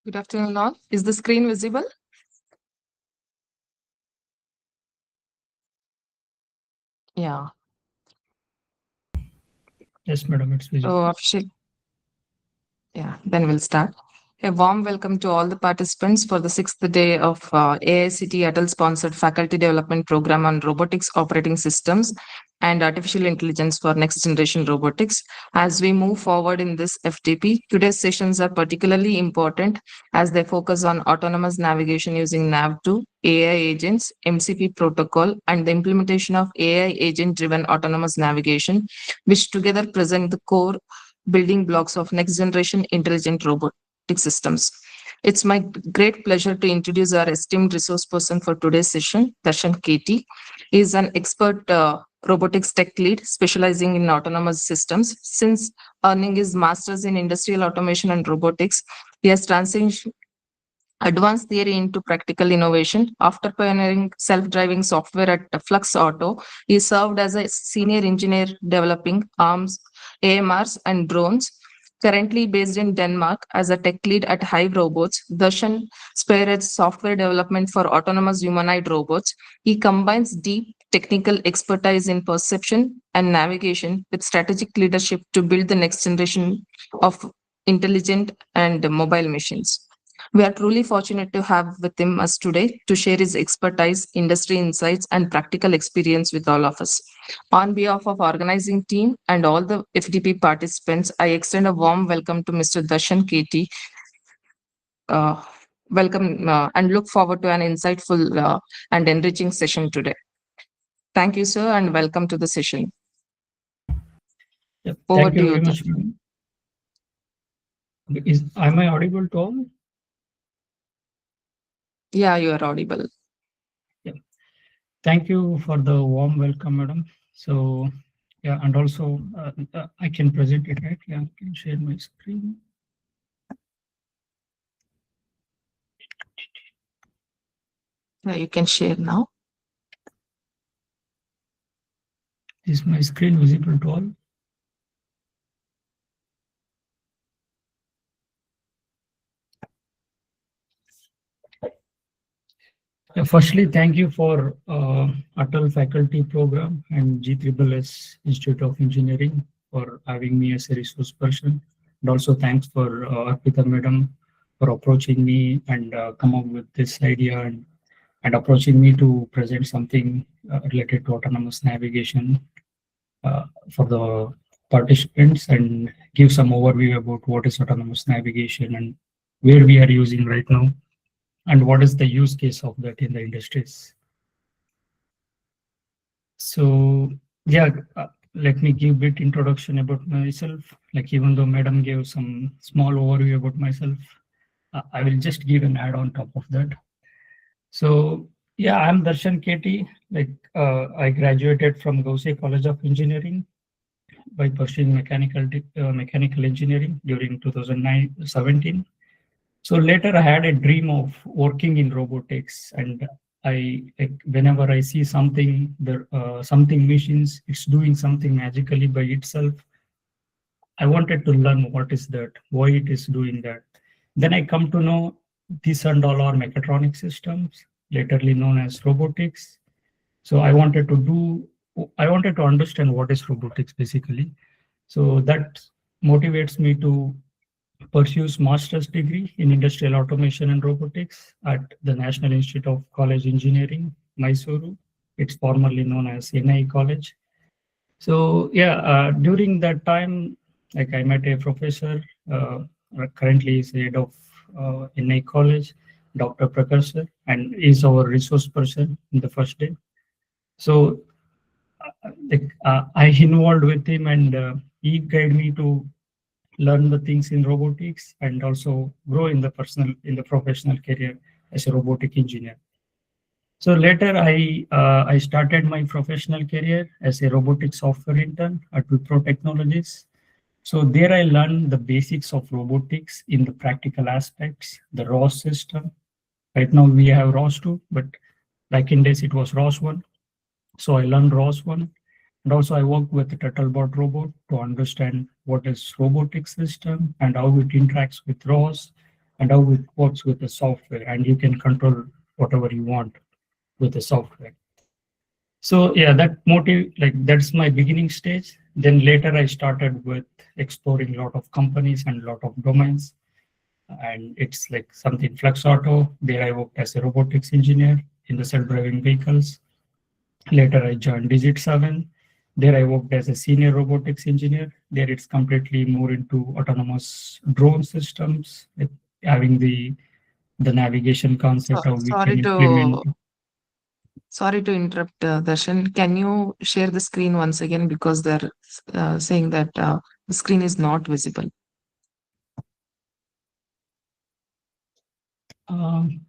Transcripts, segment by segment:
Good afternoon, all. Is the screen visible? Yeah. Yes, madam, it's visible. So, official. Yeah, then we'll start. A warm welcome to all the participants for the sixth day of AICT ATAL sponsored faculty development program on robotics operating systems and artificial intelligence for next generation robotics. As we move forward in this FDP, today's sessions are particularly important as they focus on autonomous navigation using NAV2, AI agents, MCP protocol, and the implementation of AI agent driven autonomous navigation, which together present the core building blocks of next generation intelligent robotic systems. It's my great pleasure to introduce our esteemed resource person for today's session, Darshan K T. He is an expert robotics tech lead specializing in autonomous systems. Since earning his master's in industrial automation and robotics, he has transitioned advanced theory into practical innovation. After pioneering self-driving software at Flux Auto, he served as a senior engineer developing arms, AMRs, and drones. Currently based in Denmark as a tech lead at Hive Robots, Darshan spearheads software development for autonomous humanoid robots. He combines deep technical expertise in perception and navigation with strategic leadership to build the next generation of intelligent and mobile machines. We are truly fortunate to have with him us today to share his expertise, industry insights, and practical experience with all of us. On behalf of organizing team and all the FDP participants, I extend a warm welcome to Mr. Darshan K T. Uh, welcome and look forward to an insightful and enriching session today. Thank you, sir, and welcome to the session. Yep. Over Thank to you you, very much, Darshan. madam. Am I audible to all? Yeah, you are audible. Yeah. Thank you for the warm welcome, madam. So, yeah, and also I can present it, right? Yeah, I can share my screen. You can share now. Is my screen visible to all? Firstly, thank you for ATAL faculty program and GSSS Institute of Engineering for having me as a resource person. And also thanks for Arpita madam for approaching me and come up with this idea and approaching me to present something related to autonomous navigation for the participants and give some overview about what is autonomous navigation and where we are using right now and what is the use case of that in the industries. So yeah, let me give a bit introduction about myself. Like even though Madam gave some small overview about myself, I will just give an add on top of that. So yeah, I'm Darshan K T. Like I graduated from Gause College of Engineering by pursuing mechanical engineering during 2017. So later I had a dream of working in robotics, and I like whenever I see something, something machines, it's doing something magically by itself. I wanted to learn what is that, why it is doing that. Then I come to know these and all are mechatronic systems, laterly known as robotics. So I wanted to understand what is robotics basically. So that motivates me to pursues master's degree in industrial automation and robotics at the National Institute of College Engineering, Mysuru. It's formerly known as NI College. So yeah, during that time, like I met a professor, currently is head of NI College, Dr. Prakash, and is our resource person in the first day. So I involved with him and he guided me to learn the things in robotics and also grow in the professional career as a robotic engineer. So later I started my professional career as a robotic software intern at Wipro Technologies. So there I learned the basics of robotics in the practical aspects, the ROS system. Right now we have ROS2, but back in days it was ROS1. So I learned ROS1, and also I worked with the Turtlebot robot to understand what is robotic system and how it interacts with ROS and how it works with the software, and you can control whatever you want with the software. So yeah, that motive, like that's my beginning stage. Then later I started with exploring a lot of companies and a lot of domains. And it's like something Flex Auto. There I worked as a robotics engineer in the self-driving vehicles. Later I joined Digit 7. There I worked as a senior robotics engineer. There it's completely more into autonomous drone systems, with having the navigation concept, how we can implement. Sorry to interrupt, Darshan. Can you share the screen once again, because they're saying that the screen is not visible.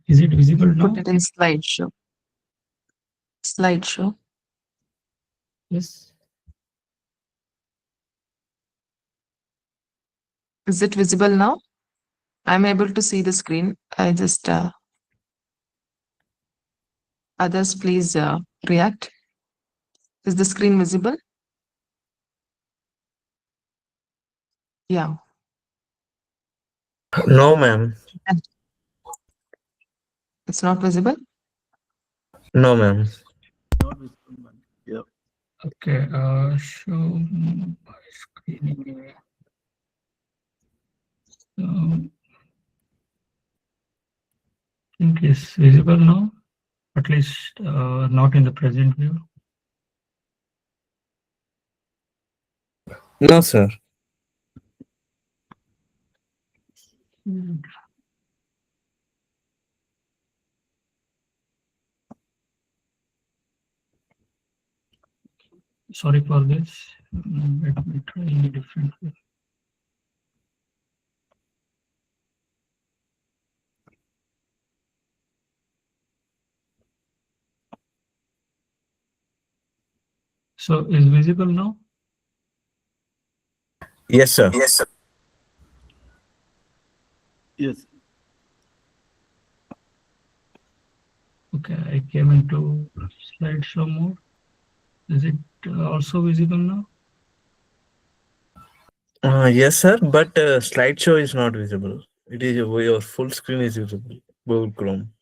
Is it visible now? Put it in slideshow. Slideshow. Yes. Is it visible now? I'm able to see the screen. I just others, please react. Is the screen visible? Yeah. No, ma'am. It's not visible? No, ma'am. Not visible, man. Yeah. Okay. Show my screen. I think it's visible now, at least not in the present view. No, sir. Sorry for this. Let me try in a different way. So is visible now? Yes, sir. Yes, sir. Yes. Okay, I came into slideshow mode. Is it also visible now? Yes, sir. But slideshow is not visible. It is your full screen is visible. Google Chrome.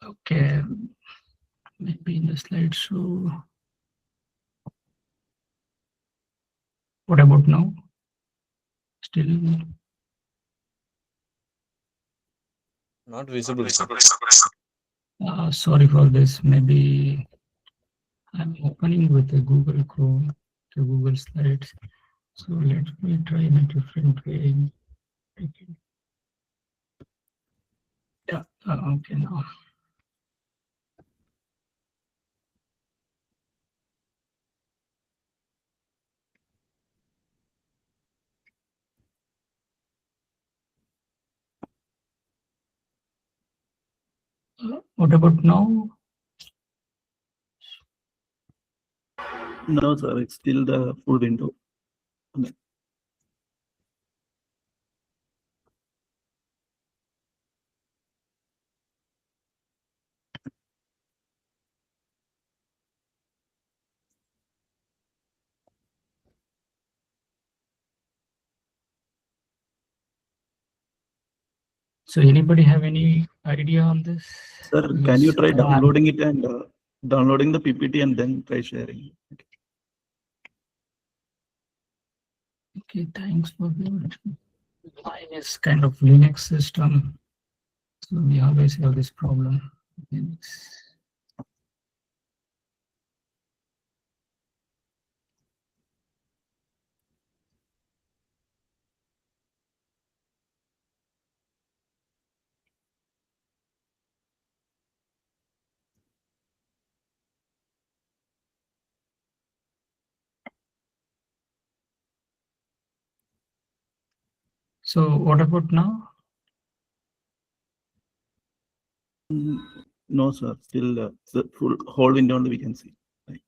Okay, maybe in the slideshow. What about now? Still Not visible, sir. sorry for this. Maybe I'm opening with the Google Chrome, the Google Slides. So let me try in a different way. Yeah, okay now. What about now? No, sir. It's still the full window. So anybody have any idea on this? Sir, can you try downloading it and downloading the PPT and then try sharing? Okay, thanks for that. Mine is kind of Linux system, so we always have this problem. Linux. So what about now? No, sir. Still the full whole window only we can see. Like,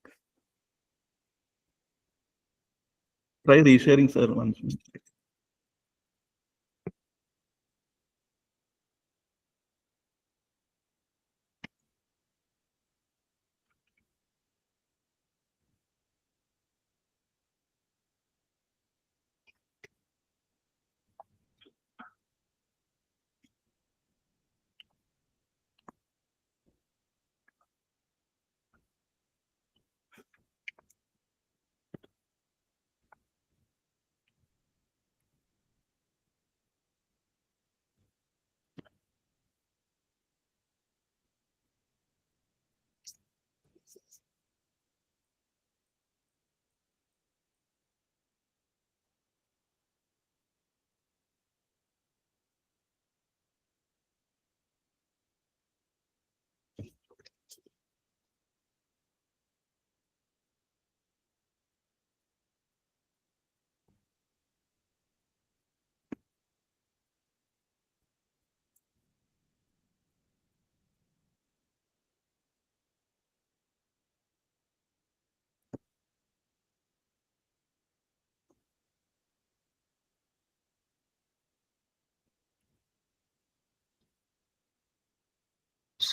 try resharing, sir. Once.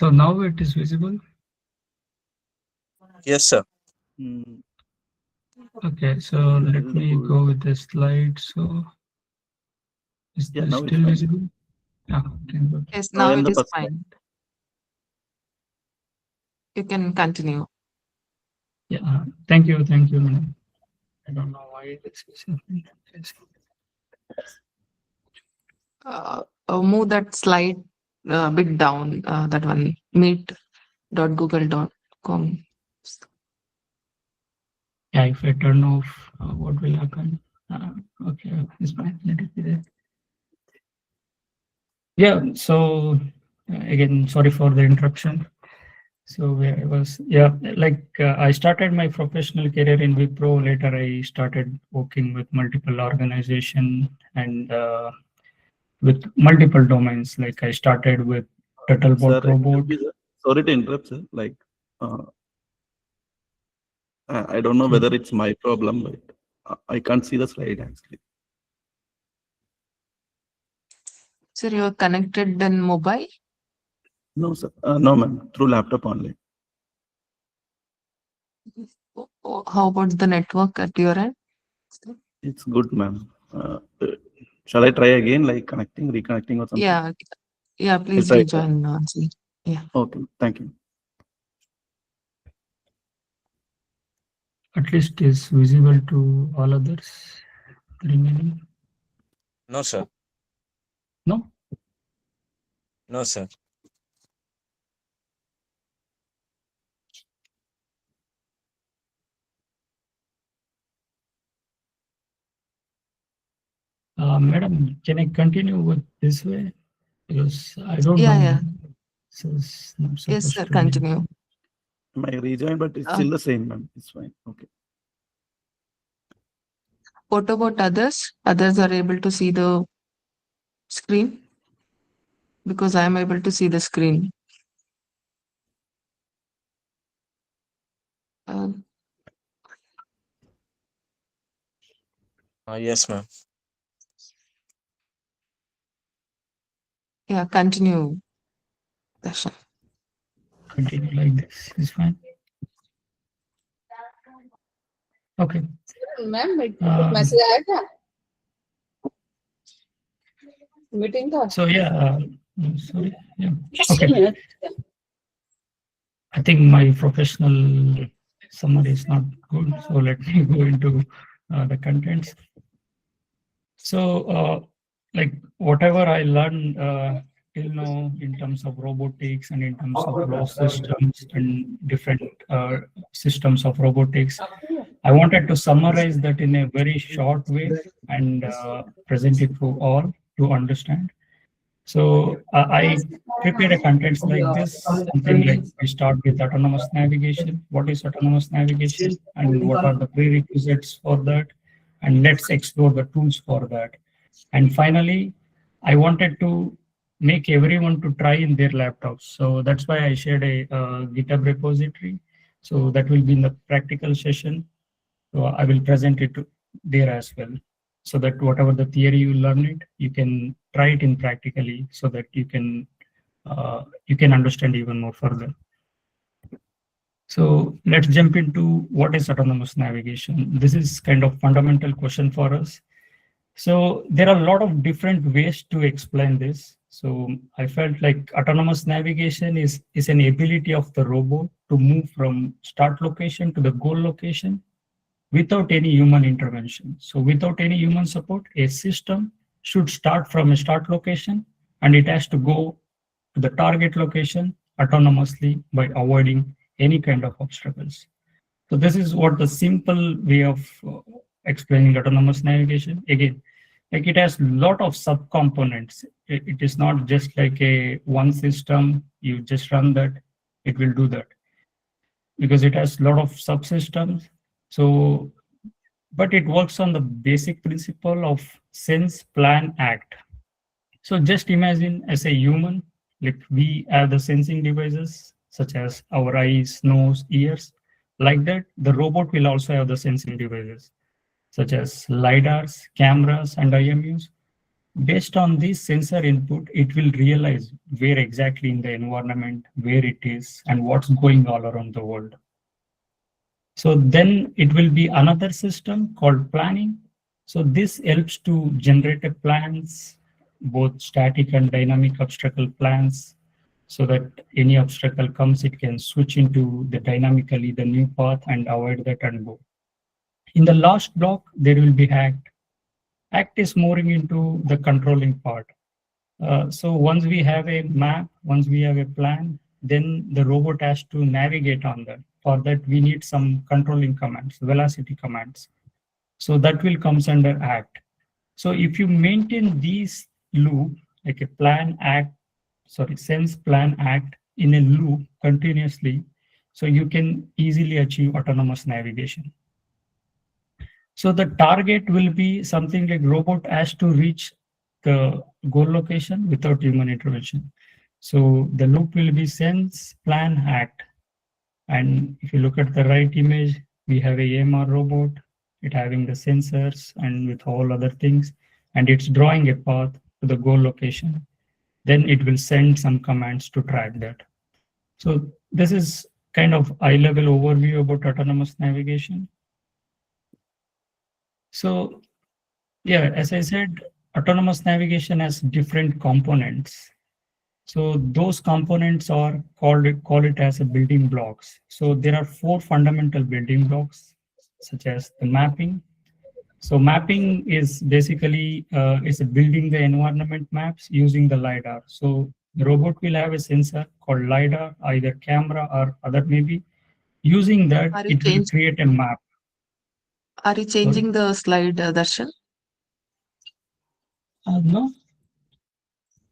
So now it is visible. Yes, sir. Mm, Okay, so let me go with the slide. So is Yeah, this now it's still fine. visible? Yeah, okay, good. Yes, now In it the is first fine. You can continue. Yeah, thank you, madam. I don't know why this is happening. Yes. Move that slide a bit down, that one, meet.google.com. Yeah, if I turn off, what will happen? Okay, it's fine. Let it be there. Yeah, so again, sorry for the interruption. So where I was, yeah, like I started my professional career in Wipro. Later, I started working with multiple organization and with multiple domains. Like I started with Sir, Turtlebot robot. excuse me, sir. Sorry to interrupt, sir. Like, I don't know Okay. whether it's my problem, but I can't see the slide actually. Sir, you're connected in mobile? No, sir. No, ma'am. Through laptop only. How about the network at your end? It's good, ma'am. Shall I try again, like connecting, reconnecting or something? Yeah, yeah, please try, sir. rejoin. Nancy. Yeah. Okay, thank you. At least is visible to all others. The remaining, No, sir. no. No, sir. Madam, can I continue with this way? Because I don't Yeah, know. yeah. This is not Yes, supposed sir, to be. continue. My rejoin, but it's Uh, still the same, ma'am. It's fine. Okay. What about others? Others are able to see the screen? Because I am able to see the screen. Uh, Yes, ma'am. yeah, continue, Darshan. Continue like this is fine. Okay. Ma'am message आया क्या meeting का So yeah, sorry. Yeah. Okay. I think my professional summary is not good. So let me go into the contents. So like whatever I learned till now in terms of robotics and in terms of ROS systems and different systems of robotics, I wanted to summarize that in a very short way and present it to all to understand. So I prepared a contents like this, something like we start with autonomous navigation. What is autonomous navigation and what are the prerequisites for that? And let's explore the tools for that. And finally, I wanted to make everyone to try in their laptops. So that's why I shared a GitHub repository. So that will be in the practical session. So I will present it there as well, so that whatever the theory you learn it, you can try it in practically, so that you can understand even more further. So let's jump into what is autonomous navigation. This is kind of fundamental question for us. So there are a lot of different ways to explain this. So I felt like autonomous navigation is an ability of the robot to move from start location to the goal location without any human intervention. So without any human support, a system should start from a start location and it has to go to the target location autonomously by avoiding any kind of obstacles. So this is what the simple way of explaining autonomous navigation. Again, like it has a lot of subcomponents. It is not just like a one system, you just run that, it will do that. Because it has a lot of subsystems. So but it works on the basic principle of sense, plan, act. So just imagine as a human, like we have the sensing devices such as our eyes, nose, ears. Like that, the robot will also have the sensing devices such as LiDARs, cameras, and IMUs. Based on this sensor input, it will realize where exactly in the environment, where it is, and what's going all around the world. So then it will be another system called planning. So this helps to generate a plans, both static and dynamic obstacle plans, so that any obstacle comes, it can switch into the dynamically the new path and avoid that and go. In the last block, there will be act. Act is moving into the controlling part. So once we have a map, once we have a plan, then the robot has to navigate on that. For that, we need some controlling commands, velocity commands. So that will comes under act. So if you maintain these loop, like a plan, act, sense, plan, act in a loop continuously, so you can easily achieve autonomous navigation. So the target will be something like robot has to reach the goal location without human intervention. So the loop will be sense, plan, act. And if you look at the right image, we have a AMR robot, it having the sensors and with all other things, and it's drawing a path to the goal location. Then it will send some commands to track that. So this is kind of high-level overview about autonomous navigation. So yeah, as I said, autonomous navigation has different components. So those components are call it as a building blocks. So there are 4 fundamental building blocks, such as the mapping. So mapping is basically is building the environment maps using the LiDAR. So the robot will have a sensor called LiDAR, either camera or other maybe. Using that, it will create a map. Are you changing the slide, Darshan? No.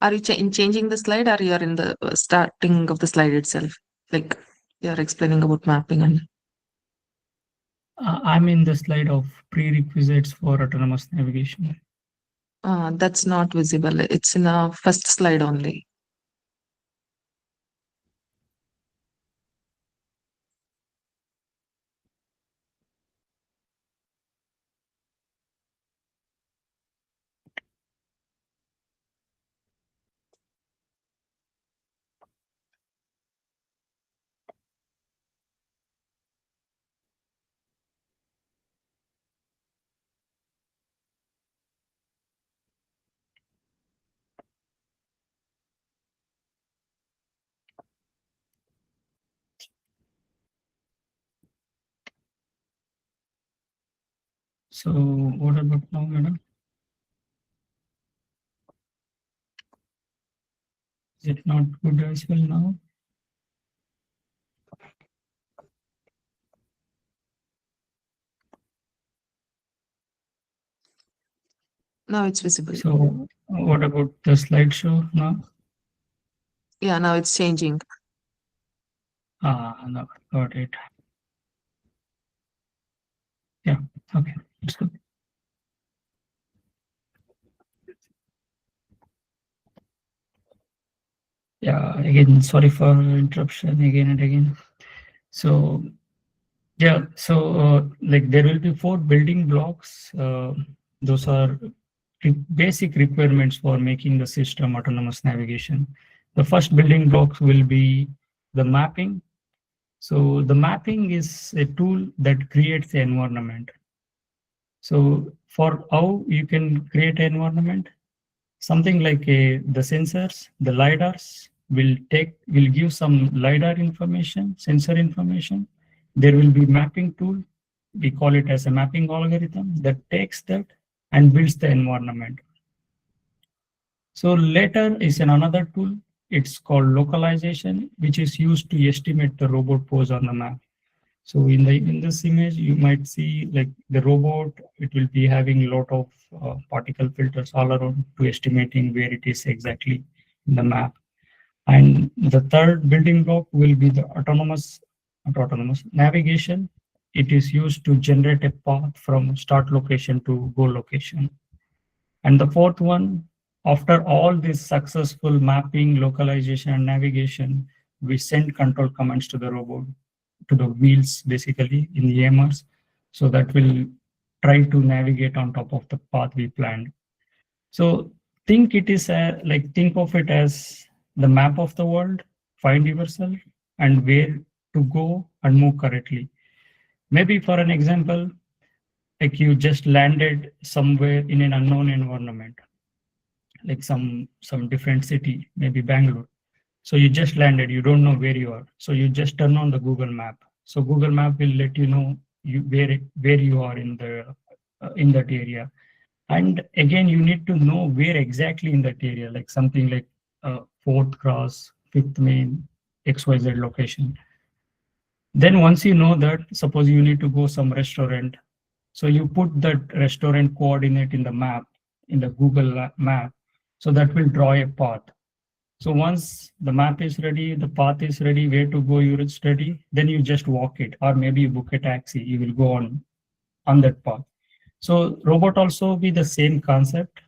Are you changing the slide, or you are in the starting of the slide itself? Like you are explaining about mapping and. I'm in the slide of prerequisites for autonomous navigation. That's not visible. It's in the first slide only. So what about now, madam? Is it not good as well now? Now it's visible. So what about the slideshow now? Yeah, now it's changing. No, got it. Yeah, okay, that's good. Yeah, again, sorry for interruption again and again. So yeah, so like there will be 4 building blocks. Those are basic requirements for making the system autonomous navigation. The first building blocks will be the mapping. So the mapping is a tool that creates the environment. So for how you can create an environment, something like the sensors, the LiDARs will give some LiDAR information, sensor information. There will be mapping tool. We call it as a mapping algorithm that takes that and builds the environment. So later is another tool. It's called localization, which is used to estimate the robot pose on the map. So in this image, you might see like the robot, it will be having a lot of particle filters all around to estimating where it is exactly in the map. And the third building block will be the autonomous navigation. It is used to generate a path from start location to goal location. And the fourth one, after all this successful mapping, localization, and navigation, we send control commands to the robot, to the wheels, basically, in the AMRs, so that will try to navigate on top of the path we planned. So think it is think of it as the map of the world, find yourself and where to go and move correctly. Maybe for an example, like you just landed somewhere in an unknown environment, like some different city, maybe Bangalore. So you just landed, you don't know where you are. So you just turn on the Google map. So Google map will let you know where you are in that area. And again, you need to know where exactly in that area, like something like 4th Cross, 5th Main, XYZ location. Then once you know that, suppose you need to go some restaurant. So you put that restaurant coordinate in the map, in the Google map. So that will draw a path. So once the map is ready, the path is ready, where to go, you're ready, then you just walk it, or maybe you book a taxi, you will go on that path. So robot also be the same concept,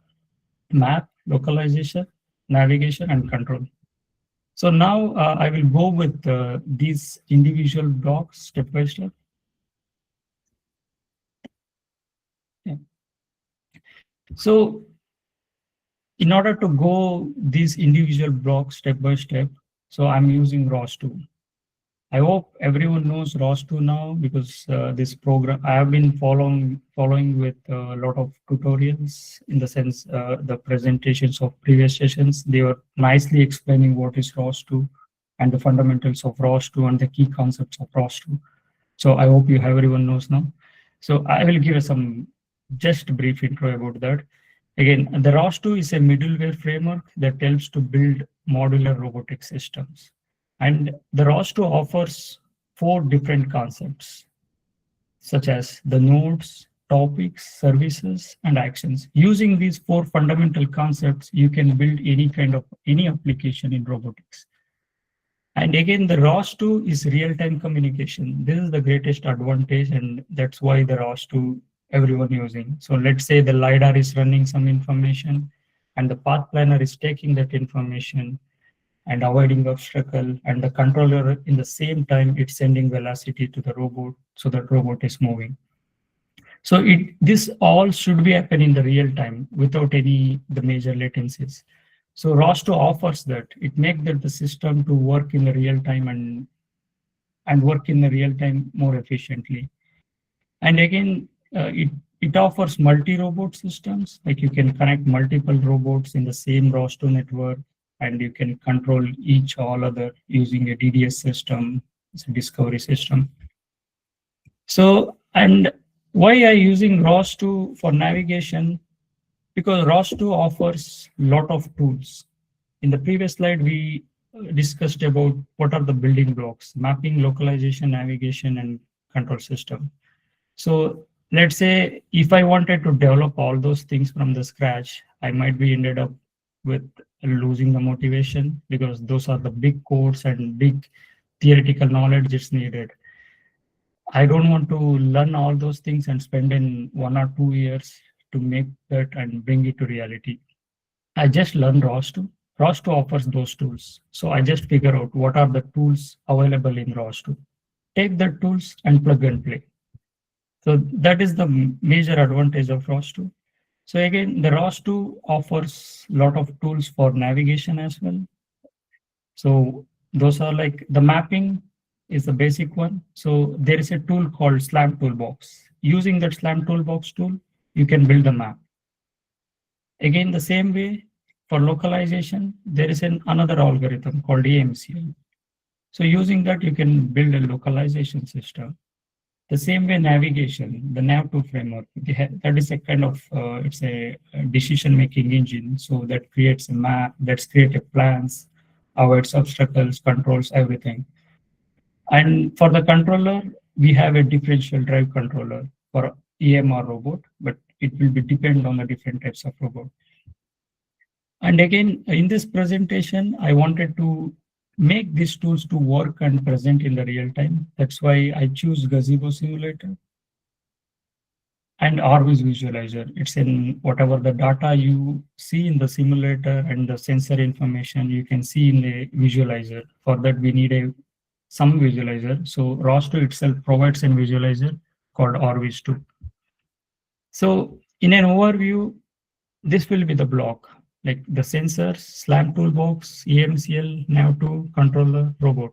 map, localization, navigation, and control. So now I will go with these individual blocks step by step. Yeah. So in order to go these individual blocks step by step, so I'm using ROS2. I hope everyone knows ROS2 now, because this program I have been following with a lot of tutorials, in the sense the presentations of previous sessions. They were nicely explaining what is ROS2 and the fundamentals of ROS2 and the key concepts of ROS2. So I hope everyone knows now. So I will give some just brief intro about that. Again, the ROS2 is a middleware framework that helps to build modular robotic systems. And the ROS2 offers 4 different concepts, such as the nodes, topics, services, and actions. Using these 4 fundamental concepts, you can build any application in robotics. And again, the ROS2 is real-time communication. This is the greatest advantage, and that's why the ROS2 everyone using. So let's say the LiDAR is running some information, and the path planner is taking that information and avoiding obstacle, and the controller in the same time it's sending velocity to the robot, so that robot is moving. So this all should be happen in the real time without the major latencies. So ROS2 offers that. It makes that the system to work in the real time and work in the real time more efficiently. And again, it offers multi-robot systems, like you can connect multiple robots in the same ROS2 network, and you can control all other using a DDS system, it's a discovery system. So, and why are using ROS2 for navigation? Because ROS2 offers a lot of tools. In the previous slide, we discussed about what are the building blocks: mapping, localization, navigation, and control system. So let's say if I wanted to develop all those things from the scratch, I might be ended up with losing the motivation, because those are the big codes and big theoretical knowledge is needed. I don't want to learn all those things and spend in 1 or 2 years to make that and bring it to reality. I just learned ROS2. ROS2 offers those tools. So I just figure out what are the tools available in ROS2. Take the tools and plug and play. So that is the major advantage of ROS2. So again, the ROS2 offers a lot of tools for navigation as well. So those are like the mapping is the basic one. So there is a tool called SLAM Toolbox. Using that SLAM Toolbox tool, you can build a map. Again, the same way for localization, there is another algorithm called AMCL. So using that, you can build a localization system. The same way navigation, the nav2 framework, that is a kind of, it's a decision-making engine. So that creates a map, that's created plans, avoids obstacles, controls everything. And for the controller, we have a differential drive controller for EMR robot, but it will be depend on the different types of robot. And again, in this presentation, I wanted to make these tools to work and present in the real time. That's why I choose Gazebo Simulator and RVS Visualizer. It's in whatever the data you see in the simulator and the sensor information you can see in the visualizer. For that, we need some visualizer. So ROS2 itself provides a visualizer called RVS2. So in an overview, this will be the block. like the sensors, SLAM toolbox, EMCL, nav2, controller, robot.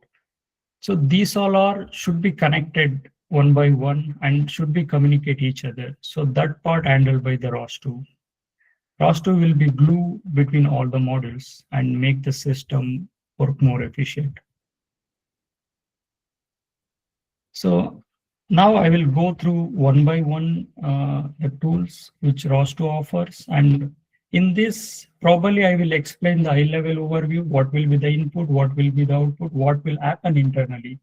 So these all are should be connected one by one and should be communicate each other. So that part handled by the ROS2. ROS2 will be glue between all the modules and make the system work more efficient. So now I will go through one by one the tools which ROS2 offers, and in this probably I will explain the high-level overview, what will be the input, what will be the output, what will happen internally.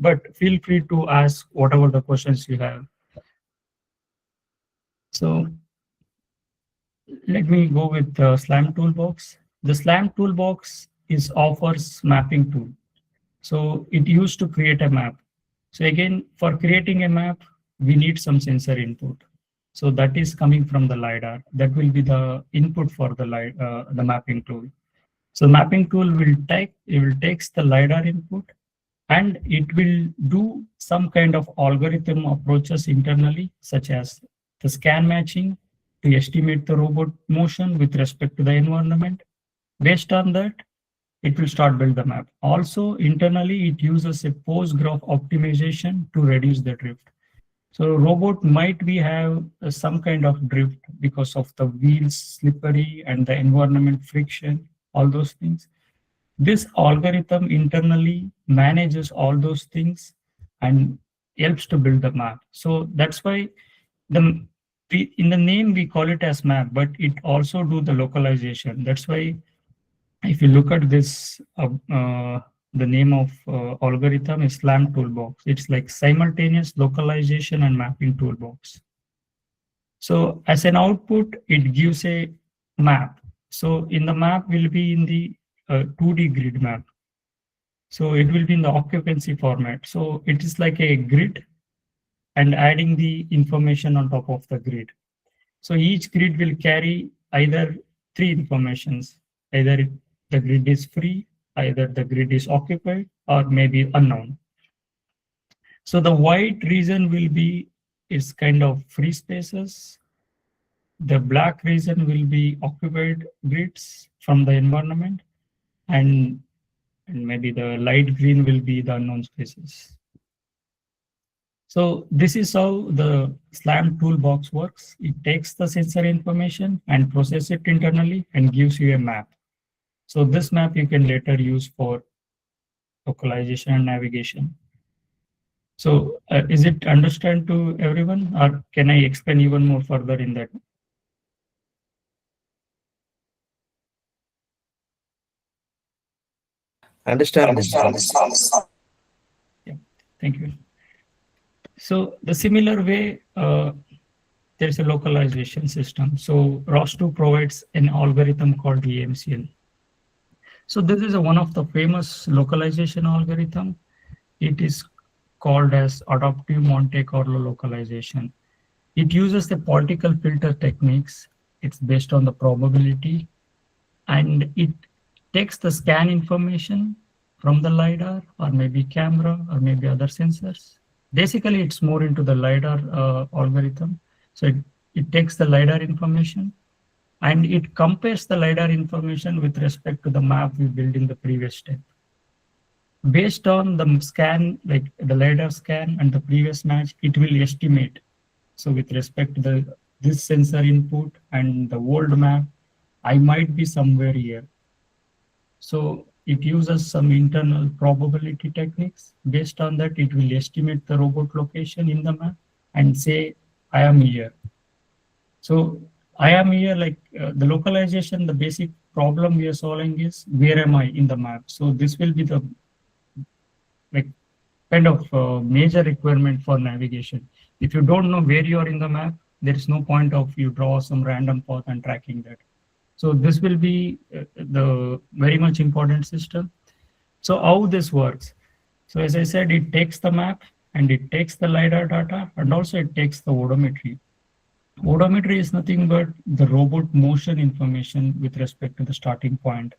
But feel free to ask whatever the questions you have. So let me go with the SLAM toolbox. The SLAM toolbox offers mapping tool. So it used to create a map. So again, for creating a map, we need some sensor input. So that is coming from the LiDAR. That will be the input for the mapping tool. So mapping tool will take the LiDAR input, and it will do some kind of algorithm approaches internally, such as the scan matching to estimate the robot motion with respect to the environment. Based on that, it will start build the map. Also, internally, it uses a post-graph optimization to reduce the drift. So robot might have some kind of drift because of the wheels slippery and the environment friction, all those things. This algorithm internally manages all those things and helps to build the map. So that's why in the name we call it as map, but it also do the localization. That's why if you look at this, the name of algorithm is SLAM toolbox. It's like simultaneous localization and mapping toolbox. So as an output, it gives a map. So in the map will be in the 2D grid map. So it will be in the occupancy format. So it is like a grid and adding the information on top of the grid. So each grid will carry either three informations, either the grid is free, either the grid is occupied, or maybe unknown. So the white region will be is kind of free spaces. The black region will be occupied grids from the environment, and maybe the light green will be the unknown spaces. So this is how the SLAM toolbox works. It takes the sensor information and processes it internally and gives you a map. So this map you can later use for localization and navigation. So is it understand to everyone, or can I explain even more further in that? Understand. Yeah, thank you. So the similar way, there's a localization system. So ROS2 provides an algorithm called EMCL. So this is one of the famous localization algorithm. It is called as adaptive Monte Carlo localization. It uses the particle filter techniques. It's based on the probability, and it takes the scan information from the LiDAR or maybe camera or maybe other sensors. Basically, it's more into the LiDAR algorithm. So it takes the LiDAR information and it compares the LiDAR information with respect to the map we built in the previous step. Based on the scan, like the LiDAR scan and the previous match, it will estimate. So with respect to this sensor input and the old map, I might be somewhere here. So it uses some internal probability techniques. Based on that, it will estimate the robot location in the map and say, I am here. So I am here, like the localization, the basic problem we are solving is, where am I in the map? So this will be the kind of major requirement for navigation. If you don't know where you are in the map, there is no point of you draw some random path and tracking that. So this will be the very much important system. So how this works? So as I said, it takes the map and it takes the LiDAR data, and also it takes the odometry. Odometry is nothing but the robot motion information with respect to the starting point.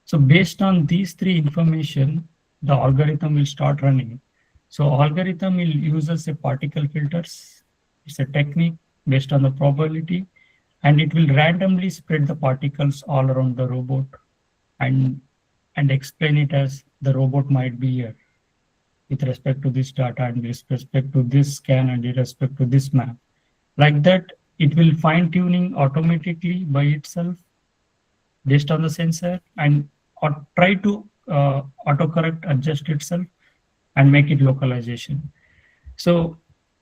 So based on these three information, the algorithm will start running. So algorithm will uses a particle filters. It's a technique based on the probability, and it will randomly spread the particles all around the robot and explain it as the robot might be here with respect to this data and with respect to this scan and with respect to this map. Like that, it will fine tuning automatically by itself based on the sensor and or try to autocorrect, adjust itself and make it localization. So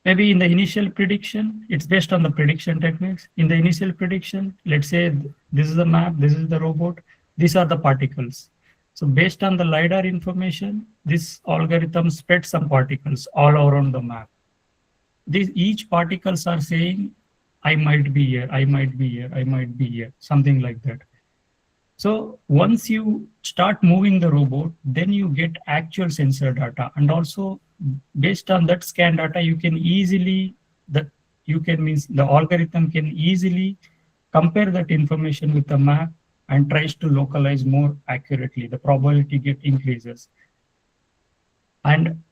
maybe in the initial prediction, it's based on the prediction techniques. In the initial prediction, let's say this is the map, this is the robot, these are the particles. So based on the LiDAR information, this algorithm spreads some particles all around the map. Each particles are saying, I might be here, I might be here, I might be here, something like that. So once you start moving the robot, then you get actual sensor data, and also based on that scan data, you can easily the algorithm can easily compare that information with the map and tries to localize more accurately. The probability get increases, and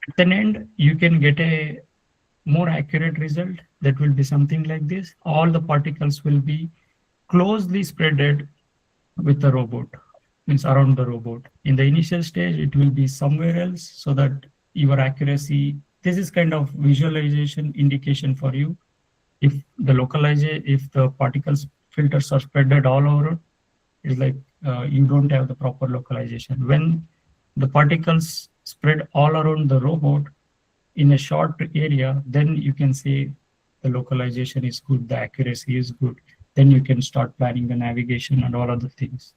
at the end you can get a more accurate result that will be something like this. All the particles will be closely spreaded with the robot, means around the robot. In the initial stage, it will be somewhere else so that your accuracy, this is kind of visualization indication for you. If the particles filters are spreaded all over, it's like you don't have the proper localization. When the particles spread all around the robot in a short area, then you can say the localization is good, the accuracy is good. Then you can start planning the navigation and all other things.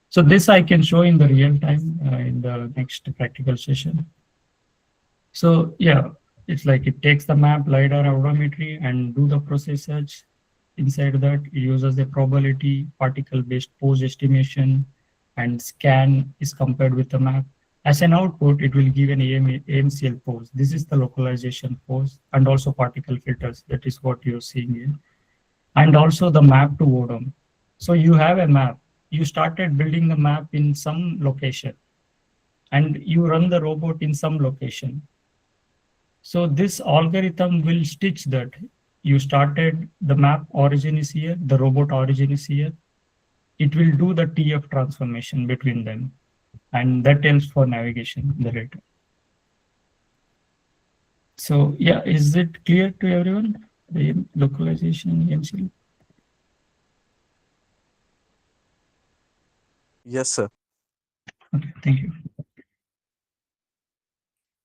So this I can show in the real time in the next practical session. So yeah, it's like it takes the map, LiDAR, odometry, and do the process search. Inside that, it uses the probability, particle-based pose estimation, and scan is compared with the map. As an output, it will give an AMCL pose. This is the localization pose, and also particle filters. That is what you're seeing here. And also the map to ODOM. So you have a map. You started building the map in some location, and you run the robot in some location. So this algorithm will stitch that. You started, the map origin is here, the robot origin is here. It will do the TF transformation between them, and that helps for navigation in the data. So yeah, is it clear to everyone? The localization AMCL? Yes, sir. Okay, thank you.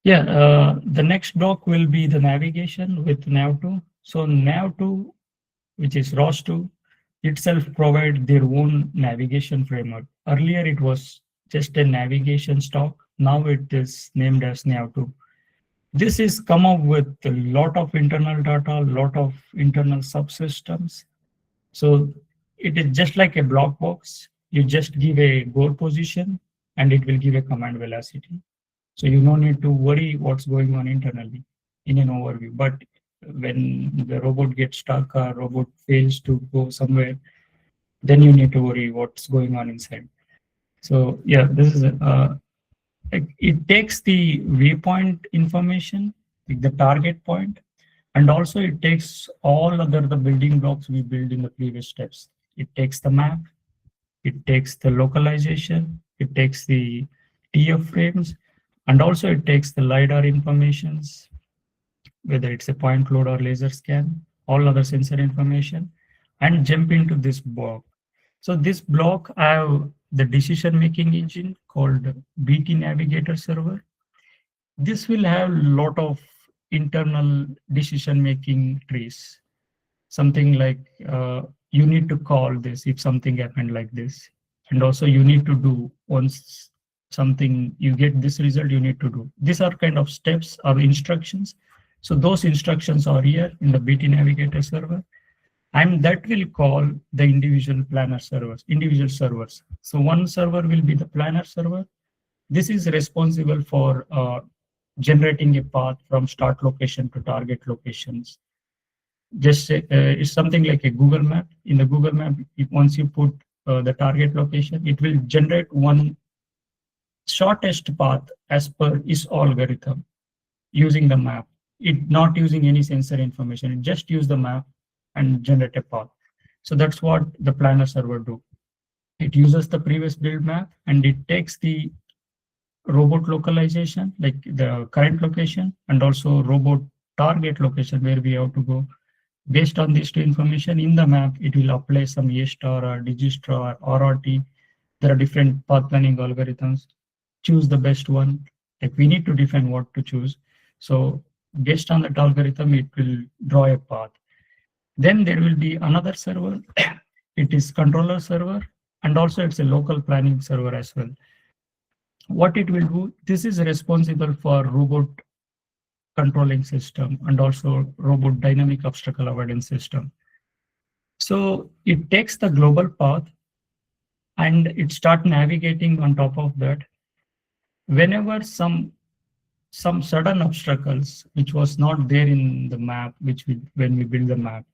Yeah, the next block will be the navigation with nav2. So nav2, which is ROS2, itself provide their own navigation framework. Earlier, it was just a navigation stock. Now it is named as nav2. This is come up with a lot of internal data, a lot of internal subsystems. So it is just like a block box. You just give a goal position and it will give a command velocity. So you don't need to worry what's going on internally in an overview. But when the robot gets stuck or robot fails to go somewhere, then you need to worry what's going on inside. So yeah, this is it takes the waypoint information, like the target point, and also it takes all other the building blocks we built in the previous steps. It takes the map, it takes the localization, it takes the TF frames, and also it takes the LiDAR informations, whether it's a point cloud or laser scan, all other sensor information, and jump into this block. So this block, I have the decision-making engine called BT Navigator Server. This will have a lot of internal decision-making trees. Something like you need to call this if something happened like this. And also you need to do once something, you get this result, you need to do. These are kind of steps or instructions. So those instructions are here in the BT Navigator server. And that will call the individual planner servers, individual servers. So one server will be the planner server. This is responsible for generating a path from start location to target locations. Just it's something like a Google map. In the Google map, once you put the target location, it will generate one shortest path as per its algorithm using the map. It not using any sensor information. It just use the map and generate a path. So that's what the planner server do. It uses the previous build map and it takes the robot localization, like the current location, and also robot target location where we have to go. Based on these two information in the map, it will apply some A star or Digistar or RRT. There are different path planning algorithms. Choose the best one. Like we need to define what to choose. So based on that algorithm, it will draw a path. Then there will be another server. It is controller server, and also it's a local planning server as well. What it will do, this is responsible for robot controlling system and also robot dynamic obstacle avoidance system. So it takes the global path and it start navigating on top of that. Whenever some sudden obstacles which was not there in the map, when we build the map.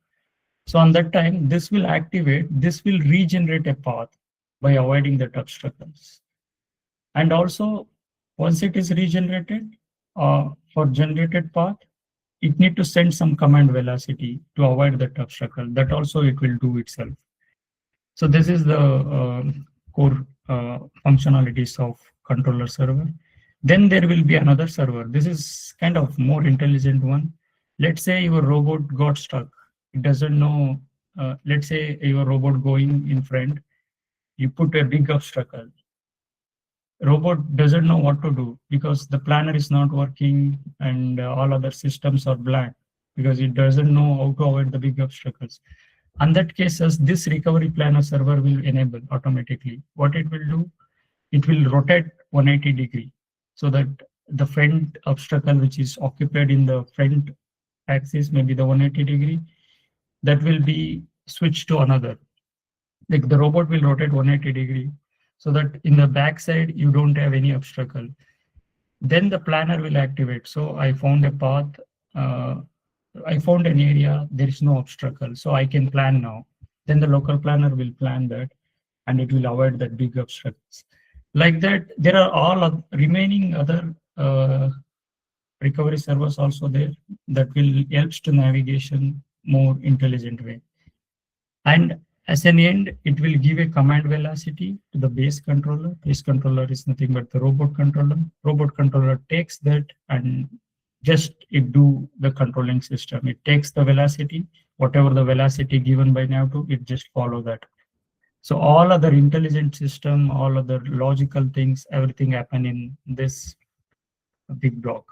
So on that time, this will activate, this will regenerate a path by avoiding that obstacles. And also, once it is regenerated, for generated path, it need to send some command velocity to avoid that obstacle. That also it will do itself. So this is the core functionalities of controller server. Then there will be another server. This is kind of more intelligent one. Let's say your robot got stuck. It doesn't know, let's say your robot going in front, you put a big obstacle. Robot doesn't know what to do because the planner is not working and all other systems are blank because it doesn't know how to avoid the big obstacles. In that cases, this recovery planner server will enable automatically. What it will do, it will rotate 180 degree so that the front obstacle which is occupied in the front axis, maybe the 180 degree, that will be switched to another. Like the robot will rotate 180 degree so that in the back side, you don't have any obstacle. Then the planner will activate. So I found a path, I found an area, there is no obstacle. So I can plan now. Then the local planner will plan that and it will avoid that big obstacles. Like that, there are all remaining other recovery servers also there that will help to navigation more intelligent way. And as an end, it will give a command velocity to the base controller. Base controller is nothing but the robot controller. Robot controller takes that and just it do the controlling system. It takes the velocity, whatever the velocity given by nav2, it just follow that. So all other intelligent system, all other logical things, everything happen in this big block.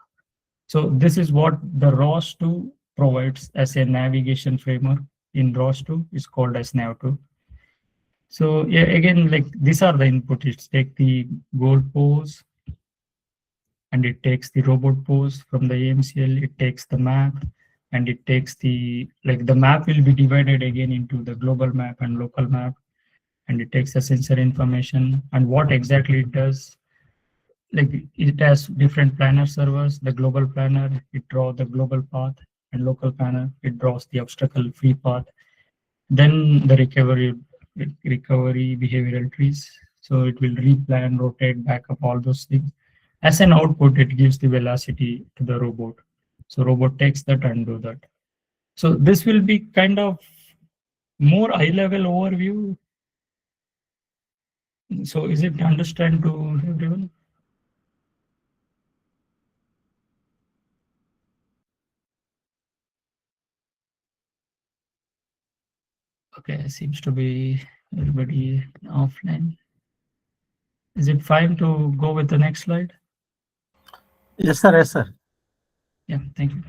So this is what the ROS2 provides as a navigation framework. In ROS2 is called as nav2. So yeah, again, like these are the input. It takes the goal pose and it takes the robot pose from the AMCL. It takes the map and it takes the map will be divided again into the global map and local map. And it takes the sensor information and what exactly it does. Like it has different planner servers. The global planner, it draws the global path, and local planner, it draws the obstacle free path. Then the recovery behavioral trees. So it will replan, rotate, back up, all those things. As an output, it gives the velocity to the robot. So robot takes that and do that. So this will be kind of more high-level overview. So is it understand to everyone? Okay, seems to be everybody offline. Is it fine to go with the next slide? Yes, sir. Yes, sir. Yeah, thank you.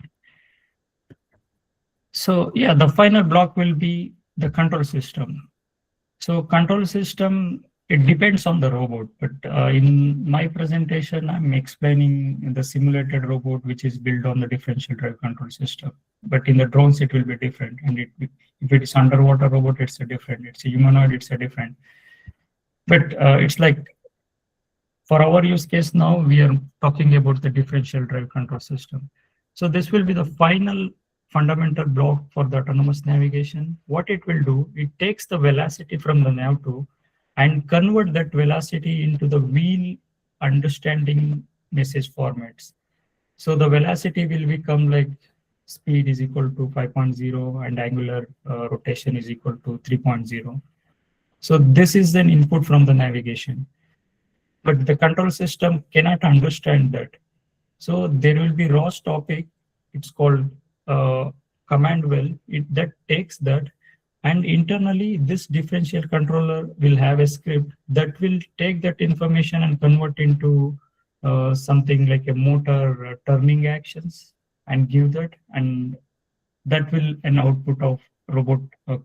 So yeah, the final block will be the control system. So control system, it depends on the robot, but in my presentation, I'm explaining the simulated robot, which is built on the differential drive control system. But in the drones, it will be different. And if it is underwater robot, it's a different. It's a humanoid, it's a different. But it's like, for our use case now, we are talking about the differential drive control system. So this will be the final fundamental block for the autonomous navigation. What it will do, it takes the velocity from the nav2 and convert that velocity into the wheel understanding message formats. So the velocity will become like speed is equal to 5.0 and angular rotation is equal to 3.0. So this is an input from the navigation, but the control system cannot understand that. So there will be ROS topic. It's called command well. That takes that, and internally this differential controller will have a script that will take that information and convert into something like a motor turning actions and give that, and that will an output of robot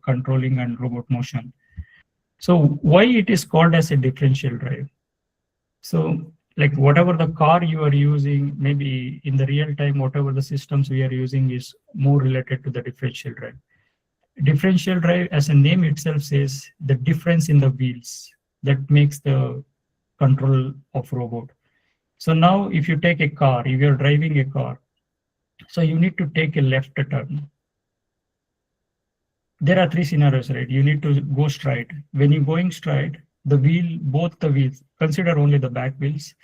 controlling and robot motion. So why it is called as a differential drive? So like whatever the car you are using, maybe in the real time, whatever the systems we are using is more related to the differential drive. Differential drive, as a name itself says, the difference in the wheels that makes the control of robot. So now if you take a car, if you're driving a car, so you need to take a left turn. There are three scenarios, right? You need to go straight. When you're going straight, the wheel, both the wheels, consider only the back wheels,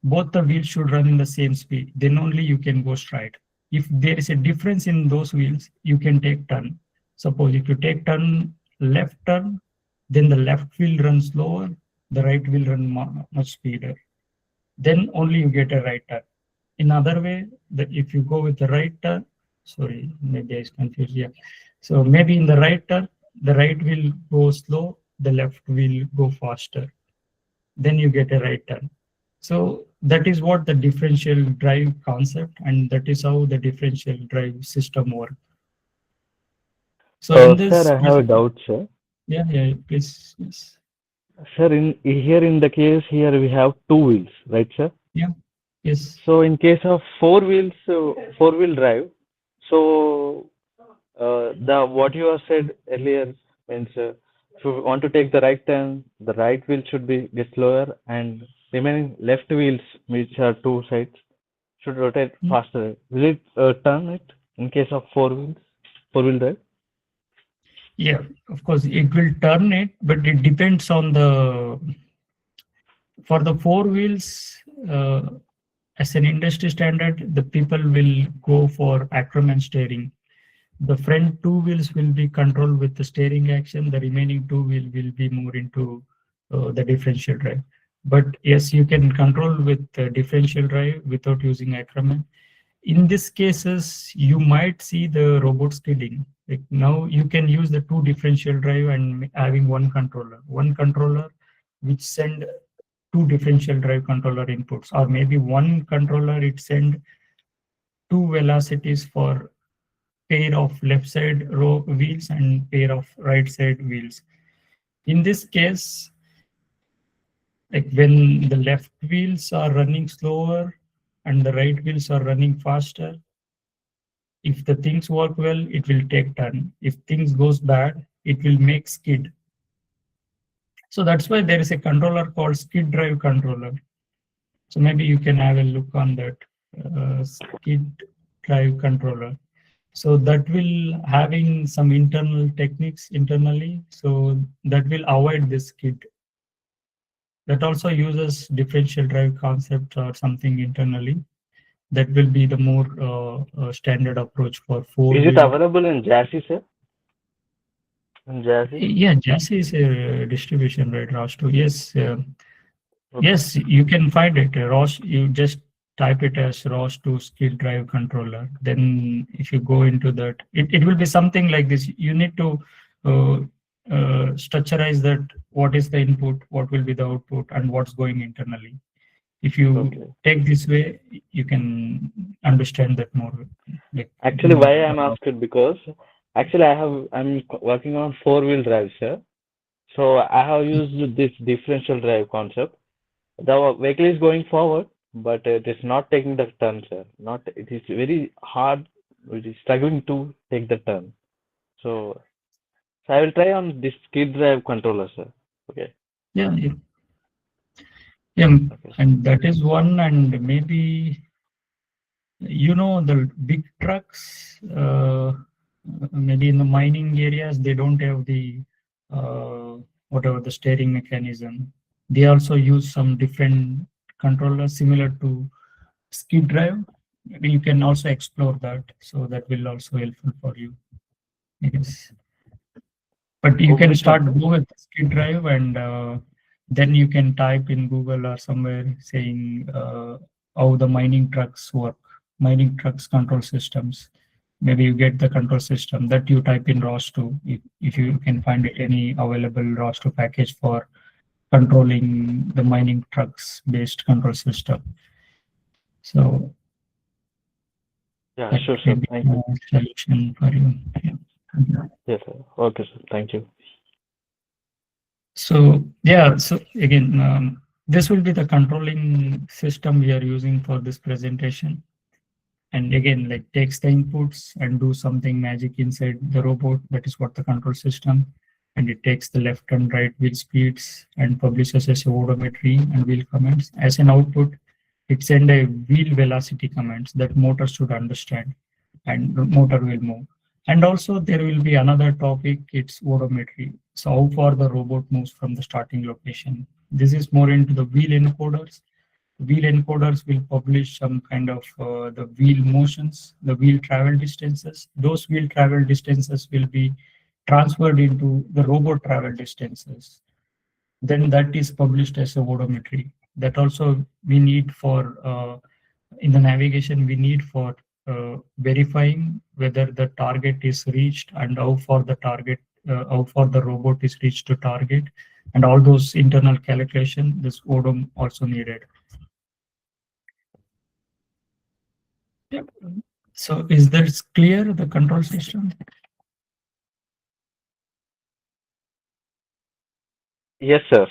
both the wheels should run in the same speed. Then only you can go straight. If there is a difference in those wheels, you can take turn. Suppose if you take left turn, then the left wheel runs slower, the right wheel run much speeder. Then only you get a right turn. In other way, that if you go with the right turn, sorry, maybe I was confused. Yeah. So maybe in the right turn, the right will go slow, the left will go faster. Then you get a right turn. So that is what the differential drive concept, and that is how the differential drive system works. So in this, sir, I have a doubt, sir. yeah, please. Yes. Sir, in the case here we have two wheels, right, sir? Yeah. Yes. So in case of four wheels, four-wheel drive, so the what you have said earlier means if you want to take the right turn, the right wheel should be get slower, and remaining left wheels, which are two sides, should rotate faster. Will it turn it in case of four-wheel drive? Yeah, of course, it will turn it, but it depends on for the four wheels, as an industry standard, the people will go for Ackermann steering. The front two wheels will be controlled with the steering action. The remaining two wheel will be more into the differential drive. But yes, you can control with the differential drive without using Ackermann. In these cases, you might see the robot skidding. Like now you can use the two differential drive and having one controller which send two differential drive controller inputs, or maybe one controller it send two velocities for pair of left side row wheels and pair of right side wheels. In this case, like when the left wheels are running slower and the right wheels are running faster, if the things work well, it will take turn. If things goes bad, it will make skid. So that's why there is a controller called skid drive controller. So maybe you can have a look on that skid drive controller. So that will having some internal techniques internally. So that will avoid this skid. That also uses differential drive concept or something internally. That will be the more standard approach for four. Is it available in chassis, sir? In chassis? Yeah, chassis is a distribution, right? ROS2. Yes, Okay. yes, you can find it. ROS. You just type it as ROS2 skid drive controller. Then, if you go into that, it will be something like this. You need to structurize that. What is the input? What will be the output? And what's going internally? If you take this way, you can understand that more. Like, actually, why I'm asking, because actually I'm working on four-wheel drive, sir. So I have used this differential drive concept. The vehicle is going forward, but it is not taking the turn, sir. It is very hard. It is struggling to take the turn. So I will try on this skid drive controller, sir. Okay. Yeah. Okay. And that is one, and maybe the big trucks, maybe in the mining areas, they don't have the whatever the steering mechanism. They also use some different controllers similar to skid drive, maybe you can also explore that. So that will also helpful for you. Yes. But you can start go with the skid drive, and then you can type in Google or somewhere saying how the mining trucks work, mining trucks control systems. Maybe you get the control system that you type in ROS2, if you can find it any available ROS2 package for controlling the mining trucks based control system. So Yeah, that sure, may sir. be Thank you. a solution for you. Yeah. Yes, sir. Okay, sir. Thank you. So yeah, so again, this will be the controlling system we are using for this presentation. And again, like takes the inputs and do something magic inside the robot. That is what the control system. And it takes the left and right wheel speeds and publishes as a odometry and wheel commands. As an output, it sends a wheel velocity commands that motor should understand, and the motor will move. And also there will be another topic, it's odometry. So how far the robot moves from the starting location. This is more into the wheel encoders. Wheel encoders will publish some kind of the wheel motions, the wheel travel distances. Those wheel travel distances will be transferred into the robot travel distances. Then that is published as a odometry. That also we need for in the navigation, we need for verifying whether the target is reached and how far the target, how far the robot is reached to target, and all those internal calculation, this ODOM also needed. Yep. So is that clear, the control system? Yes, sir.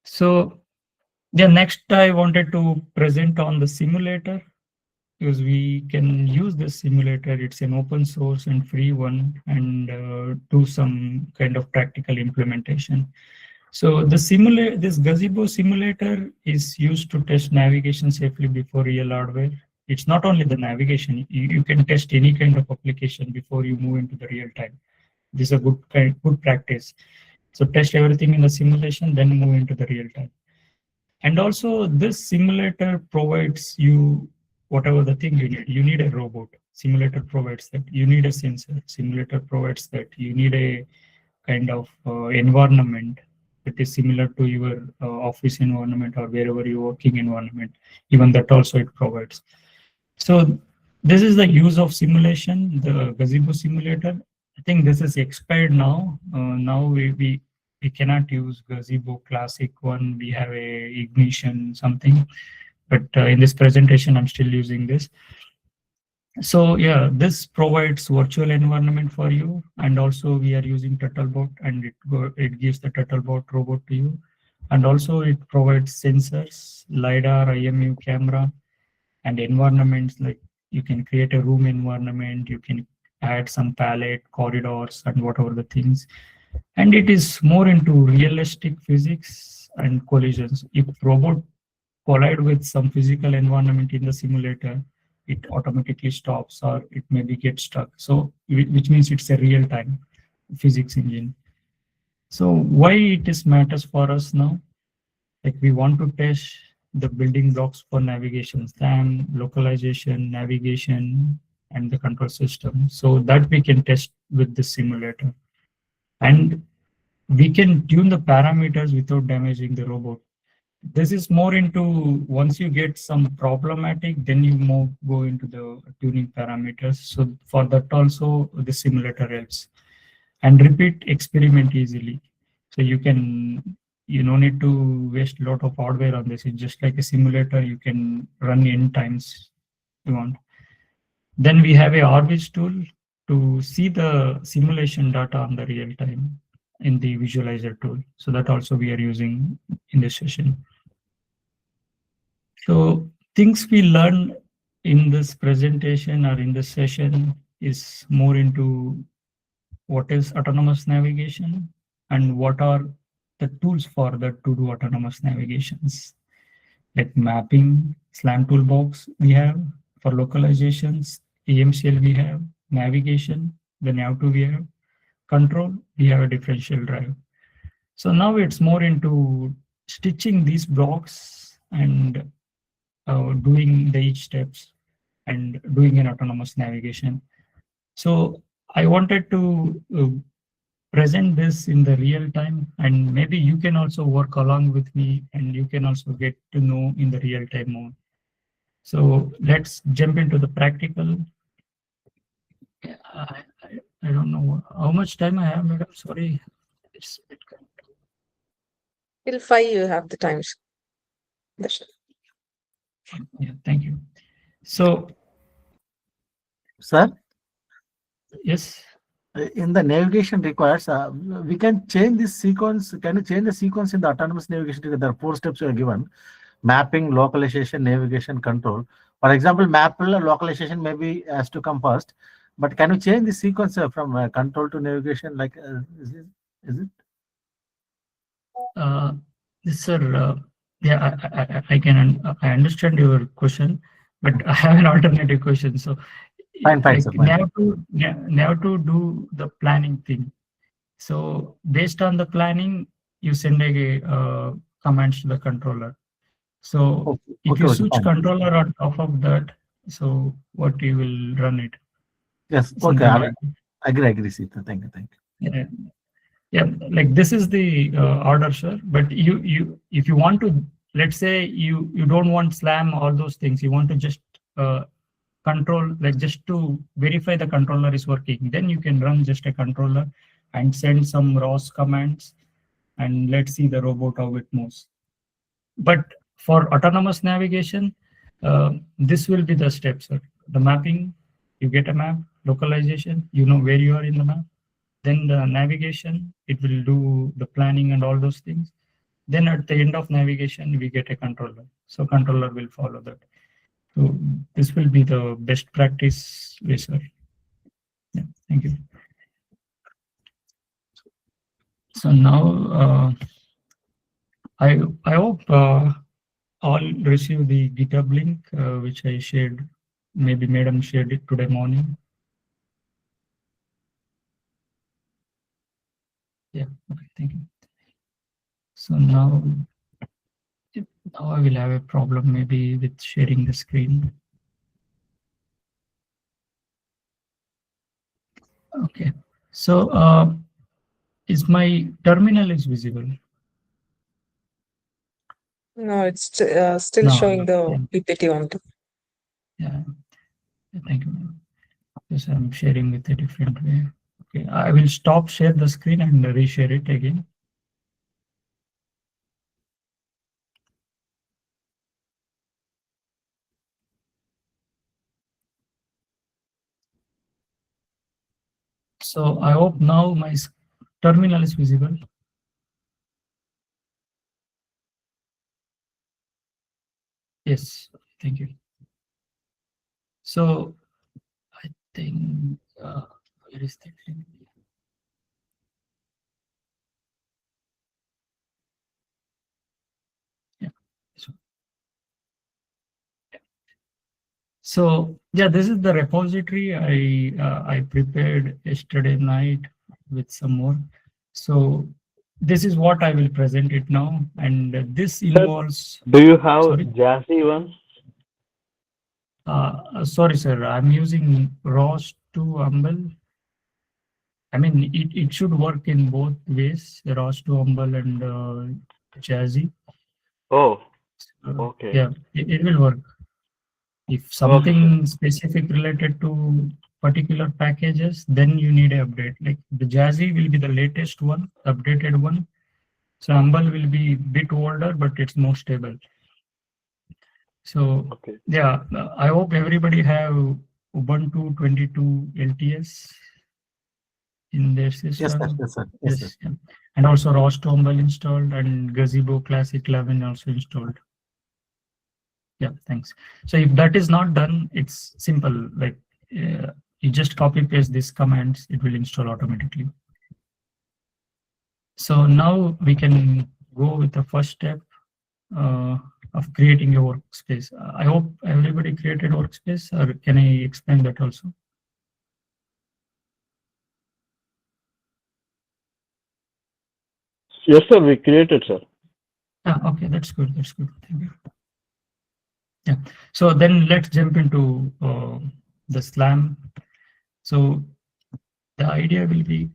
So yeah, next I wanted to present on the simulator, because we can use this simulator. It's an open source and free one, and do some kind of practical implementation. So the this gazebo simulator is used to test navigation safely before real hardware. It's not only the navigation, you can test any kind of application before you move into the real time. This is a good practice. So test everything in the simulation, then move into the real time. And also this simulator provides you whatever the thing you need. You need a robot. Simulator provides that. You need a sensor. Simulator provides that. You need a kind of environment that is similar to your office environment or wherever you're working environment. Even that also it provides. So this is the use of simulation, the gazebo simulator. I think this is expired now. Now we cannot use gazebo classic one. We have a ignition something, but in this presentation I'm still using this. So yeah, this provides virtual environment for you, and also we are using Turtlebot, and it gives the Turtlebot robot to you, and also it provides sensors, LiDAR, IMU camera, and environments, like you can create a room environment, you can add some palette, corridors, and whatever the things. And it is more into realistic physics and collisions. If robot collide with some physical environment in the simulator, it automatically stops or it maybe gets stuck. So which means it's a real-time physics engine. So why it is matters for us now? Like we want to test the building blocks for navigation, SAM, localization, navigation, and the control system, so that we can test with the simulator. And we can tune the parameters without damaging the robot. This is more into once you get some problematic, then you go into the tuning parameters. So for that also the simulator helps. And repeat experiment easily. So you don't need to waste a lot of hardware on this. It's just like a simulator, you can run n times you want. Then we have a RViz tool to see the simulation data on the real time in the visualizer tool. So that also we are using in this session. So things we learn in this presentation or in this session is more into what is autonomous navigation and what are the tools for that to do autonomous navigations. Like mapping, SLAM toolbox we have, for localizations, AMCL we have, navigation, then nav2 we have, control, we have a differential drive. So now it's more into stitching these blocks and doing the each steps and doing an autonomous navigation. So I wanted to present this in the real time, and maybe you can also work along with me and you can also get to know in the real time mode. So let's jump into the practical. I don't know how much time I have, madam. Sorry. It's a bit Till 5 you have the times. Yeah, thank you. So, Sir, yes. in the navigation requires, we can change this sequence. Can you change the sequence in the autonomous navigation? There are 4 steps you are given: mapping, localization, navigation, control. For example, map localization maybe has to come first, but can you change the sequence from control to navigation? Like, is it? Yes, sir. Yeah, I can I understand your question, but I have an alternative question. So, Fine, like sir, fine. now to do the planning thing. So based on the planning, you send a commands to the controller. So if you Okay, switch fine. controller on top of that, so what you will run it? Yes, Something okay. like Agree, Sita. Thank you. yeah. Yeah, like this is the order, sir. But if you want to, let's say you don't want slam all those things. You want to just control, like just to verify the controller is working. Then you can run just a controller and send some ROS commands, and let's see the robot how it moves. But for autonomous navigation, this will be the steps, sir. The mapping, you get a map, localization, you know where you are in the map. Then the navigation, it will do the planning and all those things. Then at the end of navigation, we get a controller. So controller will follow that. So this will be the best practice way, sir. Yeah, thank you. So now I hope all receive the GitHub link which I shared. Maybe madam shared it today morning. Yeah, okay, thank you. So now I will have a problem maybe with sharing the screen. Okay, so is my terminal is visible? No, it's still No, showing no, the PPT only. yeah, thank you. Yes, I'm sharing with a different way. Okay, I will stop share the screen and reshare it again. So I hope now my terminal is visible. Yes, thank you. So I think where is the link? Yeah. So yeah, this is the repository I prepared yesterday night with some more. So this is what I will present it now, and this involves. Do you have Sorry? Jazzy one? Sorry, sir. I'm using ROS2 Humble. I mean, it should work in both ways, ROS2 Humble and Jazzy. Oh, okay. Yeah, it will work. If something specific related to particular packages, then you need an update. Like the Jazzy will be the latest one, updated one. So Humble will be a bit older, but it's more stable. So Okay. yeah, I hope everybody have Ubuntu 22 LTS in their system. Yes, sir. Yeah. And also ROS2 Humble installed and Gazebo Classic 11 also installed. Yeah, thanks. So if that is not done, it's simple. Like you just copy paste these commands, it will install automatically. So now we can go with the first step of creating a workspace. I hope everybody created workspace, or can I explain that also? Yes, sir. We created, sir. Okay, that's good. That's good. Thank you. So then let's jump into the SLAM. So the idea will be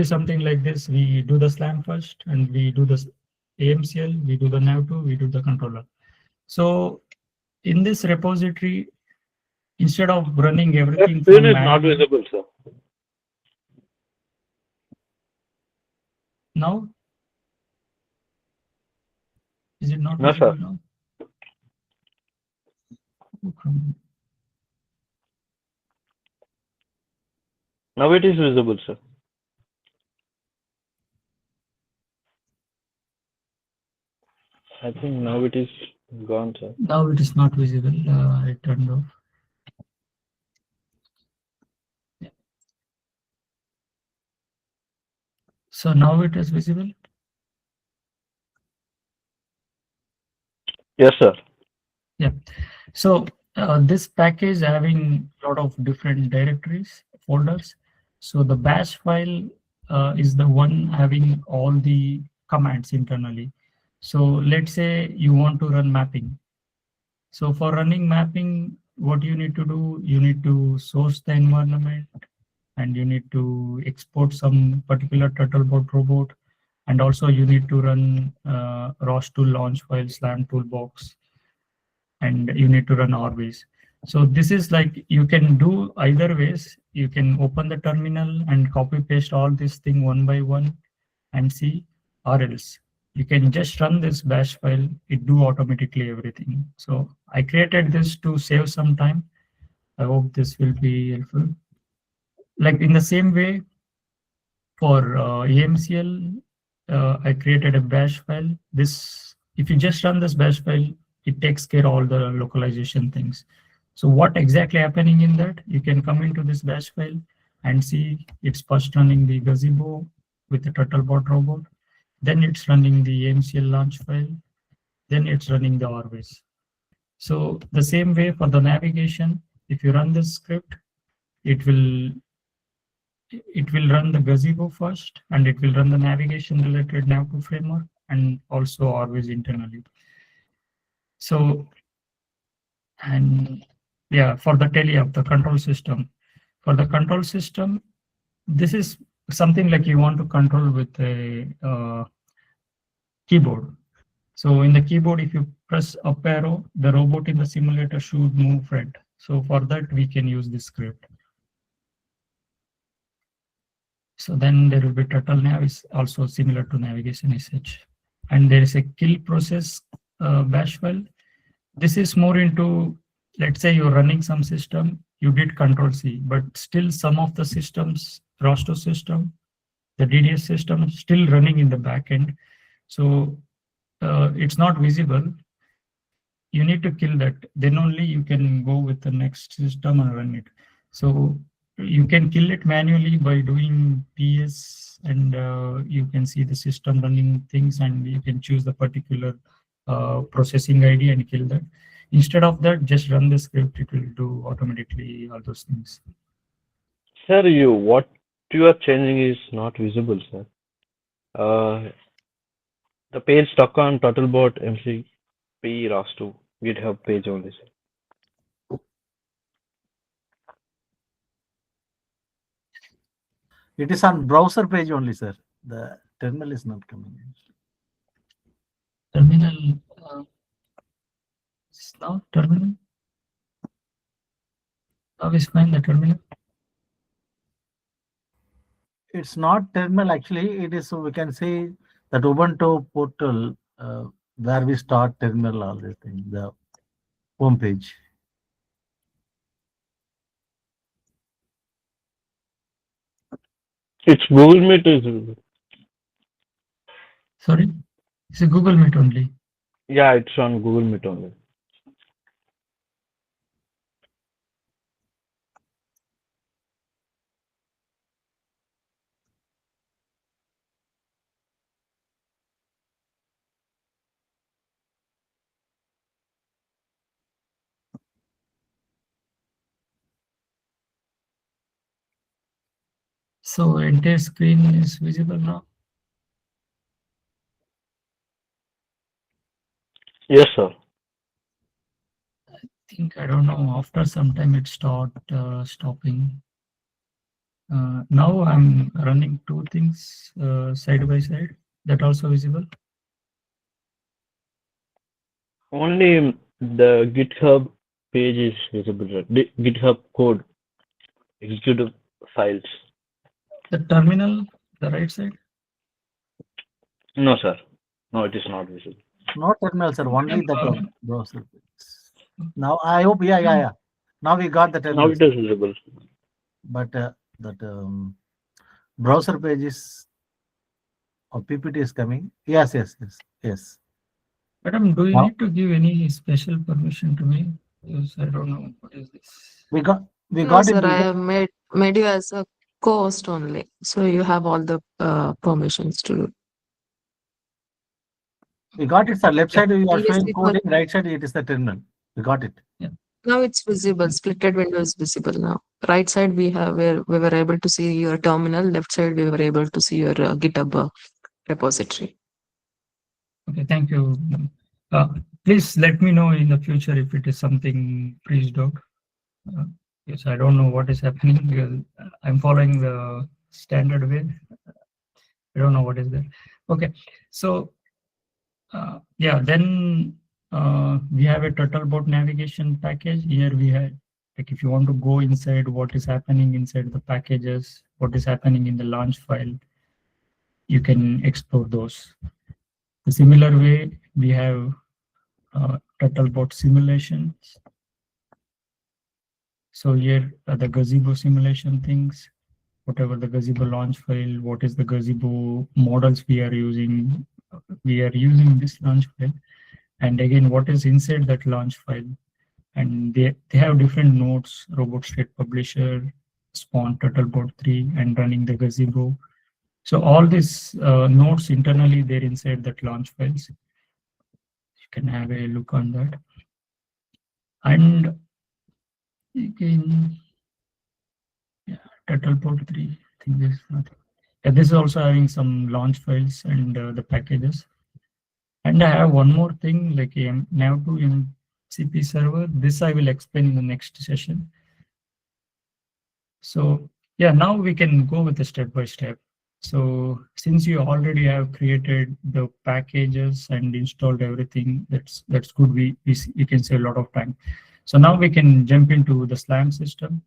something like this. We do the SLAM first, and we do the AMCL, we do the nav2, we do the controller. So in this repository, instead of running everything Screen from is not manual, visible, sir. now is it not No, visible sir. now? Now it is visible, sir. I think now it is gone, sir. Now it is not visible. I turned off. Yeah. So now it is visible. Yes, sir. Yeah. So this package having a lot of different directories, folders. So the bash file is the one having all the commands internally. So let's say you want to run mapping. So for running mapping, what you need to do, you need to source the environment, and you need to export some particular Turtlebot robot, and also you need to run ROS2 launch file slam toolbox, and you need to run RWays. So this is like, you can do either ways. You can open the terminal and copy paste all this thing one by one and see, or else you can just run this bash file, it do automatically everything. So I created this to save some time. I hope this will be helpful. Like in the same way, for AMCL, I created a bash file. This, if you just run this bash file, it takes care of all the localization things. So what exactly happening in that? You can come into this bash file and see it's first running the gazebo with the Turtlebot robot. Then it's running the AMCL launch file. Then it's running the RWays. So the same way for the navigation, if you run this script, it will run the gazebo first, and it will run the navigation related nav2 framework, and also always internally. So, and yeah, for the teleop, the control system. For the control system, this is something like you want to control with a keyboard. So in the keyboard, if you press up arrow, the robot in the simulator should move right. So for that, we can use this script. So then there will be turtle nav is also similar to navigation sh. And there is a kill process bash file. This is more into, let's say you're running some system, you did control C, but still some of the systems, ROS2 system, the DDS system still running in the backend. So it's not visible. You need to kill that. Then only you can go with the next system and run it. So you can kill it manually by doing PS, and you can see the system running things, and you can choose the particular processing ID and kill that. Instead of that, just run the script. It will do automatically all those things. Sir, what you are changing is not visible, sir. The page stuck on Turtlebot MCP ROS2 GitHub page only, sir. It is on browser page only, sir. The terminal is not coming in. Terminal. It's now terminal. Now is fine the terminal. It's not terminal actually. It is, so we can say that Ubuntu portal where we start terminal, all these things, the home page. It's Google Meet is visible. Sorry, it's a Google Meet only. Yeah, it's on Google Meet only. So entire screen is visible now. Yes, sir. think I don't know. After some time, it start stopping. Now I'm running two things side by side. That also visible. Only the GitHub page is visible, sir. GitHub code, executive files. The terminal, the right side. No, sir. No, it is not visible. Not terminal, sir. Only that Uh, browser. Now I hope, yeah. Now we got the Now terminal, it is visible. but that browser page is or PPT is coming. Yes. Madam, do you Now need to give any special permission to me? Because I don't know what is this. we got No, it. sir, I have made you as a co-host only. So you have all the permissions to do. We got it, sir. Left side you are showing Previously, it was, coding. Right side it is the terminal. We got it. now it's visible. Splitted window is visible now. Right side we have where we were able to see your terminal. Left side we were able to see your GitHub repository. Okay, thank you. Please let me know in the future if it is something pre-doc. Yes, I don't know what is happening because I'm following the standard way. I don't know what is there. Okay, so yeah, then we have a Turtlebot navigation package. Here we have, like, if you want to go inside what is happening inside the packages, what is happening in the launch file, you can explore those. The similar way, we have Turtlebot simulations. So here the gazebo simulation things, whatever the gazebo launch file, what is the gazebo models we are using. We are using this launch file. And again, what is inside that launch file. And they have different nodes, robot state publisher, spawn Turtlebot 3, and running the gazebo. So all these nodes internally, they're inside that launch files. You can have a look on that. And again, yeah, Turtlebot 3, I think this is nothing. Yeah, this is also having some launch files and the packages. And I have one more thing, like now to MCP server. This I will explain in the next session. So yeah, now we can go with the step by step. So since you already have created the packages and installed everything, that's good. We can save a lot of time. So now we can jump into the SLAM system.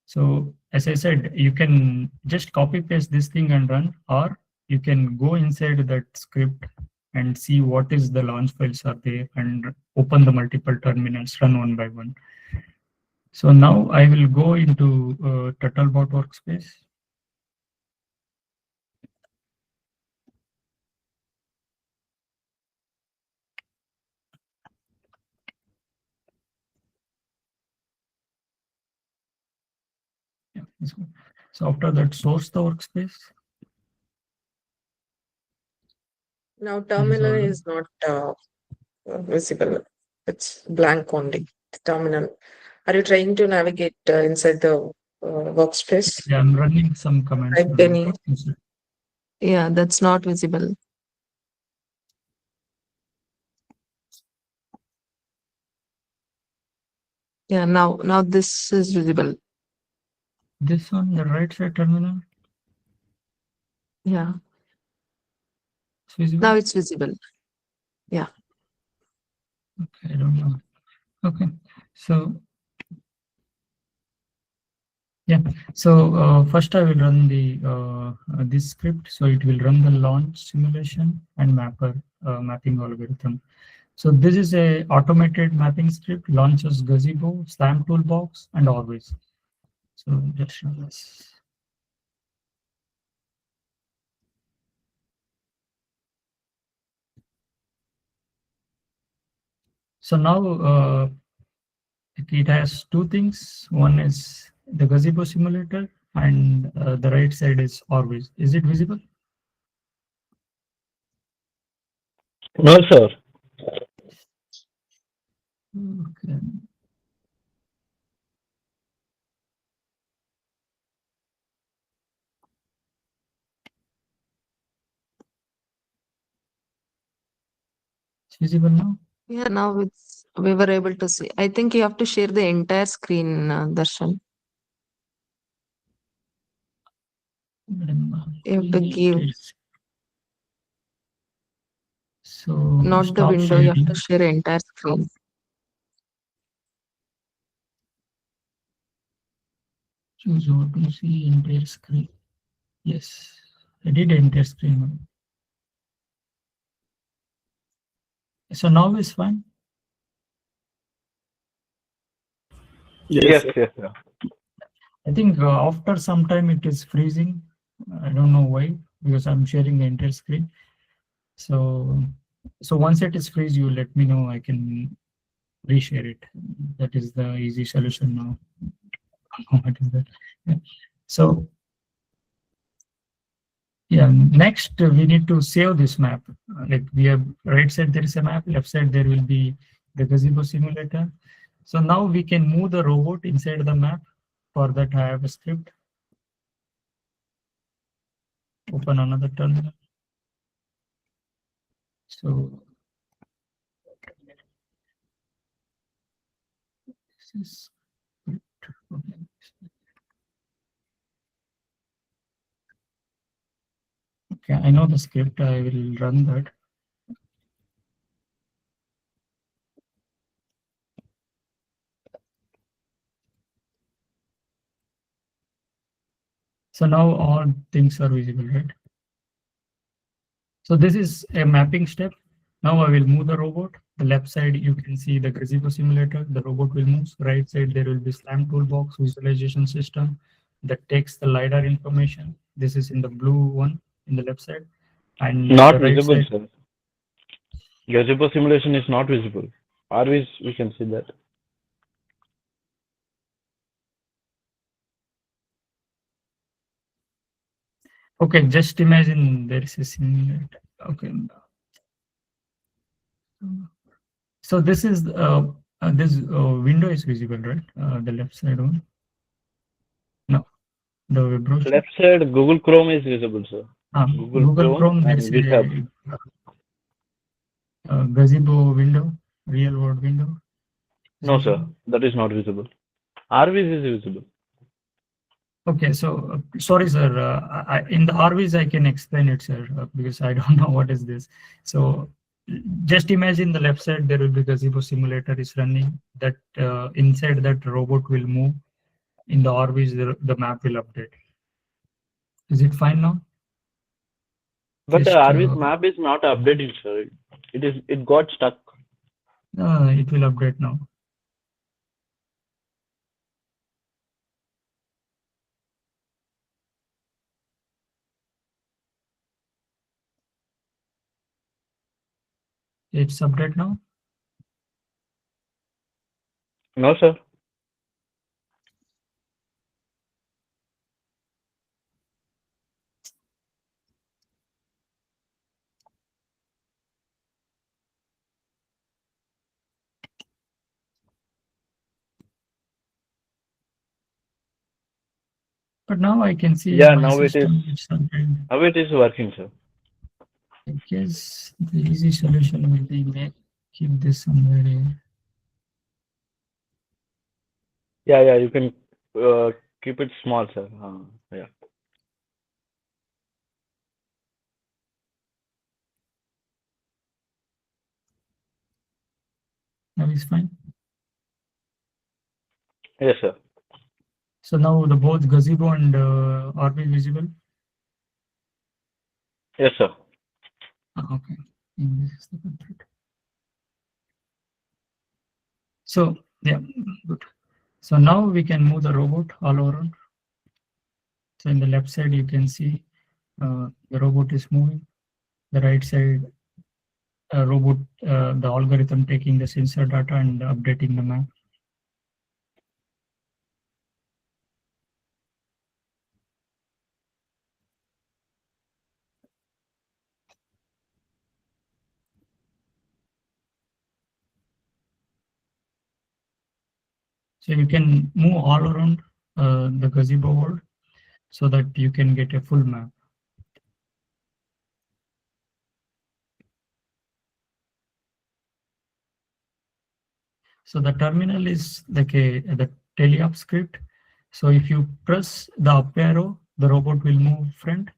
So as I said, you can just copy paste this thing and run, or you can go inside that script and see what is the launch files are there and open the multiple terminals, run one by one. So now I will go into Turtlebot workspace. Yeah, that's good. So after that, source the workspace. Now terminal is not visible. It's blank only. Terminal. Are you trying to navigate inside the workspace? Yeah, I'm running some commands. Type any. Yeah, that's not visible. Yeah, now this is visible. This on the right side terminal. Yeah, It's visible. now it's visible. Yeah. Okay, I don't know. Okay, so yeah, so first I will run the this script. So it will run the launch simulation and mapping algorithm. So this is a automated mapping script, launches gazebo, SLAM toolbox, and always. So just run this. So now it has two things. One is the gazebo simulator, and the right side is always. Is it visible? No, sir. Okay. It's visible now. Yeah, now we were able to see. I think you have to share the entire screen, Darshan. You have to give, So not the stop window, you have sharing. to share entire screen. Choose what to see entire screen. Yes, I did entire screen. So now it's fine. Yes, yes, sir. I think after some time it is freezing. I don't know why, because I'm sharing the entire screen. So once it is freeze, you let me know. I can reshare it. That is the easy solution now. What is that? Yeah. So yeah, next we need to save this map. Like we have right side there is a map, left side there will be the gazebo simulator. So now we can move the robot inside the map. For that I have a script. Open another terminal. So this is okay. I know the script. I will run that. So now all things are visible, right? So this is a mapping step. Now I will move the robot. The left side, you can see the gazebo simulator. The robot will move. Right side, there will be SLAM toolbox visualization system that takes the LiDAR information. This is in the blue one in the left side. And Not the right visible, side. sir. Gazebo simulation is not visible. Always we can see that. Okay, just imagine there is a simulator. Okay. So this is this window is visible, right? The left side one. No, the web browser. Left side, Google Chrome is visible, sir. Google Chrome, there and is GitHub. a gazebo window, real world window. No, sir, that is not visible. RVs is visible. Okay, so sorry, sir. In the RVs, I can explain it, sir, because I don't know what is this. So just imagine the left side, there will be gazebo simulator is running. That inside that robot will move. In the RVs, the map will update. Is it fine now? But the Just, RVs map is not updated, sir. It got stuck. it will update now. It's update now. No, sir. But now I can see Yeah, my now it is. system. It's updated. Now it is working, sir. I guess the easy solution will be keep this somewhere here. Yeah, you can keep it small, sir. Yeah. Now it's fine. Yes, sir. So now the both gazebo and RV visible. Yes, sir. Okay. This is the complete. So yeah, good. So now we can move the robot all around. So in the left side, you can see the robot is moving. The right side, robot, the algorithm taking the sensor data and updating the map. So you can move all around the gazebo world so that you can get a full map. So the terminal is like the teleop script. So if you press the up arrow, the robot will move front.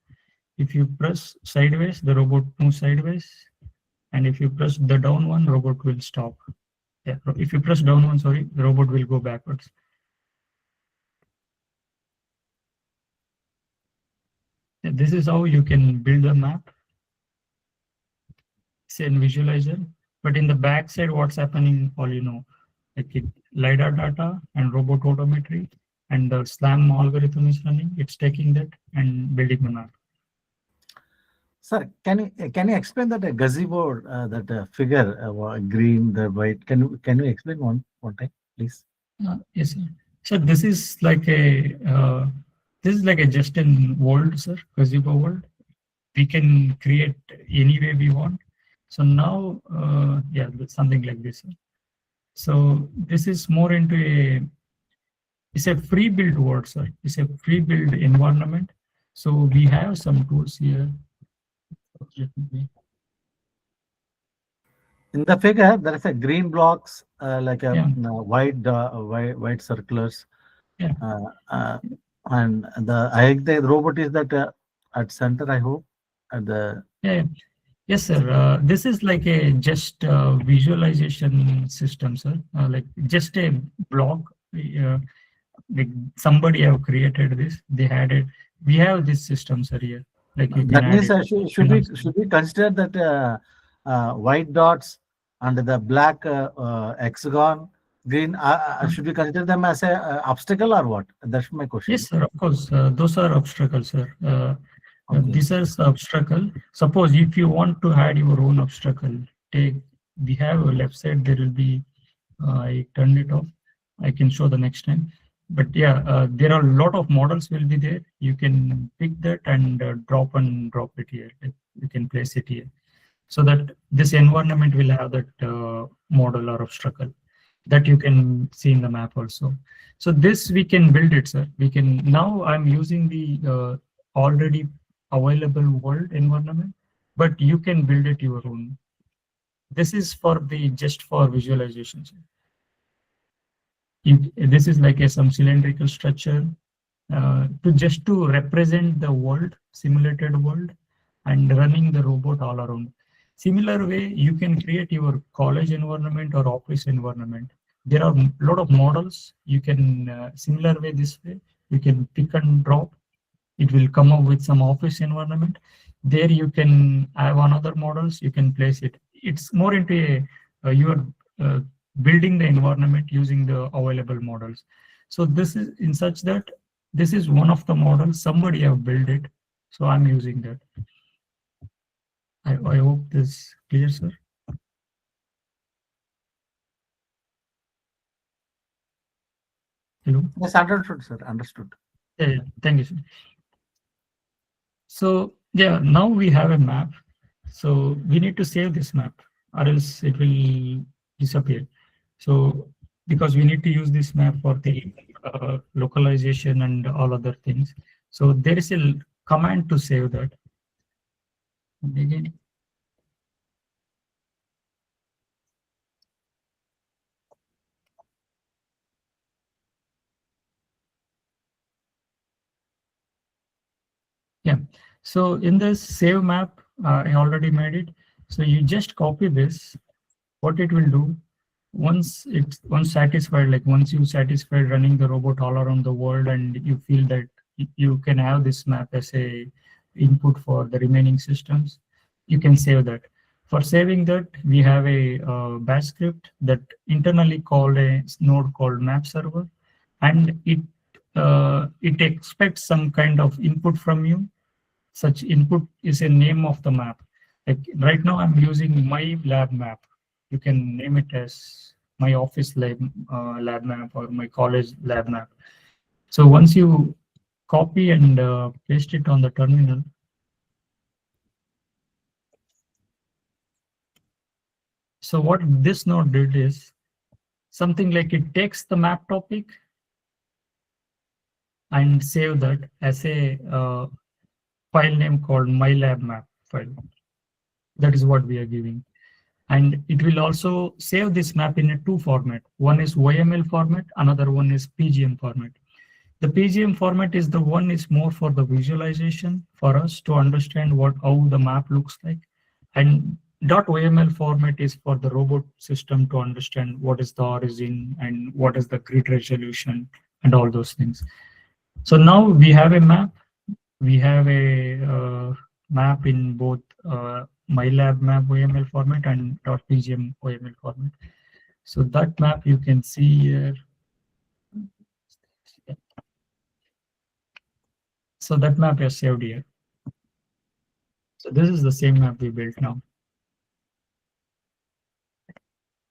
If you press sideways, the robot moves sideways. And if you press the down one, robot will stop. Yeah, if you press down one, sorry, the robot will go backwards. This is how you can build a map. Say in visualizer, but in the back side, what's happening, all you know, like LiDAR data and robot autometry and the SLAM algorithm is running. It's taking that and building the map. Sir, can you explain that gazebo, that figure, green, the white? Can you explain one time, please? Yes, sir. So this is like a just in world, sir, gazebo world. We can create any way we want. So now, yeah, something like this. Sir. So this is more into it's a free build world, sir. It's a free build environment. So we have some tools here. In the figure, there is a green blocks, like a Yeah. white circulars. Yeah. And I think the robot is that at center, I hope. At the Yeah. Yes, sir. This is like a just visualization system, sir. Like just a block. Like somebody have created this. They had it. We have this system, sir. Here, like you that can means add it. should we consider that white dots and the black hexagon green? Should we consider them as a obstacle or what? That's my question. Yes, sir. Of course, those are obstacles, sir. Okay. These are obstacle. Suppose if you want to add your own obstacle, we have a left side. There will be. I turned it off. I can show the next time. But yeah, there are a lot of models will be there. You can pick that and drop it here. Like, you can place it here, so that this environment will have that model or obstacle that you can see in the map also. So this we can build it, sir. We can now. I'm using the already available world environment, but you can build it your own. This is for the just for visualization. Sir. This is like some cylindrical structure to represent the world, simulated world, and running the robot all around. Similar way, you can create your college environment or office environment. There are a lot of models. You can similar way this way. You can pick and drop. It will come up with some office environment. There you can have another models. You can place it. It's more into your building the environment using the available models. So this is in such that this is one of the models. Somebody have built it. So I'm using that. I hope this is clear, sir. Hello? Yes, understood, sir. Understood. Yeah, thank you, sir. So yeah, now we have a map. So we need to save this map or else it will disappear. So because we need to use this map for the localization and all other things. So there is a command to save that. And again, yeah. So in this save map, I already made it. So you just copy this. What it will do, once satisfied, like once you satisfied running the robot all around the world, and you feel that you can have this map as a input for the remaining systems, you can save that. For saving that, we have a bash script that internally called a node called map server, and it expects some kind of input from you. Such input is a name of the map. Like right now, I'm using my lab map. You can name it as my office lab map or my college lab map. So once you copy and paste it on the terminal, so what this node did is something like it takes the map topic and save that as a file name called my lab map file. That is what we are giving. And it will also save this map in a two format. One is YML format, another one is PGM format. The PGM format is the one is more for the visualization for us to understand how the map looks like. And .yml format is for the robot system to understand what is the origin and what is the grid resolution and all those things. So now we have a map. We have a map in both MyLab map OML format and .pgm OML format. So that map you can see here. So that map is saved here. So this is the same map we built now.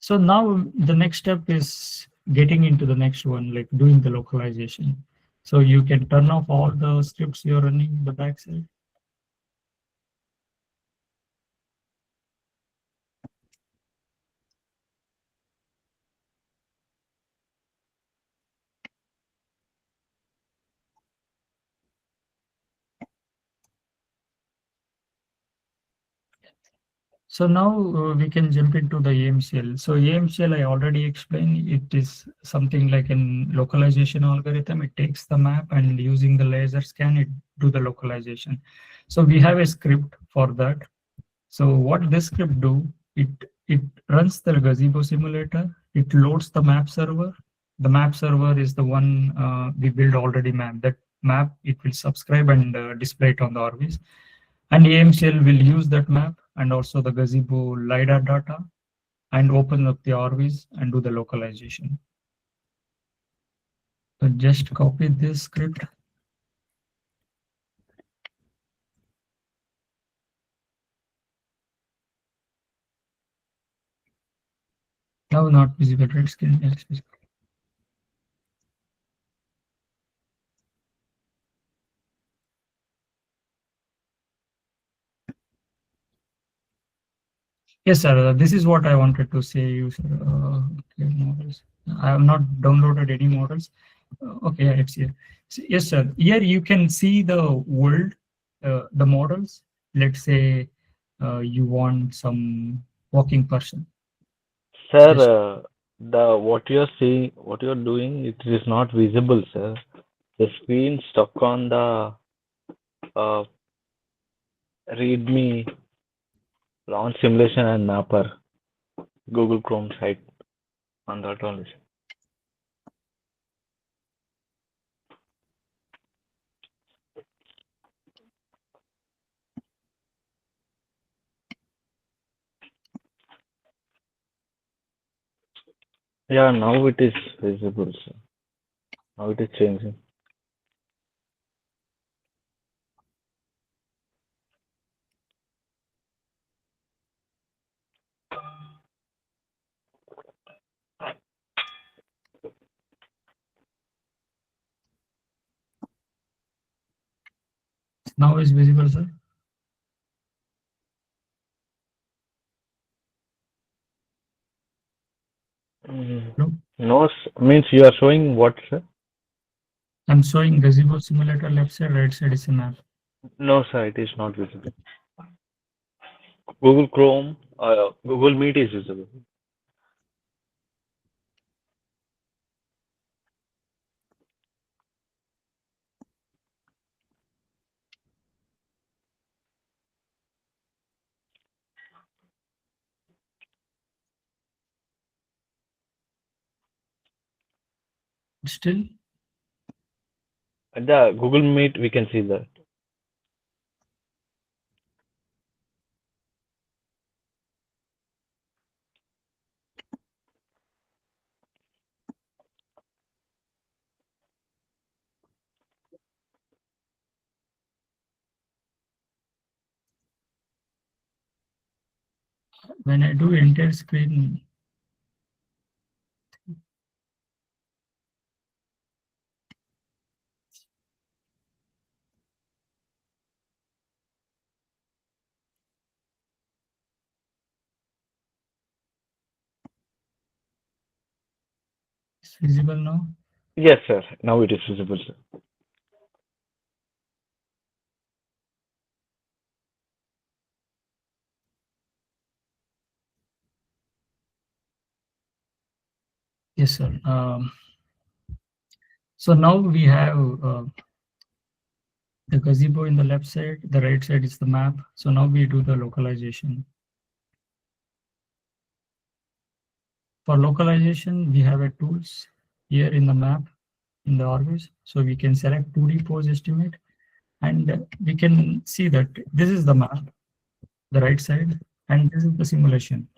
So now the next step is getting into the next one, like doing the localization. So you can turn off all the scripts you're running in the backside. So now we can jump into the AMCL. So AMCL, I already explained, it is something like an localization algorithm. It takes the map and using the laser scan, it do the localization. So we have a script for that. So what this script do, it runs the gazebo simulator. It loads the map server. The map server is the one we build already map. That map, it will subscribe and display it on the RVs. And AMCL will use that map and also the gazebo LiDAR data and open up the RVs and do the localization. So just copy this script. Now not visible, red screen. Yes, visible. Yes, sir. This is what I wanted to say. You, sir. Okay, models. I have not downloaded any models. Okay, yeah, it's here. Yes, sir. Here you can see the world, the models. Let's say you want some walking person. Sir, Yes. the what you're seeing, what you're doing, it is not visible, sir. The screen stuck on the uh, README launch simulation and mapper Google Chrome site on that only. Yeah, now it is visible, sir. Now it is changing. Now is visible, sir. No? No, means you are showing what, sir? I'm showing gazebo simulator left side, right side is a map. No, sir, it is not visible. Google Chrome, Google Meet is visible. Still, At the Google Meet, we can see that. when I do entire screen, it's visible now. Yes, sir. Now it is visible, sir. Yes, sir. So now we have the gazebo in the left side, the right side is the map. So now we do the localization. For localization, we have a tools here in the map, in the orbits. So we can select 2D pose estimate, and we can see that this is the map, the right side, and this is the simulation.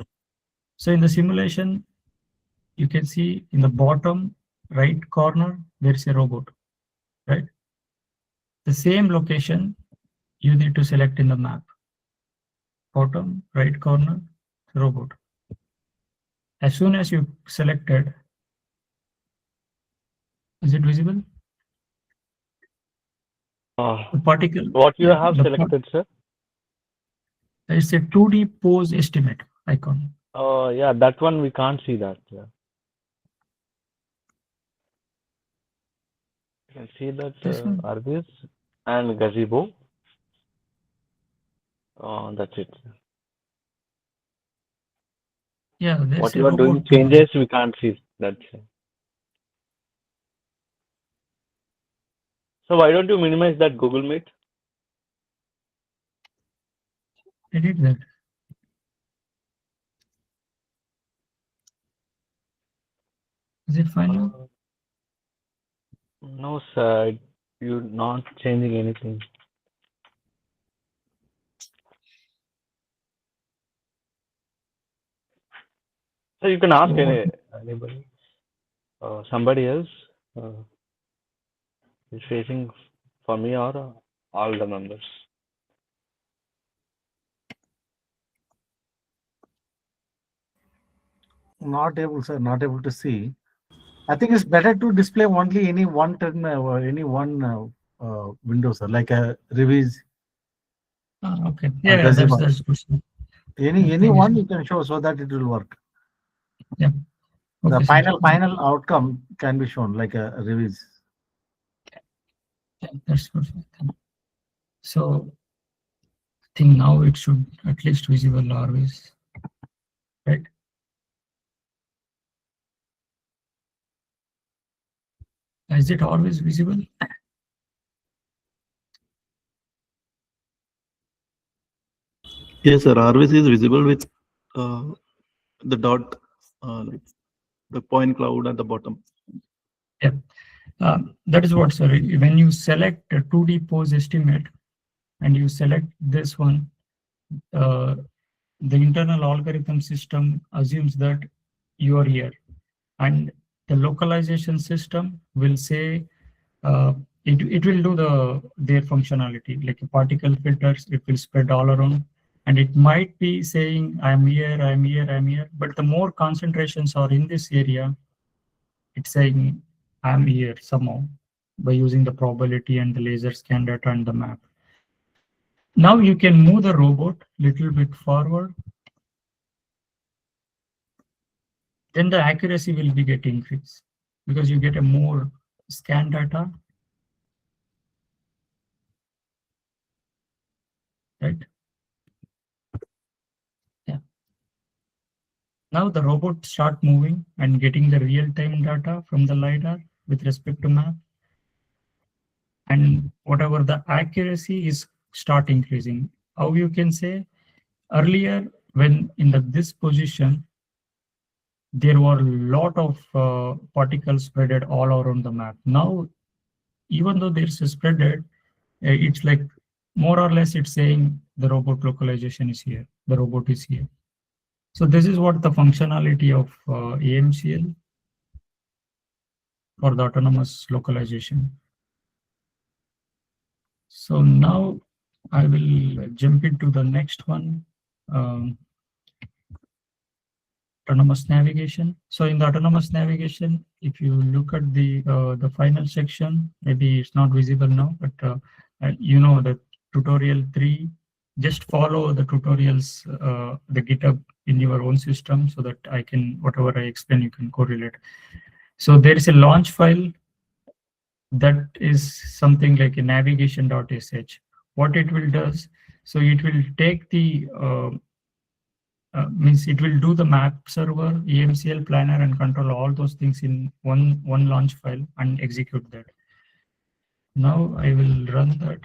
So in the simulation, you can see in the bottom right corner, there's a robot, right? The same location you need to select in the map. Bottom right corner, robot. As soon as you selected, is it visible? The particle. What you yeah, have the selected, sir? It's a 2D pose estimate icon. Oh, yeah, that one we can't see that. Yeah. You can see that This one? Arbis and gazebo. That's it. Yeah, there's What a you are doing robot. changes, we can't see. That's it. So why don't you minimize that Google Meet? I did that. Is it fine now? No, sir. You're not changing anything. So you can ask anybody, somebody else is facing for me or all the members. Not able, sir, not able to see. I think it's better to display only any one window, sir, like a revise. Okay. Yeah, gazebo. that's good. Sir. Any one you can show so that it will work. Yeah. Okay, The sir. final outcome can be shown like a revise. Yeah, that's good. So I think now it should at least visible always, right? Is it always visible? Yes, sir. RVC is visible with the dot, like the point cloud at the bottom. Yeah. That is what, sir. When you select a 2D pose estimate and you select this one, the internal algorithm system assumes that you are here, and the localization system will say it will do their functionality, like a particle filters. It will spread all around, and it might be saying I'm here, I'm here, I'm here. But the more concentrations are in this area, it's saying I'm here somehow by using the probability and the laser scan data and the map. Now you can move the robot little bit forward. Then the accuracy will be getting increased because you get a more scan data, right? Yeah. Now the robot start moving and getting the real-time data from the LiDAR with respect to map. And whatever the accuracy is start increasing. How you can say earlier when in this position, there were a lot of particles spreaded all around the map. Now, even though there's a spreaded, it's like more or less it's saying the robot localization is here, the robot is here. So this is what the functionality of AMCL for the autonomous localization. So now I will jump into the next one. Autonomous navigation. So in the autonomous navigation, if you look at the final section, maybe it's not visible now, but you know the tutorial 3. Just follow the tutorials, the GitHub in your own system, so that I can whatever I explain you can correlate. So there is a launch file that is something like a navigation.sh. What it will does, so it will take the means it will do the map server, EMCL planner, and control all those things in one launch file and execute that. Now I will run that.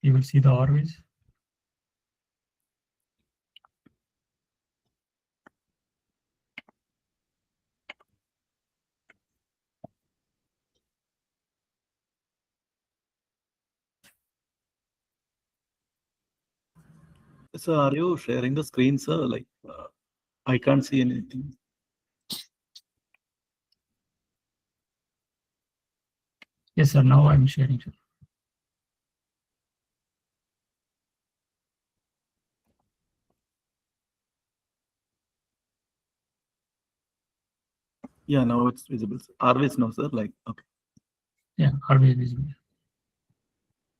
You will see the RVs. So are you sharing the screen, sir? Like, I can't see anything. Yes, sir. Now I'm sharing. Sir. Yeah, now it's visible. RVs now, sir. Like, okay. Yeah, RV visible.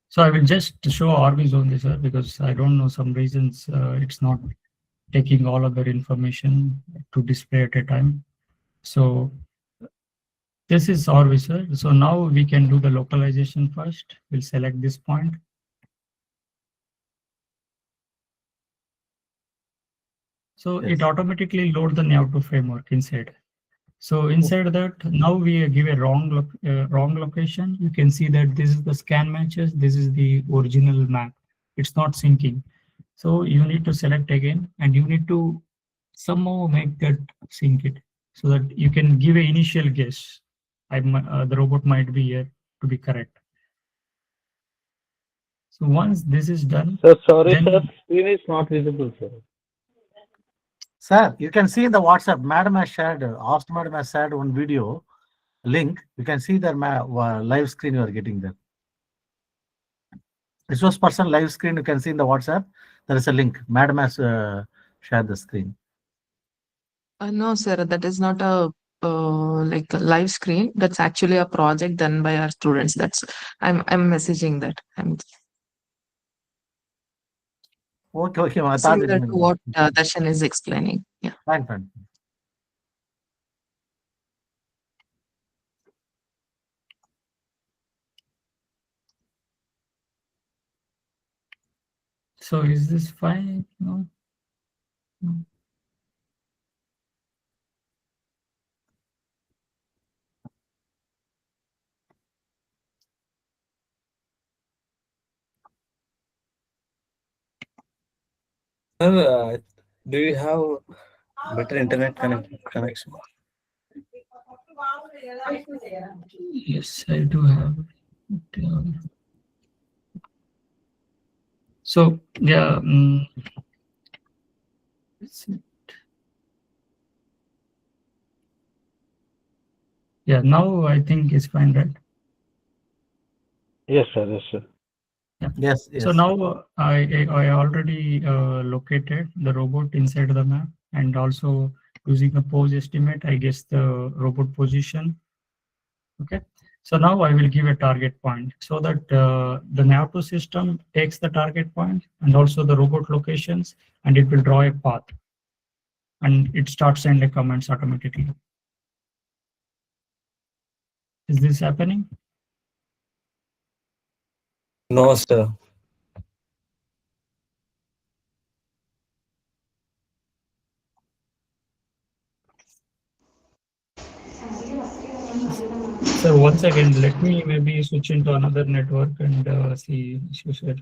So I will just show RVs only, sir, because I don't know some reasons it's not taking all other information to display at a time. So this is RV, sir. So now we can do the localization first. We'll select this point. So Yes. it automatically load the nav2 framework inside. So inside that, now we give a wrong location. You can see that this is the scan matches. This is the original map. It's not syncing. So you need to select again, and you need to somehow make that sync it so that you can give an initial guess. The robot might be here to be correct. So once this is done, So sorry, then sir, screen is not visible, sir. Sir, you can see in the WhatsApp, madam has shared, Host madam has shared one video link. You can see the live screen you are getting there. Resource person live screen you can see in the WhatsApp. There is a link. Madam has shared the screen. No, sir, that is not a like a live screen. That's actually a project done by our students. That's I'm messaging that. I'm Okay. I thought similar it to what Darshan is explaining. Yeah. fine. so is this fine? No. No. Sir, do you have better internet connection? Yes, I do have. So yeah, yeah. Now I think it's fine, right? Yes, sir. Yes, sir. Yes. So now I already located the robot inside the map, and also using the pose estimate, I guess the robot position. Okay. So now I will give a target point so that the nav2 system takes the target point and also the robot locations, and it will draw a path, and it starts sending comments automatically. Is this happening? No, sir. So once again, let me maybe switch into another network and see issues here.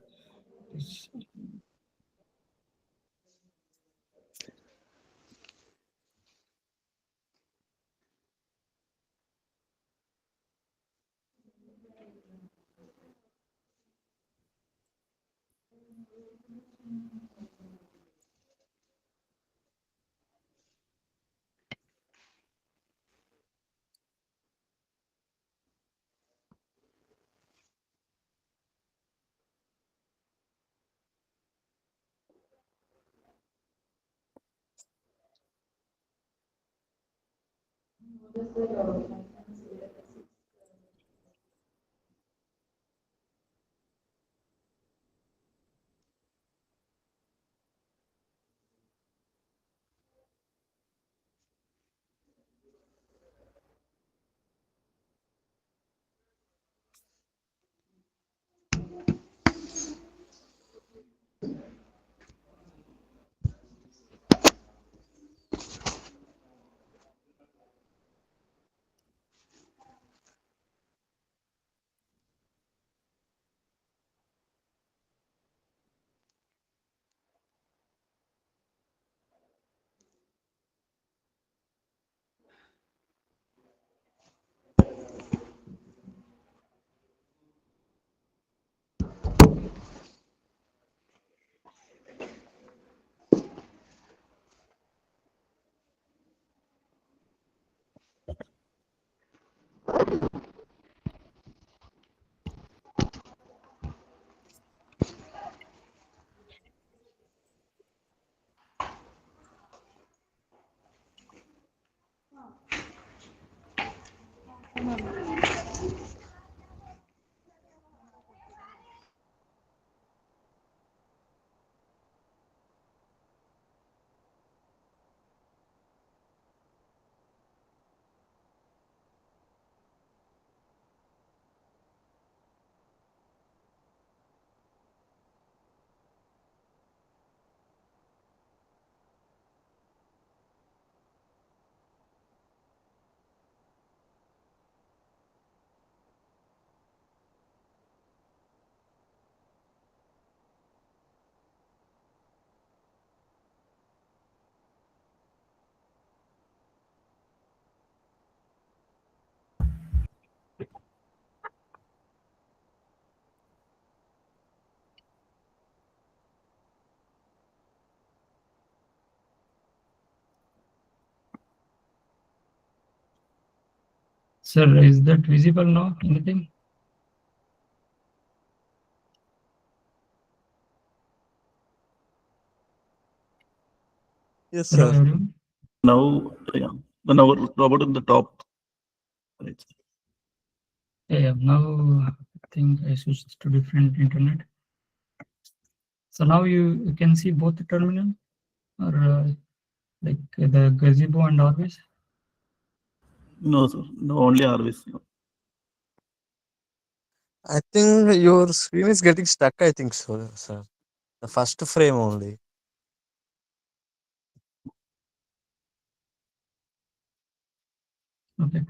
Sir, is that visible now? Anything? Yes, Hello, sir. everyone. Now, yeah, now robot on the top. Right. Yeah, now I think I switched to different internet. So now you can see both the terminal or like the gazebo and Orvis. No, sir. No, only RVs. No. I think your screen is getting stuck. I think so, sir. The first frame only. Okay.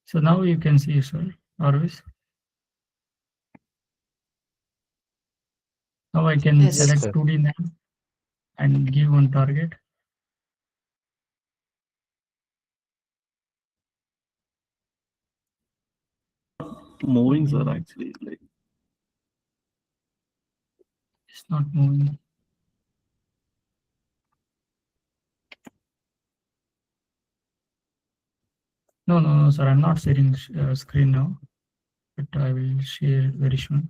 So now you can see, sir, Orvis. Now I can Yes. select sir. 2D nav and give one target. Moving, sir, actually. Like, It's not moving. No, sir. I'm not sharing screen now, but I will share very soon.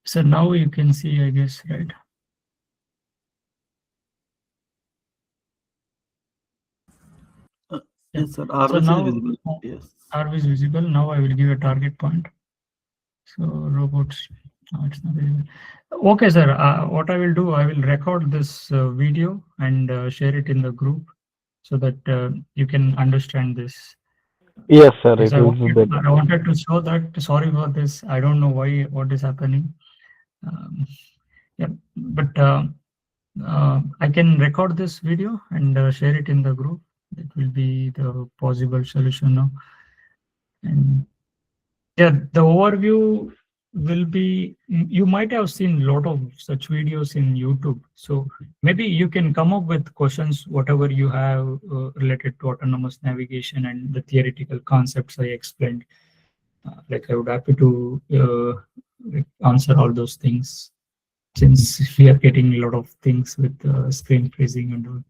So now you can see, I guess, right? Yeah. yes, sir. So RVs is now visible. Yes. RV is visible. Now I will give a target point. So robots, no, it's not visible. Okay, sir. What I will do, I will record this video and share it in the group so that you can understand this. Yes, sir. Yes, It will be better. I wanted to show that. Sorry for this. I don't know why, what is happening. Yeah, but I can record this video and share it in the group. It will be the possible solution now. And yeah, the overview will be, you might have seen a lot of such videos in YouTube. So maybe you can come up with questions, whatever you have related to autonomous navigation and the theoretical concepts I explained. Like I would happy to answer all those things, since we are getting a lot of things with screen freezing and all.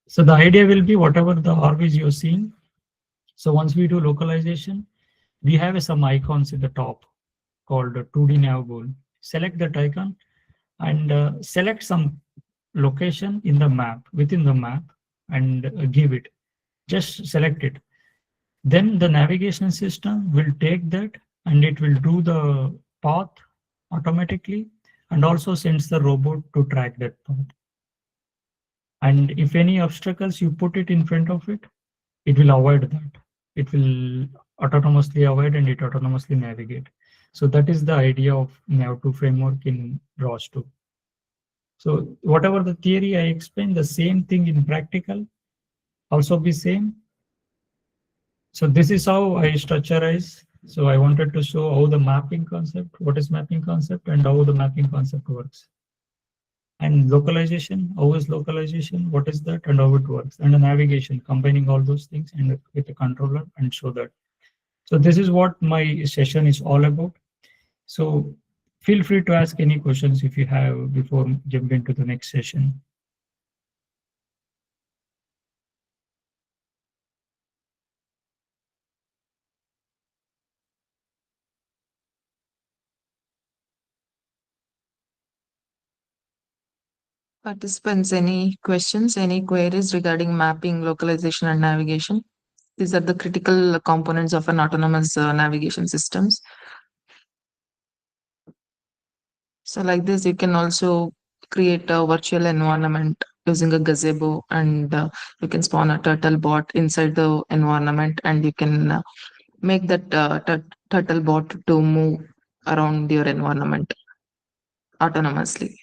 So the idea will be whatever the RVs you're seeing. So once we do localization, we have some icons at the top called 2D nav goal. Select that icon and select some location in the map, within the map, and give it. Just select it. Then the navigation system will take that and it will do the path automatically and also sends the robot to track that path. And if any obstacles you put it in front of it, it will avoid that. It will autonomously avoid and it autonomously navigate. So that is the idea of nav2 framework in ROS2. So whatever the theory I explained, the same thing in practical also be same. So this is how I structurize So I wanted to show how the mapping concept, what is mapping concept, and how the mapping concept works. And localization, how is localization, what is that, and how it works. And the navigation, combining all those things and with the controller and show that. So this is what my session is all about. So feel free to ask any questions if you have before jump into the next session. Participants, any questions, any queries regarding mapping, localization, and navigation? These are the critical components of an autonomous navigation systems. So like this, you can also create a virtual environment using a gazebo, and you can spawn a turtle bot inside the environment, and you can make that turtle bot to move around your environment autonomously.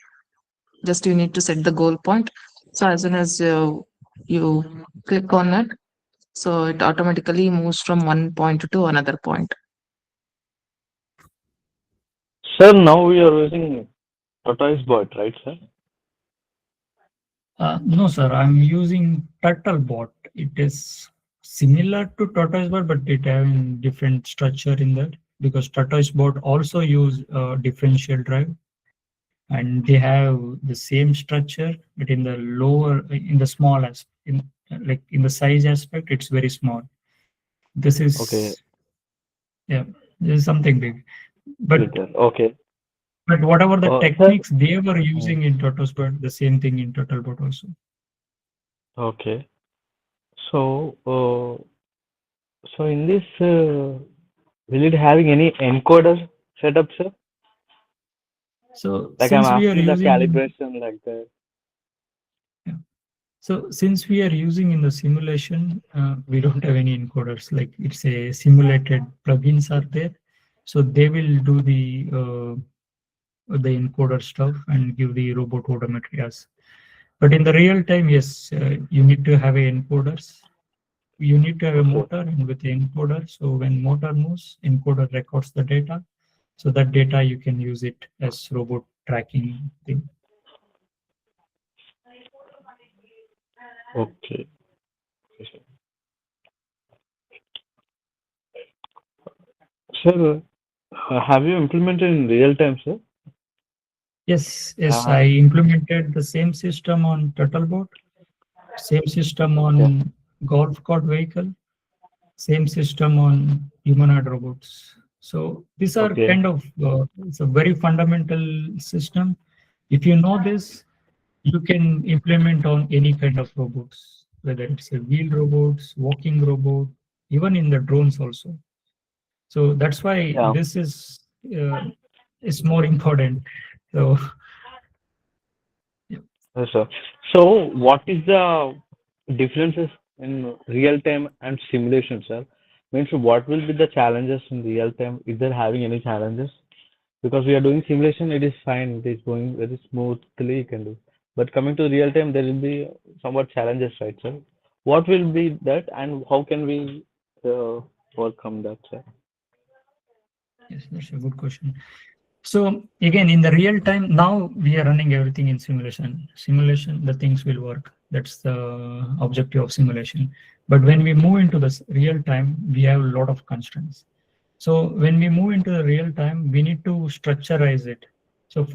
Just you need to set the goal point. So as soon as you click on it, so it automatically moves from one point to another point. Sir, now we are using tortoise bot, right, sir? No, sir, I'm using TurtleBot. It is similar to TortoiseBot, but it having different structure in that, because TortoiseBot also use differential drive, and they have the same structure, but in the lower, in the small aspect, in the size aspect, it's very small. This is Okay. Yeah, this is something big, but Okay. but whatever the Sir. techniques they were using in TortoiseBot, the same thing in TurtleBot also. Okay. So, so in this, will it having any encoder setup, sir? So Like I'm since we are asking the using calibration like that. So since we are using in the simulation, we don't have any encoders. Like it's a simulated plugins are there, so they will do the encoder stuff and give the robot odometry as. But in the real time, yes, you need to have a encoders. You need to have a motor, and with the encoder, so when motor moves, encoder records the data. So that data you can use it as robot tracking thing. Okay. Sir, have you implemented in real time, sir? Yes, I implemented the same system on TurtleBot, same system on golf cart vehicle, same system on humanoid robots. So these are kind of, it's a very fundamental system. If you know this, you can implement on any kind of robots, whether it's a wheel robots, walking robot, even in the drones also. So that's why this is more important. So Yes, sir. So what is the differences in real time and simulation, sir? Means what will be the challenges in real time? Is there having any challenges? Because we are doing simulation, it is fine. It is going very smoothly, you can do. But coming to real time, there will be somewhat challenges, right, sir? What will be that, and how can we overcome that, sir? yes, that's a good question. So again, in the real time, now we are running everything in simulation. Simulation, the things will work. That's the objective of simulation. But when we move into the real time, we have a lot of constraints. So when we move into the real time, we need to structureize it. So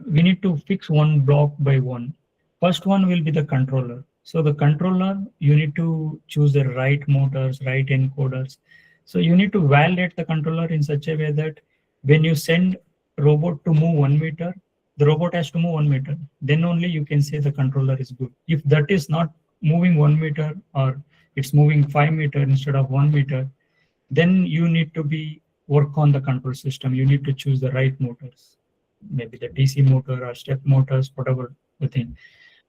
we need to fix one block by one. First one will be the controller. So the controller, you need to choose the right motors, right encoders. So you need to validate the controller in such a way that when you send robot to move 1 meter, the robot has to move 1 meter. Then only you can say the controller is good. If that is not moving 1 meter, or it's moving 5 meter instead of 1 meter, then you need to work on the control system. You need to choose the right motors, maybe the DC motor or step motors, whatever the thing.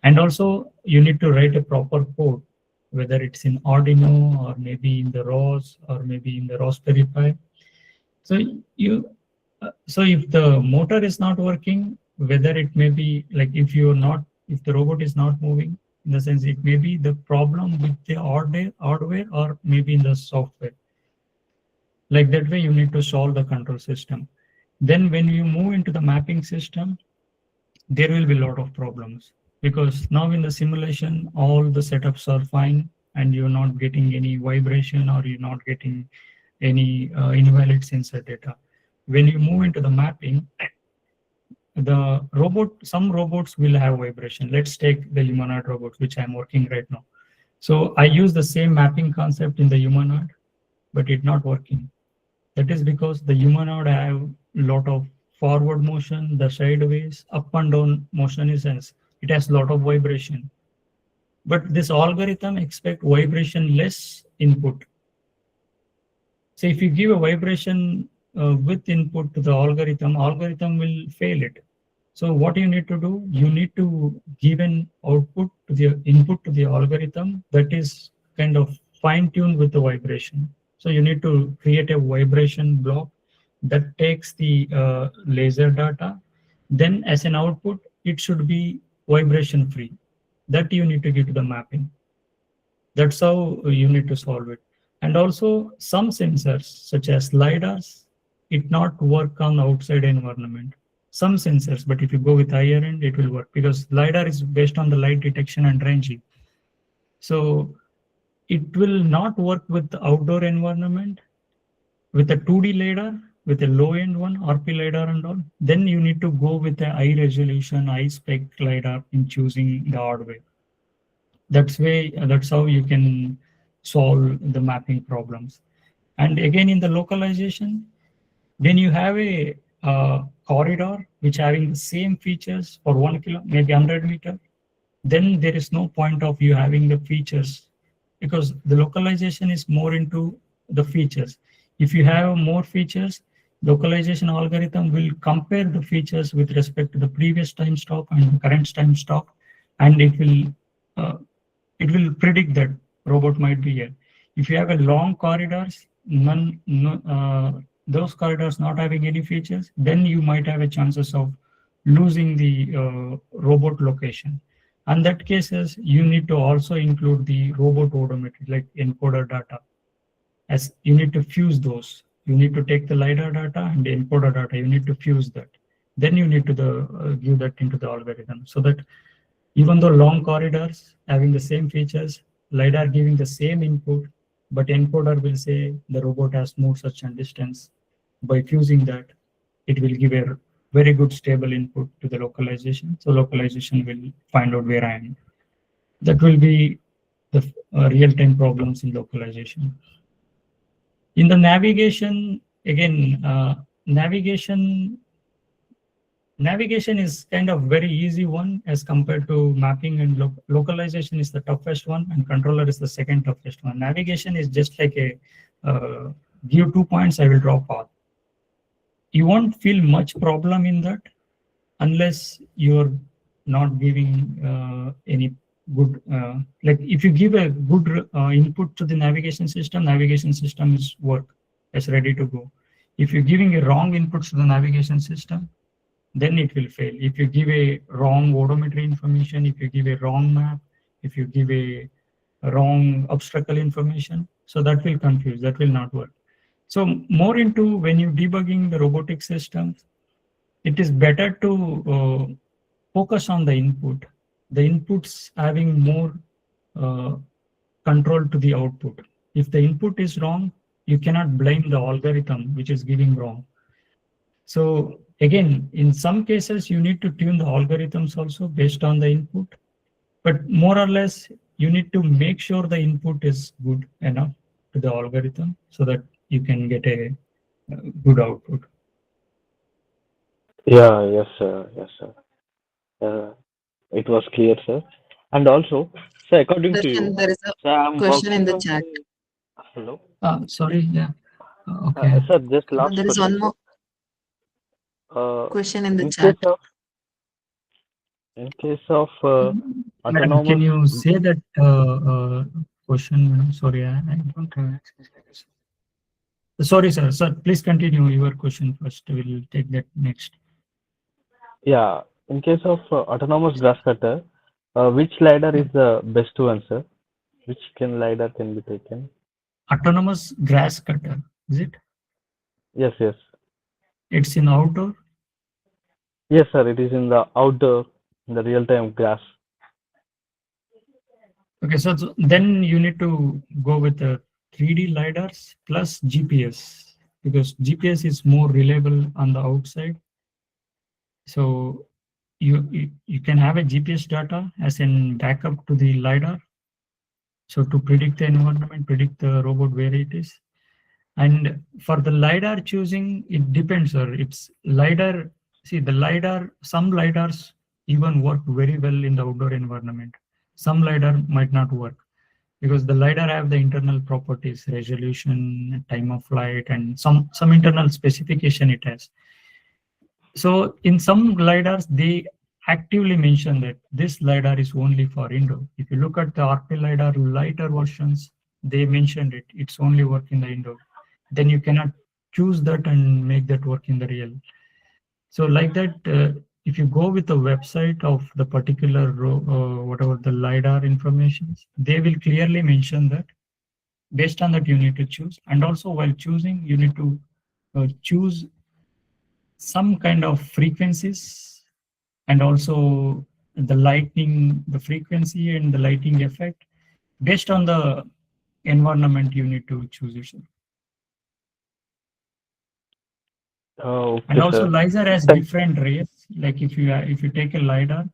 And also you need to write a proper code, whether it's in Arduino or maybe in the ROS or maybe in the Raspberry Pi. So so if the motor is not working, whether it may be like if the robot is not moving, in the sense it may be the problem with the hardware or maybe in the software. Like that way, you need to solve the control system. Then when you move into the mapping system, there will be a lot of problems because now in the simulation, all the setups are fine and you're not getting any vibration or you're not getting any invalid sensor data. When you move into the mapping, some robots will have vibration. Let's take the humanoid robot, which I'm working right now. So I use the same mapping concept in the humanoid, but it's not working. That is because the humanoid have a lot of forward motion, the sideways, up and down motion it has a lot of vibration. But this algorithm expect vibration less input. So if you give a vibration with input to the algorithm will fail it. So what you need to do, you need to give an output to the input to the algorithm that is kind of fine-tuned with the vibration. So you need to create a vibration block that takes the laser data. Then as an output, it should be vibration free. That you need to give to the mapping. That's how you need to solve it. And also some sensors such as LiDARs, it not work on outside environment. Some sensors, but if you go with higher end, it will work because LiDAR is based on the light detection and ranging. So it will not work with the outdoor environment. With a 2D LiDAR, with a low-end one, RP LiDAR and all, then you need to go with a high resolution, high spec LiDAR in choosing the hardware. That's how you can solve the mapping problems. And again, in the localization, when you have a corridor which having the same features for 1 kilo, maybe 100 meter, then there is no point of you having the features because the localization is more into the features. If you have more features, localization algorithm will compare the features with respect to the previous time stop and current time stop, and it will predict that robot might be here. If you have a long corridors, those corridors not having any features, then you might have a chances of losing the robot location. And that cases, you need to also include the robot odometry, like encoder data. As you need to fuse those. You need to take the LiDAR data and the encoder data, you need to fuse that. Then you need to give that into the algorithm so that even though long corridors having the same features, LiDAR giving the same input, but encoder will say the robot has moved such a distance. By fusing that, it will give a very good stable input to the localization. So localization will find out where I am. That will be the real-time problems in localization. In the navigation, again, navigation is kind of very easy one as compared to mapping, and localization is the toughest one and controller is the second toughest one. Navigation is just like a give 2 points, I will draw path. You won't feel much problem in that unless you're not giving any good, like if you give a good input to the navigation system is work, is ready to go. If you're giving a wrong input to the navigation system, then it will fail. If you give a wrong odometry information, if you give a wrong map, if you give a wrong obstacle information, so that will confuse, that will not work. So more into when you're debugging the robotic systems, it is better to focus on the input. The inputs having more control to the output. If the input is wrong, you cannot blame the algorithm which is giving wrong. So again, in some cases, you need to tune the algorithms also based on the input, but more or less, you need to make sure the input is good enough to the algorithm so that you can get a good output. Yeah, yes, sir. Yes, sir. It was clear, sir. And also, sir, according to you, Darshan, there is a sir, I'm question in working the on chat. Hello? Sorry, yeah. Okay. Sir, just last There is question, one more sir. question in the In chat. case of Madam, autonomous, can you say that question? Madam? Sorry, I don't have access. Sorry, sir. Sir, please continue your question first. We'll take that next. yeah, in case of autonomous grass cutter, which LiDAR is the best one, sir? Which LiDAR can be taken? Autonomous grass cutter, is it? Yes, yes. It's in outdoor. Yes, sir. It is in the outdoor, in the real-time graphs. Okay, so then you need to go with the 3D lidars plus GPS, because GPS is more reliable on the outside. So you can have a GPS data as in backup to the lidar. So to predict the environment, predict the robot where it is. And for the lidar choosing, it depends, sir. It's lidar. See, the lidar, some lidars even work very well in the outdoor environment. Some lidar might not work because the lidar have the internal properties, resolution, time of flight, and some internal specification it has. So in some lidars, they actively mention that this lidar is only for indoor. If you look at the RP lidar lighter versions, they mentioned it. It's only work in the indoor. Then you cannot choose that and make that work in the real. So like that, if you go with the website of the particular whatever the lidar information, they will clearly mention that. Based on that, you need to choose. And also while choosing, you need to choose some kind of frequencies, and also the lighting, the frequency and the lighting effect. Based on the environment, you need to choose it. Oh, And okay, also sir. laser has Thank- different rays. Like if you take a lidar,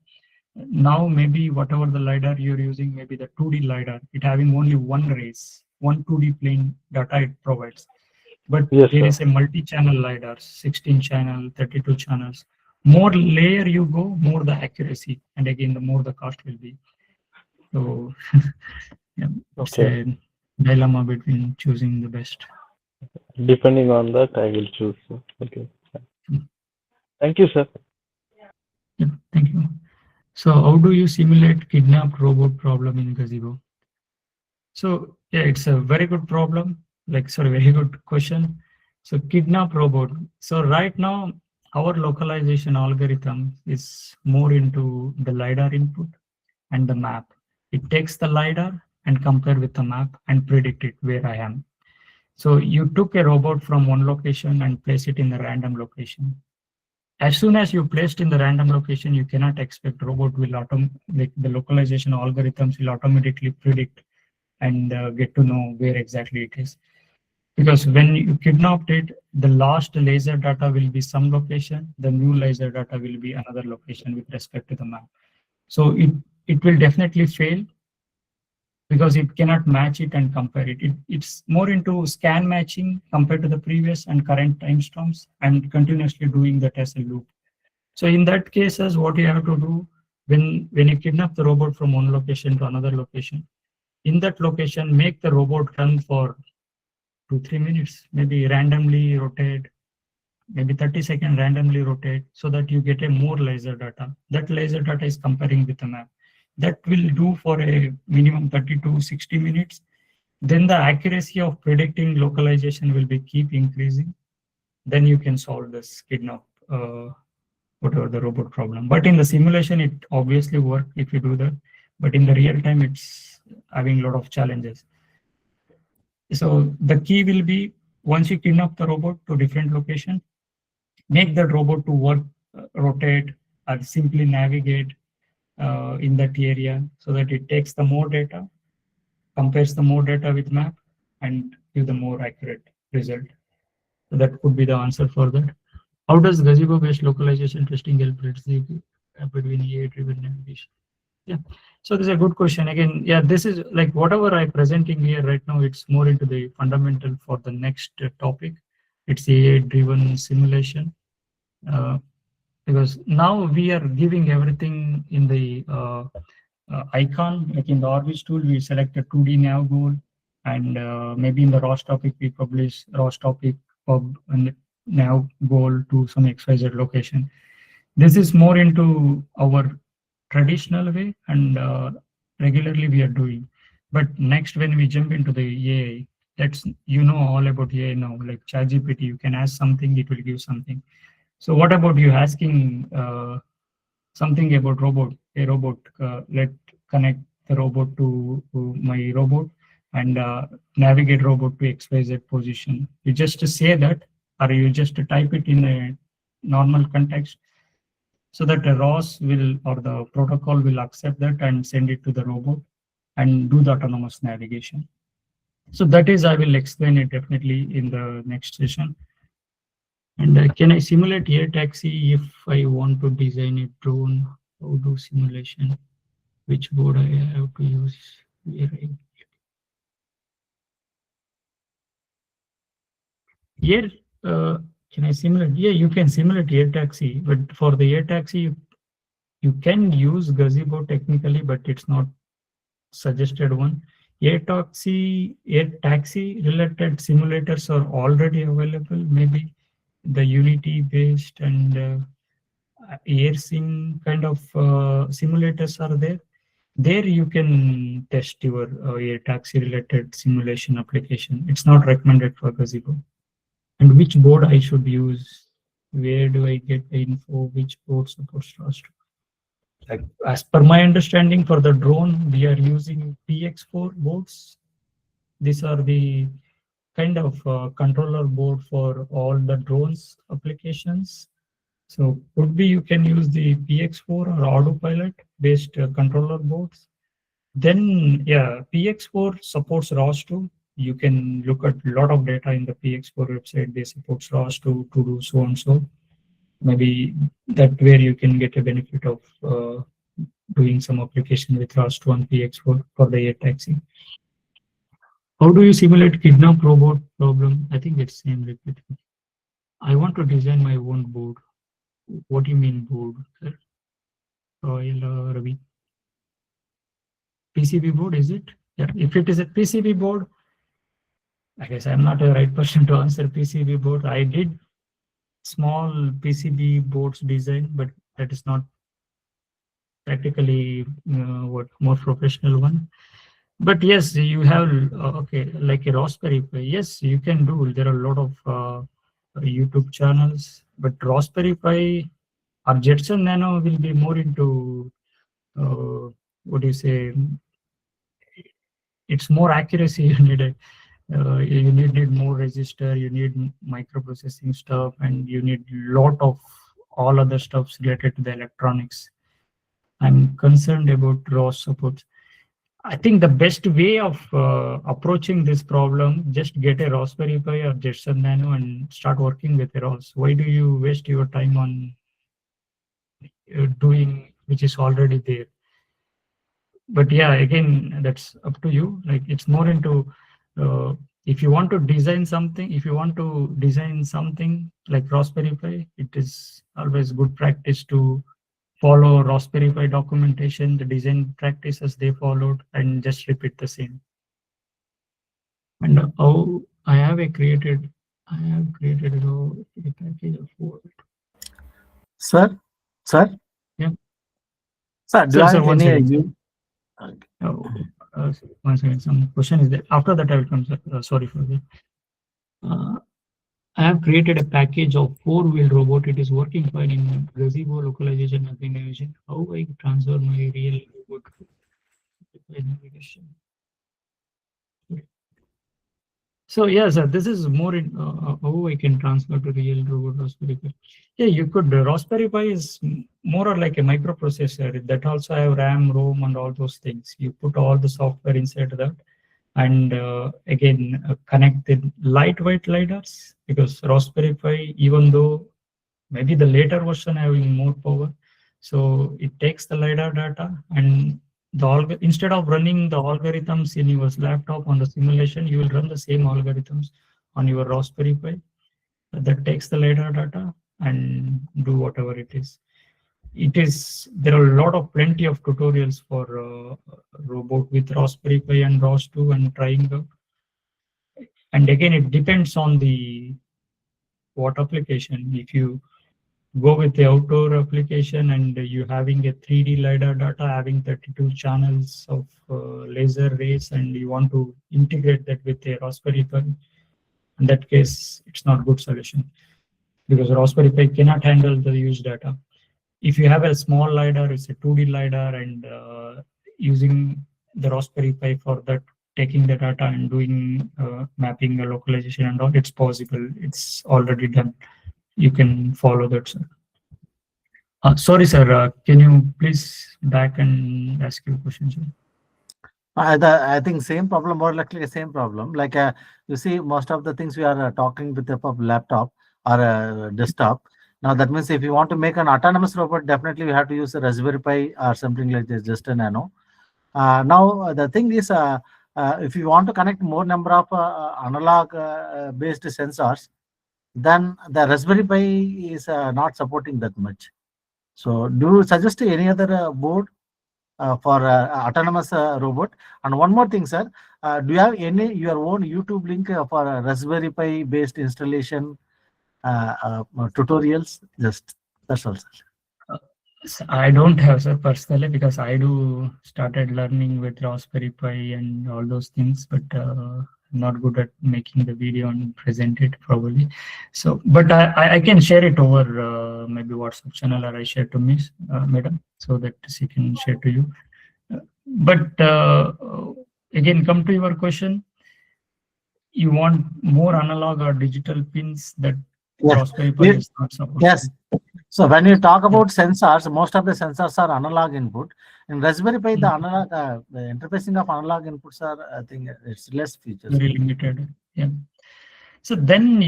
now maybe whatever the lidar you're using, maybe the 2D lidar, it having only one rays, one 2D plane data it provides. But Yes, there sir. is a multi-channel lidar, 16 channel, 32 channels. More layer you go, more the accuracy, and again the more the cost will be. So yeah, it's Okay. a dilemma between choosing the best. Depending on that, I will choose. Sir. Okay. Mm. Thank you, sir. Yeah, thank you. So how do you simulate kidnapped robot problem in gazebo? So yeah, it's a very good problem. Very good question. So kidnap robot. So right now, our localization algorithm is more into the lidar input and the map. It takes the lidar and compare with the map and predict it where I am. So you took a robot from one location and place it in a random location. As soon as you placed in the random location, you cannot expect robot will like the localization algorithms will automatically predict and get to know where exactly it is. Because when you kidnapped it, the last laser data will be some location, the new laser data will be another location with respect to the map. So it will definitely fail because it cannot match it and compare it. It's more into scan matching compared to the previous and current timestamps and continuously doing the test loop. So in that cases, what you have to do when you kidnap the robot from one location to another location, in that location, make the robot run for 2-3 minutes, maybe randomly rotate, maybe 30-second randomly rotate, so that you get a more laser data. That laser data is comparing with the map. That will do for a minimum 30 to 60 minutes. Then the accuracy of predicting localization will be keep increasing. Then you can solve this kidnap, whatever the robot problem. But in the simulation, it obviously work if you do that. But in the real time, it's having a lot of challenges. So the key will be once you kidnap the robot to different location, make that robot to work, rotate, or simply navigate in that area so that it takes the more data, compares the more data with map, and give the more accurate result. So that could be the answer for that. How does gazebo-based localization testing help between AI-driven navigation? Yeah, so this is a good question. Again, yeah, this is like whatever I'm presenting here right now, it's more into the fundamental for the next topic. It's AI-driven simulation. Because now we are giving everything in the icon, like in the Orbis tool, we select a 2D nav goal, and maybe in the ROS topic, we publish ROS topic pub and nav goal to some XYZ location. This is more into our traditional way and regularly we are doing. But next, when we jump into the AI, that's, you know, all about AI now, like ChatGPT, you can ask something, it will give something. So what about you asking something about robot, a robot, let connect the robot to my robot and navigate robot to XYZ position. You just say that or you just type it in a normal context, so that the ROS will, or the protocol will accept that and send it to the robot and do the autonomous navigation. So that is, I will explain it definitely in the next session. And can I simulate air taxi if I want to design a drone? How do simulation? Which board I have to use? Here, can I simulate? Yeah, you can simulate air taxi, but for the air taxi, you can use gazebo technically, but it's not suggested one. Air taxi related simulators are already available. Maybe the Unity based and AirSim kind of simulators are there. There you can test your air taxi related simulation application. It's not recommended for gazebo. And which board I should use? Where do I get the info? Which board supports ROS2? Like, as per my understanding, for the drone, we are using PX4 boards. These are the kind of controller board for all the drones applications. So could be you can use the PX4 or autopilot based controller boards. Then, yeah, PX4 supports ROS2. You can look at a lot of data in the PX4 website. They support ROS2 to do so and so. Maybe that where you can get a benefit of doing some application with ROS2 and PX4 for the air taxi. How do you simulate kidnap robot problem? I think it's same repeat. I want to design my own board. What do you mean board, sir? Royal Ravi. PCB board, is it? Yeah, if it is a PCB board, I guess I'm not the right person to answer PCB board. I did small PCB boards design, but that is not practically what more professional one. But yes, you have okay, like a Raspberry Pi. Yes, you can do. There are a lot of YouTube channels, but Raspberry Pi or Jetson Nano will be more into what do you say? It's more accuracy. You need you need more resistor. You need microprocessing stuff, and you need lot of all other stuffs related to the electronics. I'm concerned about ROS support. I think the best way of approaching this problem, just get a Raspberry Pi or Jetson Nano and start working with a ROS. Why do you waste your time on doing which is already there? But yeah, again, that's up to you. Like, it's more into if you want to design something, like Raspberry Pi, it is always good practice to follow Raspberry Pi documentation, the design practices they followed, and just repeat the same. And how I have created a package of board. Sir? Yeah. Sir, do you have one any? second. One second, some question is there. After that, I will come, sir. Sorry for that. I have created a package of 4-wheel robot. It is working fine in gazebo localization and navigation. How I transfer my real robot navigation? So yeah, sir, this is more in how I can transfer to real robot Raspberry Pi. Yeah, you could. Raspberry Pi is more or like a microprocessor that also have RAM, ROM, and all those things. You put all the software inside that, and again connect the lightweight lidars, because Raspberry Pi, even though maybe the later version having more power, so it takes the lidar data, and instead of running the algorithms in your laptop on the simulation, you will run the same algorithms on your Raspberry Pi that takes the lidar data and do whatever it is. There are a lot of plenty of tutorials for robot with Raspberry Pi and ROS2 and trying out. And again, it depends on what application. If you go with the outdoor application and you having a 3D lidar data, having 32 channels of laser rays, and you want to integrate that with a Raspberry Pi, in that case, it's not a good solution, because Raspberry Pi cannot handle the huge data. If you have a small lidar, it's a 2D lidar, and using the Raspberry Pi for that taking the data and doing mapping, the localization and all, it's possible. It's already done. You can follow that, sir. Sorry, sir. Can you please back and ask your question, sir? I think same problem, more likely the same problem. Like you see, most of the things we are talking with a laptop or a desktop. Now that means if you want to make an autonomous robot, definitely we have to use a Raspberry Pi or something like this, just a nano. Now the thing is, if you want to connect more number of analog based sensors, then the Raspberry Pi is not supporting that much. So do you suggest any other board for autonomous robot? And one more thing, sir, do you have any your own YouTube link for Raspberry Pi based installation tutorials? Just that's all, sir. I don't have, sir, personally, because I do started learning with Raspberry Pi and all those things, but I'm not good at making the video and present it probably. So, but I can share it over maybe WhatsApp channel, or I share to Miss Madam, so that she can share to you. But again, come to your question. You want more analog or digital pins that Raspberry Pi is not supporting? Yes. So when you talk about sensors, most of the sensors are analog input. In Raspberry Pi, the analog the interfacing of analog inputs are, I think, it's less features. Very limited. Yeah. So then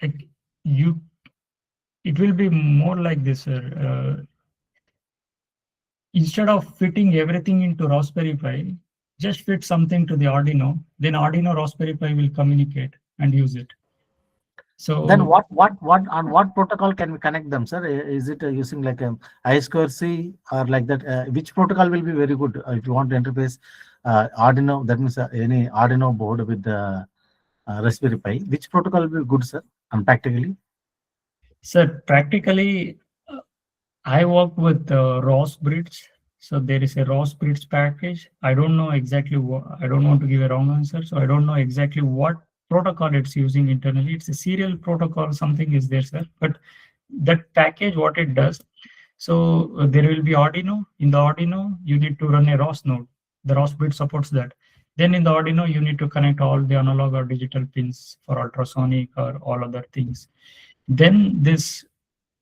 like it will be more like this, sir. Instead of fitting everything into Raspberry Pi, just fit something to the Arduino. Then Arduino Raspberry Pi will communicate and use it. So then on what protocol can we connect them, sir? Is it using like a I2C or like that? Which protocol will be very good if you want to interface Arduino? That means any Arduino board with the Raspberry Pi. Which protocol will be good, sir? And practically, sir, practically, I work with ROS bridge. So there is a ROS bridge package. I don't know exactly what. I don't want to give a wrong answer. So I don't know exactly what protocol it's using internally. It's a serial protocol, something is there, sir. But that package, what it does, so there will be Arduino. In the Arduino, you need to run a ROS node. The ROS bridge supports that. Then in the Arduino, you need to connect all the analog or digital pins for ultrasonic or all other things. Then this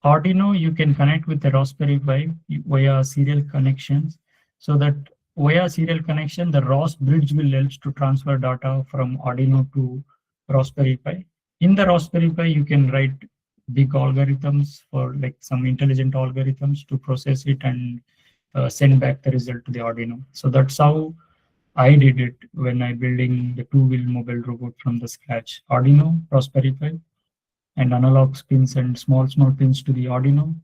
Arduino, you can connect with the Raspberry Pi via serial connections, so that via serial connection, the ROS bridge will help to transfer data from Arduino to Raspberry Pi. In the Raspberry Pi, you can write big algorithms for like some intelligent algorithms to process it and send back the result to the Arduino. So that's how I did it when I building the two-wheel mobile robot from the scratch. Arduino, Raspberry Pi, and analog pins and small pins to the Arduino.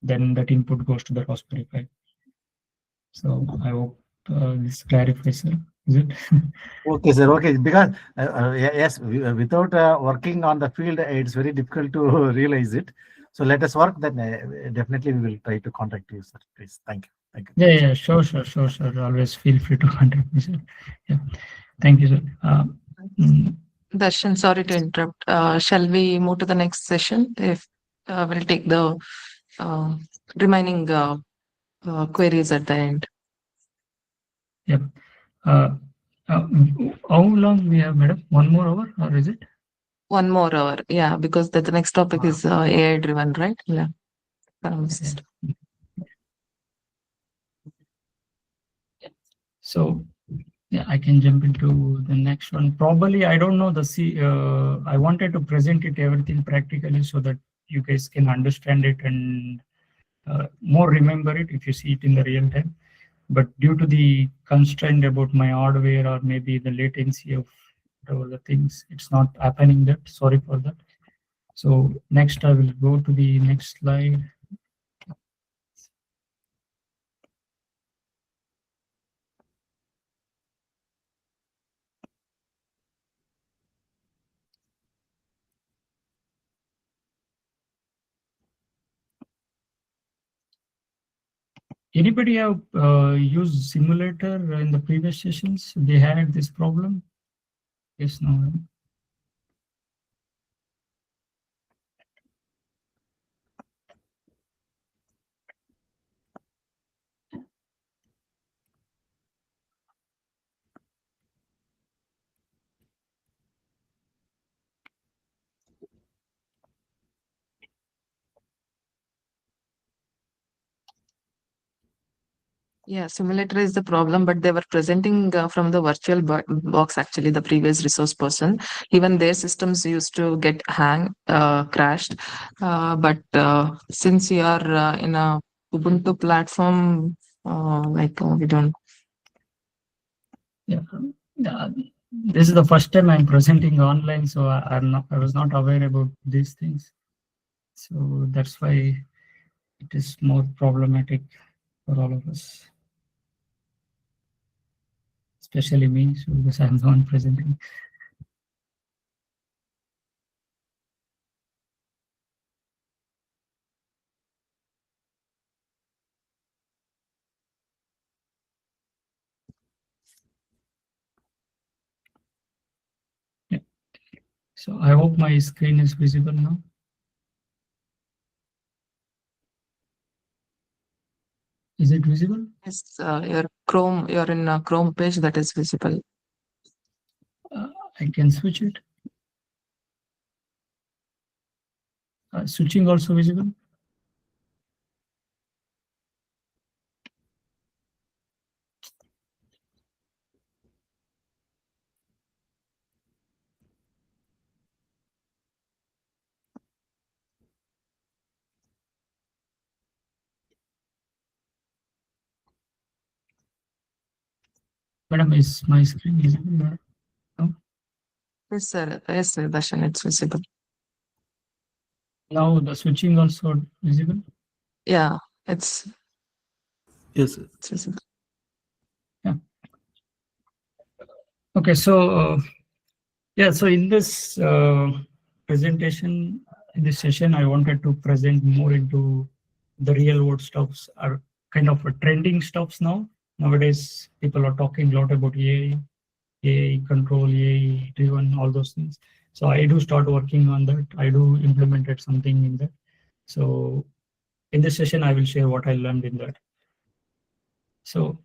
Then that input goes to the Raspberry Pi. So I hope this clarifies, sir. Is it? okay, sir. Okay, because yes, without working on the field, it's very difficult to realize it. So let us work. Then definitely we will try to contact you, sir. Please, thank you. Thank you. Yeah, sure, sir. Always feel free to contact me, sir. Yeah, thank you, sir. Darshan, sorry to interrupt. Shall we move to the next session? If we'll take the remaining queries at the end. Yep. How long we have, madam? 1 more hour, or is it? 1 more hour, yeah, because the next topic is AI driven, right? Yeah. System. So yeah, I can jump into the next one. Probably I don't know the I wanted to present it everything practically so that you guys can understand it and more remember it if you see it in the real time. But due to the constraint about my hardware or maybe the latency of whatever the things, it's not happening that. Sorry for that. So next I will go to the next slide. Anybody have used simulator in the previous sessions? They had this problem? Yes, no. Yeah, simulator is the problem, but they were presenting from the virtual box, actually, the previous resource person. Even their systems used to get crashed. But since you are in a Ubuntu platform, we don't. Yeah. This is the first time I'm presenting online, so I was not aware about these things. So that's why it is more problematic for all of us, especially me, so because I'm the one presenting. Yeah. So I hope my screen is visible now. Is it visible? Yes, you're in a Chrome page that is visible. I can switch it. Switching also visible. Madam, is my screen visible? No? Yes, sir. Yes, sir, Darshan, it's visible. Now the switching also visible. Yeah, it's Yes, sir. visible. Yeah. Okay, so yeah, so in this presentation, in this session, I wanted to present more into the real world stuffs, are kind of trending stuffs now. Nowadays, people are talking a lot about AI control, AI driven, all those things. So I do start working on that. I do implemented something in that. So in this session, I will share what I learned in that. So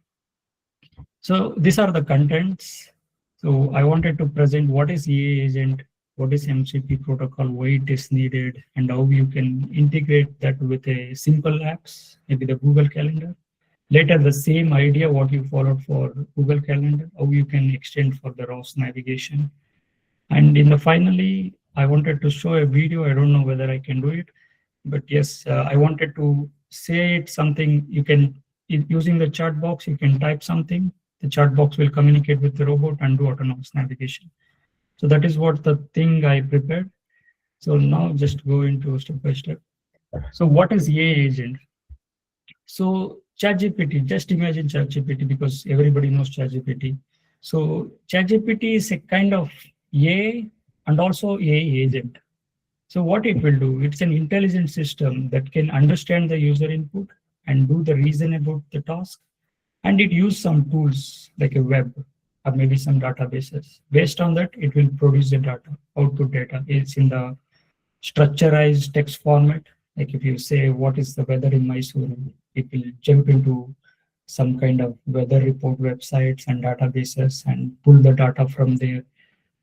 these are the contents. So I wanted to present what is EA agent, what is MCP protocol, why it is needed, and how you can integrate that with a simple apps, maybe the Google Calendar. Later, the same idea what you followed for Google Calendar, how you can extend for the ROS navigation. And in the finally, I wanted to show a video. I don't know whether I can do it, but yes, I wanted to say it something you can, using the chat box, you can type something. The chat box will communicate with the robot and do autonomous navigation. So that is what the thing I prepared. So now just go into step by step. So what is AI agent? So ChatGPT, just imagine ChatGPT because everybody knows ChatGPT. So ChatGPT is a kind of AI and also AI agent. So what it will do, it's an intelligent system that can understand the user input and do the reason about the task. And it use some tools like a web or maybe some databases. Based on that, it will produce the data, output data. It's in the structurized text format. Like if you say, what is the weather in Mysore, it will jump into some kind of weather report websites and databases and pull the data from there,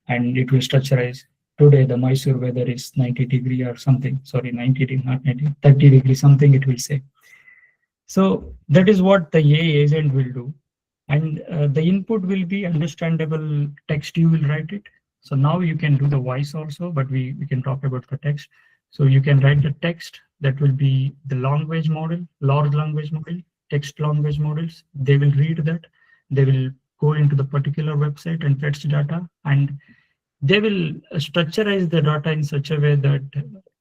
and it will structurize. Today, the Mysore weather is 90 degree or something. Sorry, 90 degree, not 90, 30 degree, something it will say. So that is what the AI agent will do. And the input will be understandable text, you will write it. So now you can do the voice also, but we can talk about the text. So you can write the text that will be the language model, large language model, text language models. They will read that. They will go into the particular website and fetch data, and they will structurize the data in such a way that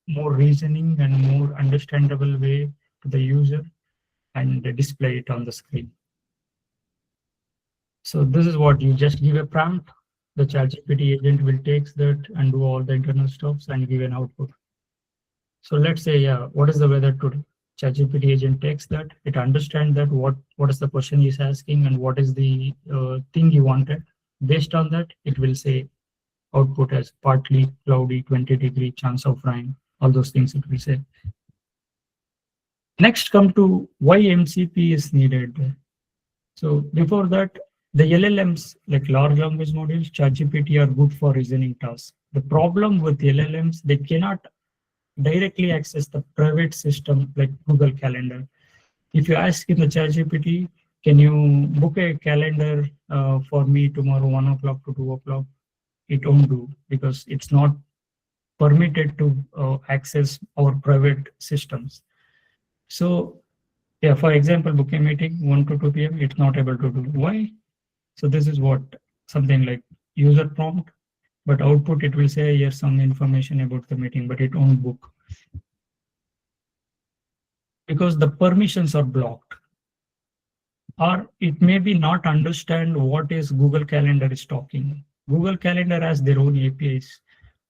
more reasoning and more understandable way to the user and display it on the screen. So this is what you just give a prompt. The ChatGPT agent will take that and do all the internal stuffs and give an output. So let's say, yeah, what is the weather today? ChatGPT agent takes that, it understands that what is the question he's asking and what is the thing he wanted. Based on that, it will say output as partly cloudy, 20 degree chance of rain, all those things it will say. Next, come to why MCP is needed. So before that, the LLMs, like large language models, ChatGPT, are good for reasoning tasks. The problem with LLMs, they cannot directly access the private system like Google Calendar. If you ask in the ChatGPT, can you book a calendar for me tomorrow 1 o'clock to 2 o'clock? It won't do because it's not permitted to access our private systems. So yeah, for example, book a meeting 1 to 2 p.m. It's not able to do. Why? So this is what something like user prompt, but output it will say here's some information about the meeting, but it won't book because the permissions are blocked. Or it may be not understand what is Google Calendar is talking. Google Calendar has their own APIs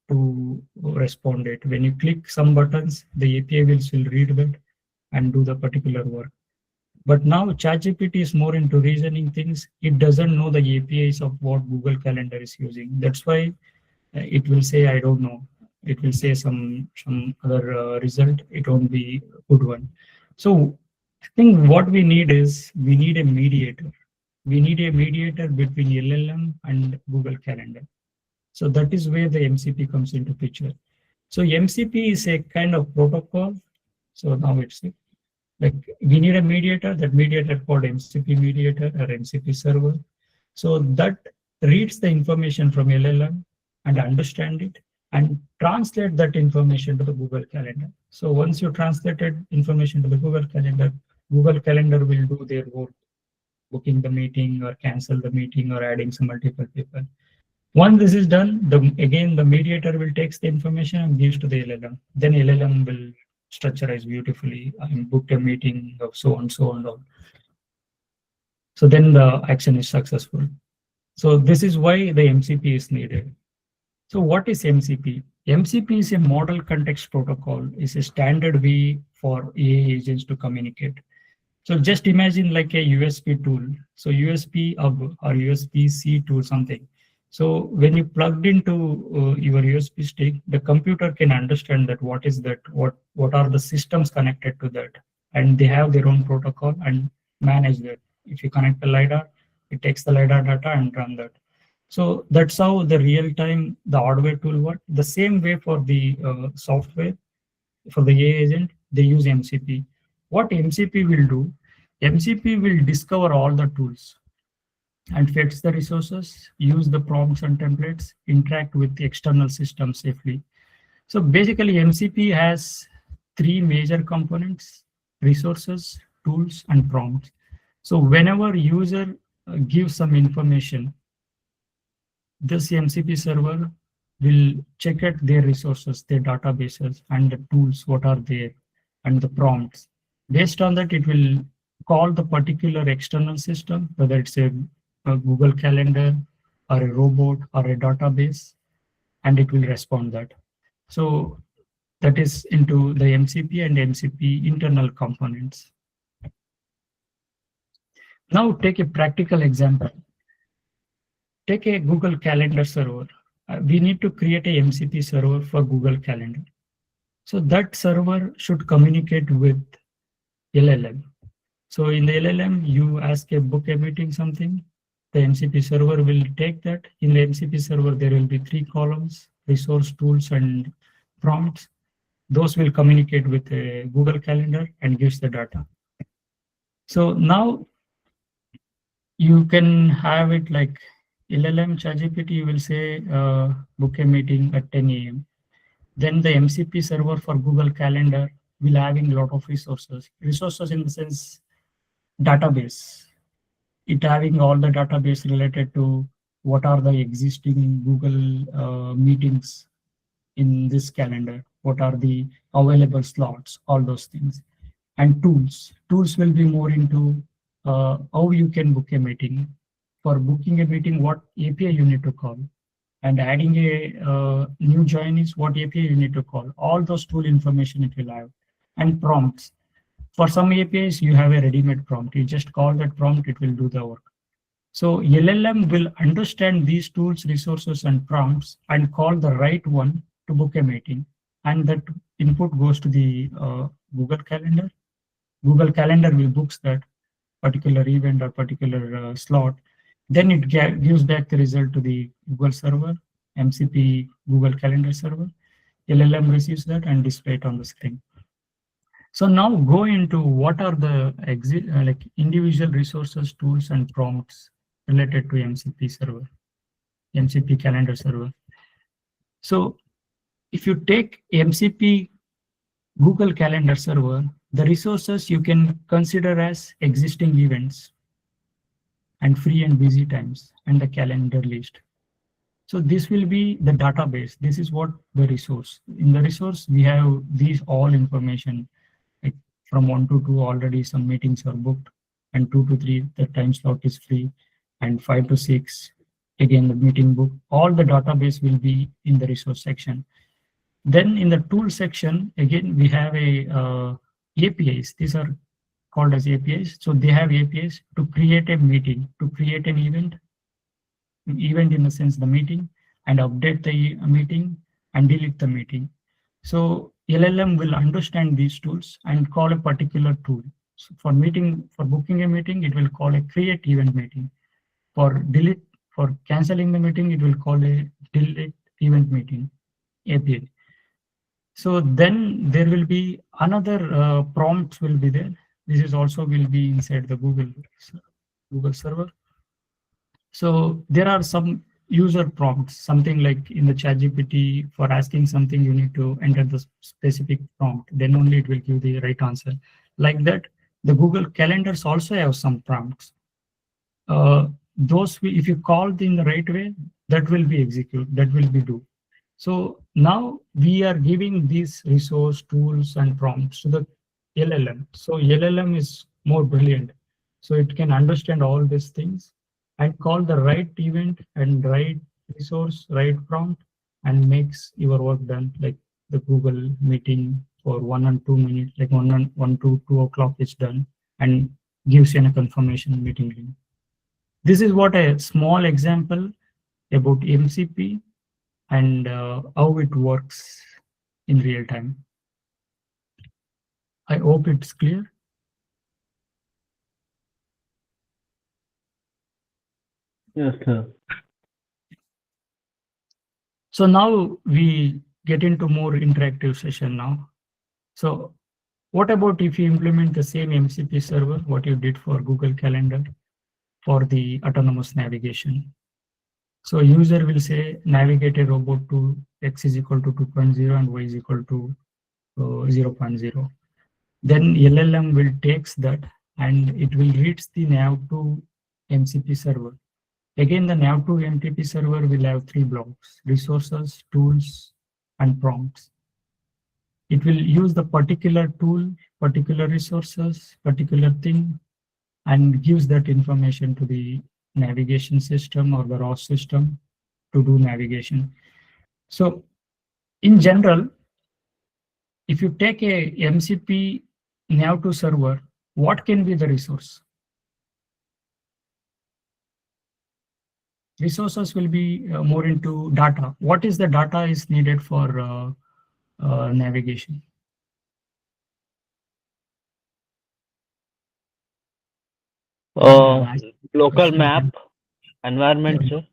to respond it. When you click some buttons, the API will still read that and do the particular work. But now ChatGPT is more into reasoning things. It doesn't know the APIs of what Google Calendar is using. That's why it will say, I don't know. It will say some other result. It won't be a good one. So I think what we need is we need a mediator. We need a mediator between LLM and Google Calendar. So that is where the MCP comes into picture. So MCP is a kind of protocol. So now it's like we need a mediator, that mediator called MCP mediator or MCP server. So that reads the information from LLM and understand it and translate that information to the Google Calendar. So once you translated information to the Google Calendar will do their work, booking the meeting or cancel the meeting or adding some multiple people. Once this is done, again the mediator will take the information and gives to the LLM. Then LLM will structurize beautifully and book a meeting of so and so and all. So then the action is successful. So this is why the MCP is needed. So what is MCP? MCP is a model context protocol. It's a standard way for AI agents to communicate. So just imagine like a USB tool. So USB hub or USB-C tool something. So when you plugged into your USB stick, the computer can understand that what is that, what are the systems connected to that, and they have their own protocol and manage that. If you connect the LiDAR, it takes the LiDAR data and run that. So that's how the real-time, the hardware tool works. The same way for the software, for the AI agent, they use MCP. What MCP will do, MCP will discover all the tools and fetch the resources, use the prompts and templates, interact with the external systems safely. So basically MCP has three major components: resources, tools, and prompts. So whenever user gives some information, this MCP server will check at their resources, their databases, and the tools, what are there, and the prompts. Based on that, it will call the particular external system, whether it's a Google Calendar or a robot or a database, and it will respond that. So that is into the MCP and MCP internal components. Now take a practical example. Take a Google Calendar server. We need to create a MCP server for Google Calendar. So that server should communicate with LLM. So in the LLM, you ask a book a meeting something, the MCP server will take that. In the MCP server, there will be 3 columns: resource, tools, and prompts. Those will communicate with a Google Calendar and gives the data. So now you can have it like LLM ChatGPT will say book a meeting at 10 a.m. Then the MCP server for Google Calendar will having a lot of resources. Resources in the sense database. It having all the database related to what are the existing Google meetings in this calendar, what are the available slots, all those things. And tools. Tools will be more into how you can book a meeting. For booking a meeting, what API you need to call. And adding a new joinees, what API you need to call. All those tool information it will have. And prompts. For some APIs, you have a ready-made prompt. You just call that prompt, it will do the work. So LLM will understand these tools, resources, and prompts and call the right one to book a meeting. And that input goes to the Google Calendar. Google Calendar will book that particular event or particular slot. Then it gives back the result to the Google server, MCP Google Calendar server. LLM receives that and display it on the screen. So now go into what are the like individual resources, tools, and prompts related to MCP server, MCP calendar server. So if you take MCP Google Calendar server, the resources you can consider as existing events and free and busy times and the calendar list. So this will be the database. This is what the resource. In the resource, we have these all information. Like from 1 to 2 already some meetings are booked, and 2 to 3 the time slot is free, and 5 to 6 again the meeting book. All the database will be in the resource section. Then in the tool section, again we have a APIs. These are called as APIs. So they have APIs to create a meeting, to create an event in the sense the meeting, and update the meeting and delete the meeting. So LLM will understand these tools and call a particular tool. So for booking a meeting, it will call a create event meeting. For canceling the meeting, it will call a delete event meeting API. So then there will be another prompts will be there. This is also will be inside the Google server. So there are some user prompts, something like in the ChatGPT, for asking something, you need to enter the specific prompt, then only it will give the right answer. Like that, the Google calendars also have some prompts. If you call in the right way, that will be execute, that will be do. So now we are giving these resource tools and prompts to the LLM. So LLM is more brilliant. So it can understand all these things and call the right event and right resource, right prompt, and makes your work done. Like the Google meeting for 1 and 2 minutes, like 1 to 2 o'clock is done, and gives you a confirmation meeting link. This is what a small example about MCP and how it works in real time. I hope it's clear. Yes, sir. So now we get into more interactive session now. So what about if you implement the same MCP server, what you did for Google Calendar for the autonomous navigation? So user will say, navigate a robot to X is equal to 2.0 and Y is equal to 0.0. Then LLM will takes that and it will reach the nav2 MCP server. Again, the nav2 MCP server will have 3 blocks: resources, tools, and prompts. It will use the particular tool, particular resources, particular thing, and gives that information to the navigation system or the ROS system to do navigation. So in general, if you take a MCP nav2 server, what can be the resource? Resources will be more into data. What is the data is needed for navigation? Local map environment, sir.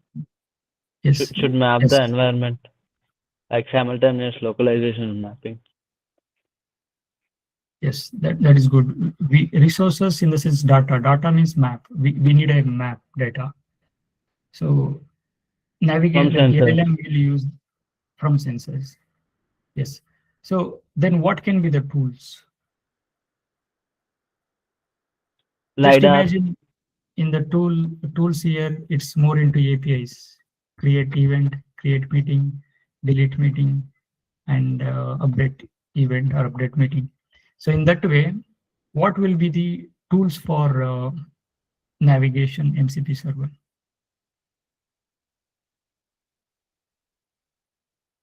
Yes. Should map Yes. the environment, like simultaneous localization mapping. Yes, that is good. Resources in the sense data. Data means map. We need a map data. So navigate, like LLM will use from sensors. Yes. So then what can be the tools? Just LiDAR. imagine in the tools here, it's more into APIs. Create event, create meeting, delete meeting, and update event or update meeting. So in that way, what will be the tools for navigation MCP server?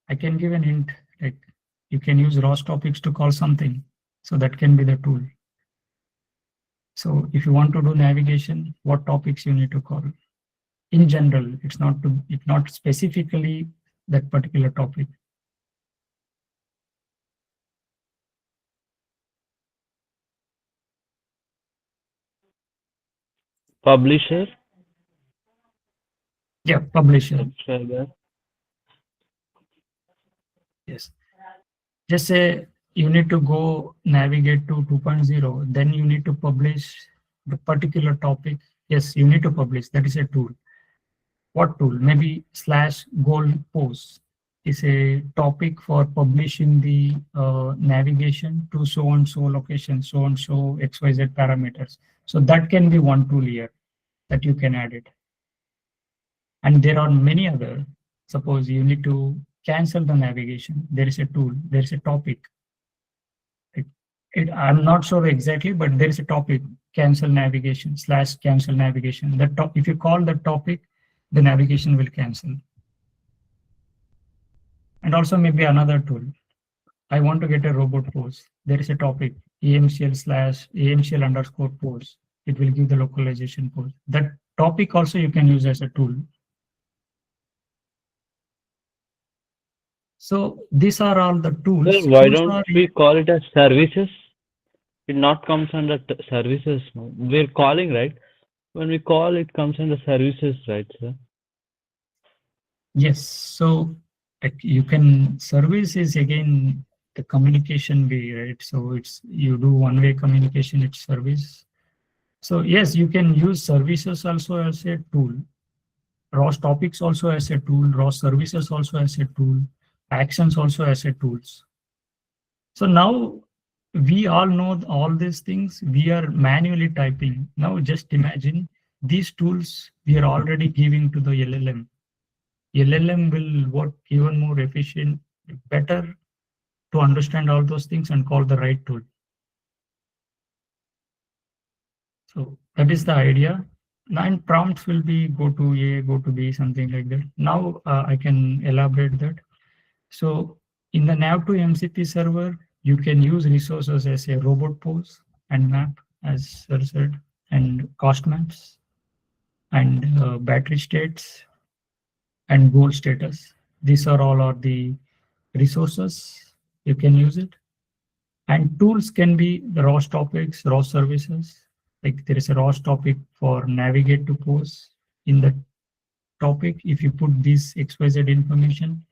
I can give an hint, like you can use ROS topics to call something. So that can be the tool. So if you want to do navigation, what topics you need to call? In general, it's not specifically that particular topic. Publisher. Yeah, publisher. Subscriber. Yes. Just say you need to go navigate to 2.0, then you need to publish the particular topic. Yes, you need to publish. That is a tool. What tool? Maybe slash goal post is a topic for publishing the navigation to so and so location, so and so XYZ parameters. So that can be one tool here that you can add it. And there are many other. Suppose you need to cancel the navigation. There is a tool, there is a topic. I'm not sure exactly, but there is a topic, cancel navigation slash cancel navigation. That top, if you call the topic, the navigation will cancel. And also maybe another tool. I want to get a robot pose. There is a topic, AMCL slash AMCL underscore pose. It will give the localization pose. That topic also you can use as a tool. So these are all the tools. Sir, why Tools don't are- we call it as services? It not comes under services. No? We're calling, right? When we call, it comes under services, right, sir? Yes. So like you can, service is again the communication way, right? So it's, you do one-way communication, it's service. So yes, you can use services also as a tool. ROS topics also as a tool, ROS services also as a tool, actions also as a tools. So now we all know all these things. We are manually typing. Now just imagine these tools we are already giving to the LLM. LLM will work even more efficient, better to understand all those things and call the right tool. So that is the idea. 9 prompts will be go to A, go to B, something like that. Now I can elaborate that. So in the nav to MCP server, you can use resources as a robot pose and map, as Sir said, and cost maps, and battery states, and goal status. These are all the resources. You can use it. And tools can be the ROS topics, ROS services. Like there is a ROS topic for navigate to pose. In the topic, if you put this XYZ information,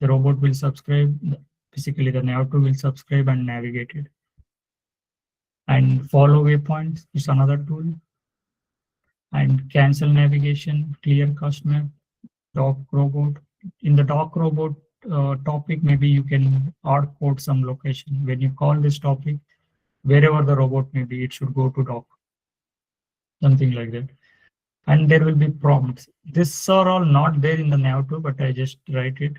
the robot will subscribe. Basically, the nav2 will subscribe and navigate it. And follow waypoints is another tool. And cancel navigation, clear cost map, dock robot. In the dock robot topic, maybe you can hard code some location. When you call this topic, wherever the robot may be, it should go to dock. Something like that. And there will be prompts. These are all not there in the nav2, but I just write it.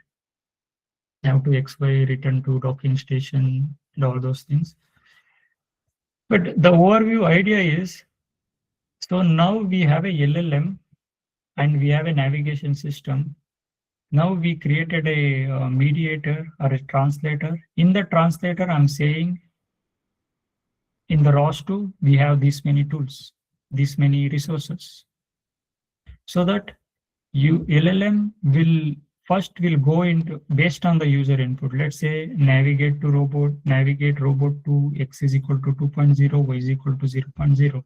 Nav to XY, return to docking station, and all those things. But the overview idea is, so now we have a LLM and we have a navigation system. Now we created a mediator or a translator. In the translator, I'm saying in the ROS2, we have these many tools, these many resources. So that LLM will first go into, based on the user input. Let's say navigate to robot, navigate robot to X is equal to 2.0, Y is equal to 0.0.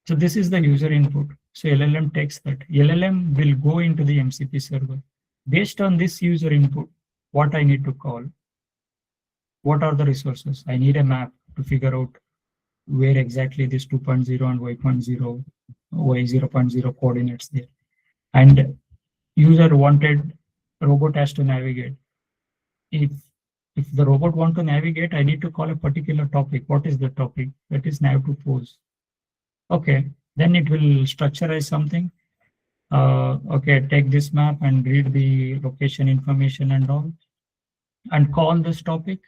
So this is the user input. So LLM takes that. LLM will go into the MCP server. Based on this user input, what I need to call, what are the resources? I need a map to figure out where exactly this 2.0 and Y.0, Y0.0 coordinates there. And user wanted robot has to navigate. If the robot want to navigate, I need to call a particular topic. What is the topic? That is nav to pose. Okay, then it will structureize something. Okay, take this map and read the location information and all, and call this topic.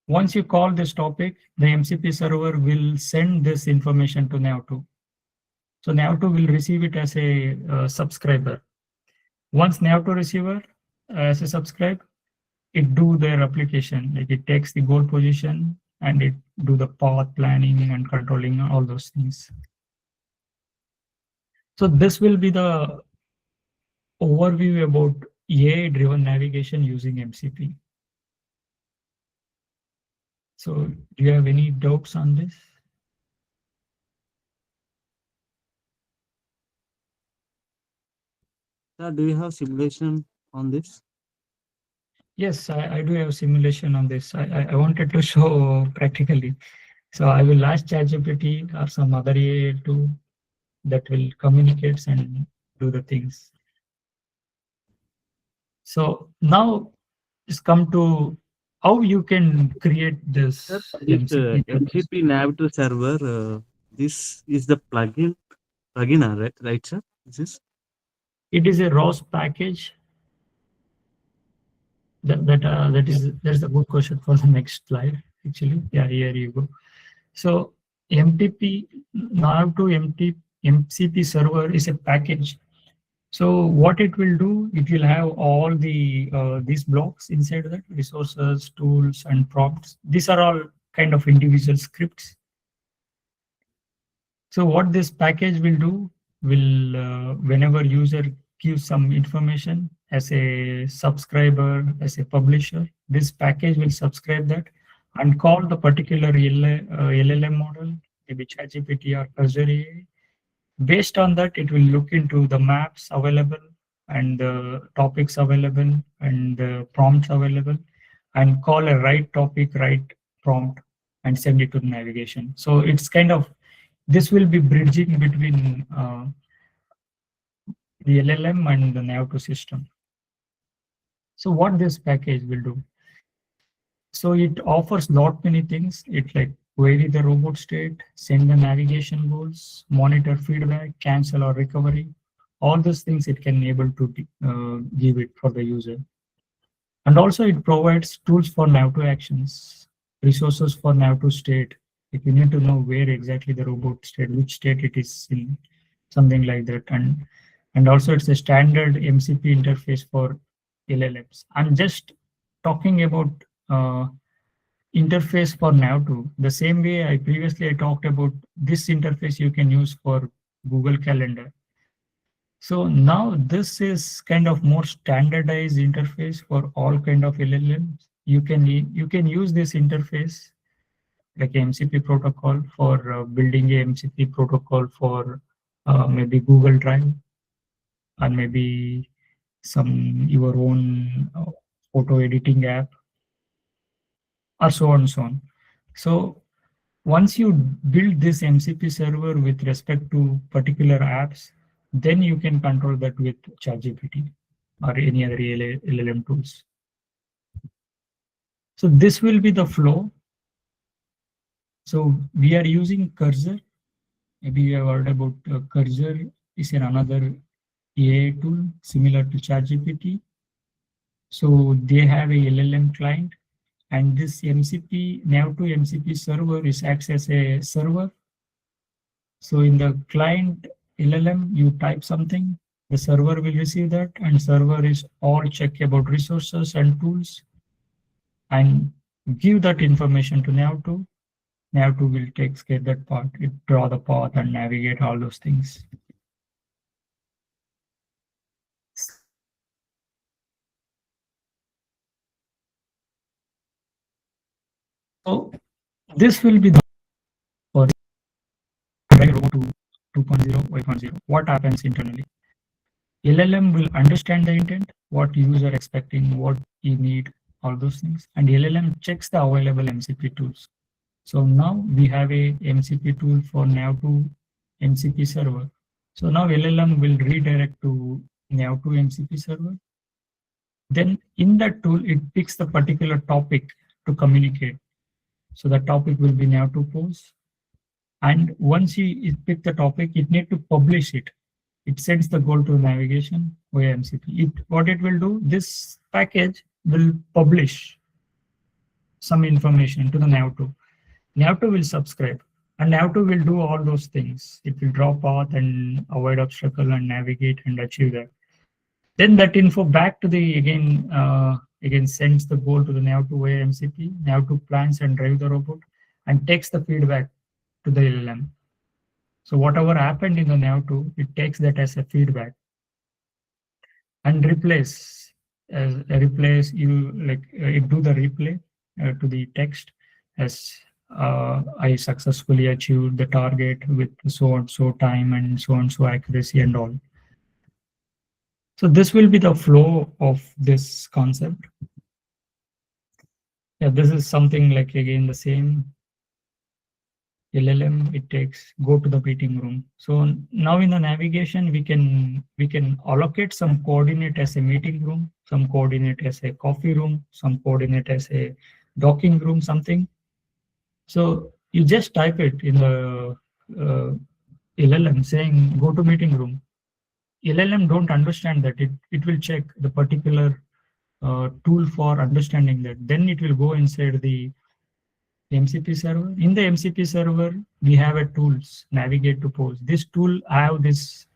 Once you call this topic, the MCP server will send this information to nav2. So nav2 will receive it as a subscriber. Once nav2 receiver as a subscribe, it do their application, like it takes the goal position and it do the path planning and controlling all those things. So this will be the overview about AI-driven navigation using MCP. So do you have any doubts on this? Sir, do you have simulation on this? Yes, I do have simulation on this. I wanted to show practically. So I will ask ChatGPT or some other AI tool that will communicate and do the things. So now it's come to how you can create this MCP. MCP nav2 server. This is the plugin, right, sir? This It is a ROS package. That's a good question for the next slide. Actually, yeah, here you go. So MTP nav2 MCP server is a package. So what it will do, it will have all the these blocks inside that, resources, tools, and prompts. These are all kind of individual scripts. So what this package will do will, whenever user gives some information as a subscriber, as a publisher, this package will subscribe that and call the particular LLM model, maybe ChatGPT or Cursor AI. Based on that, it will look into the maps available and the topics available and the prompts available and call a right topic, right prompt and send it to the navigation. So it's kind of, this will be bridging between the LLM and the nav2 system. So what this package will do? So it offers lot many things. It like query the robot state, send the navigation goals, monitor feedback, cancel or recovery. All those things it can able to give it for the user. And also it provides tools for nav2 actions, resources for nav2 state. If you need to know where exactly the robot state, which state it is in, something like that. And also it's a standard MCP interface for LLMs. I'm just talking about interface for nav2. The same way I previously talked about this interface you can use for Google Calendar. So now this is kind of more standardized interface for all kind of LLMs. You can use this interface like MCP protocol for building a MCP protocol for maybe Google Drive or maybe some your own photo editing app or so on and so on. So once you build this MCP server with respect to particular apps, then you can control that with ChatGPT or any other LLM tools. So this will be the flow. So we are using Cursor. Maybe you have heard about Cursor is another AI tool similar to ChatGPT. So they have a LLM client, and this MCP nav2 MCP server is acts as a server. So in the client LLM, you type something, the server will receive that, and server is all check about resources and tools and give that information to nav2. nav2 will take care of that part. It draw the path and navigate all those things. So this will be the for robot 2.0, Y.0. What happens internally? LLM will understand the intent, what user expecting, what you need, all those things, and LLM checks the available MCP tools. So now we have a MCP tool for nav2 MCP server. So now LLM will redirect to nav2 MCP server. Then in that tool, it picks the particular topic to communicate. So the topic will be nav2 post. And once it pick the topic, it need to publish it. It sends the goal to navigation via MCP. What it will do, this package will publish some information to the nav2. nav2 will subscribe, and nav2 will do all those things. It will draw path and avoid obstacle and navigate and achieve that. Then that info back to the again sends the goal to the nav2 via MCP. nav2 plans and drive the robot and takes the feedback to the LLM. So whatever happened in the nav2, it takes that as a feedback and it do the replay to the text as I successfully achieved the target with so and so time and so accuracy and all. So this will be the flow of this concept. Yeah, this is something like again the same LLM. It takes go to the meeting room. So now in the navigation, we can allocate some coordinate as a meeting room, some coordinate as a coffee room, some coordinate as a docking room, something. So you just type it in the LLM saying go to meeting room. LLM don't understand that. It will check the particular tool for understanding that. Then it will go inside the MCP server. In the MCP server, we have a tools, navigate to post. This tool have this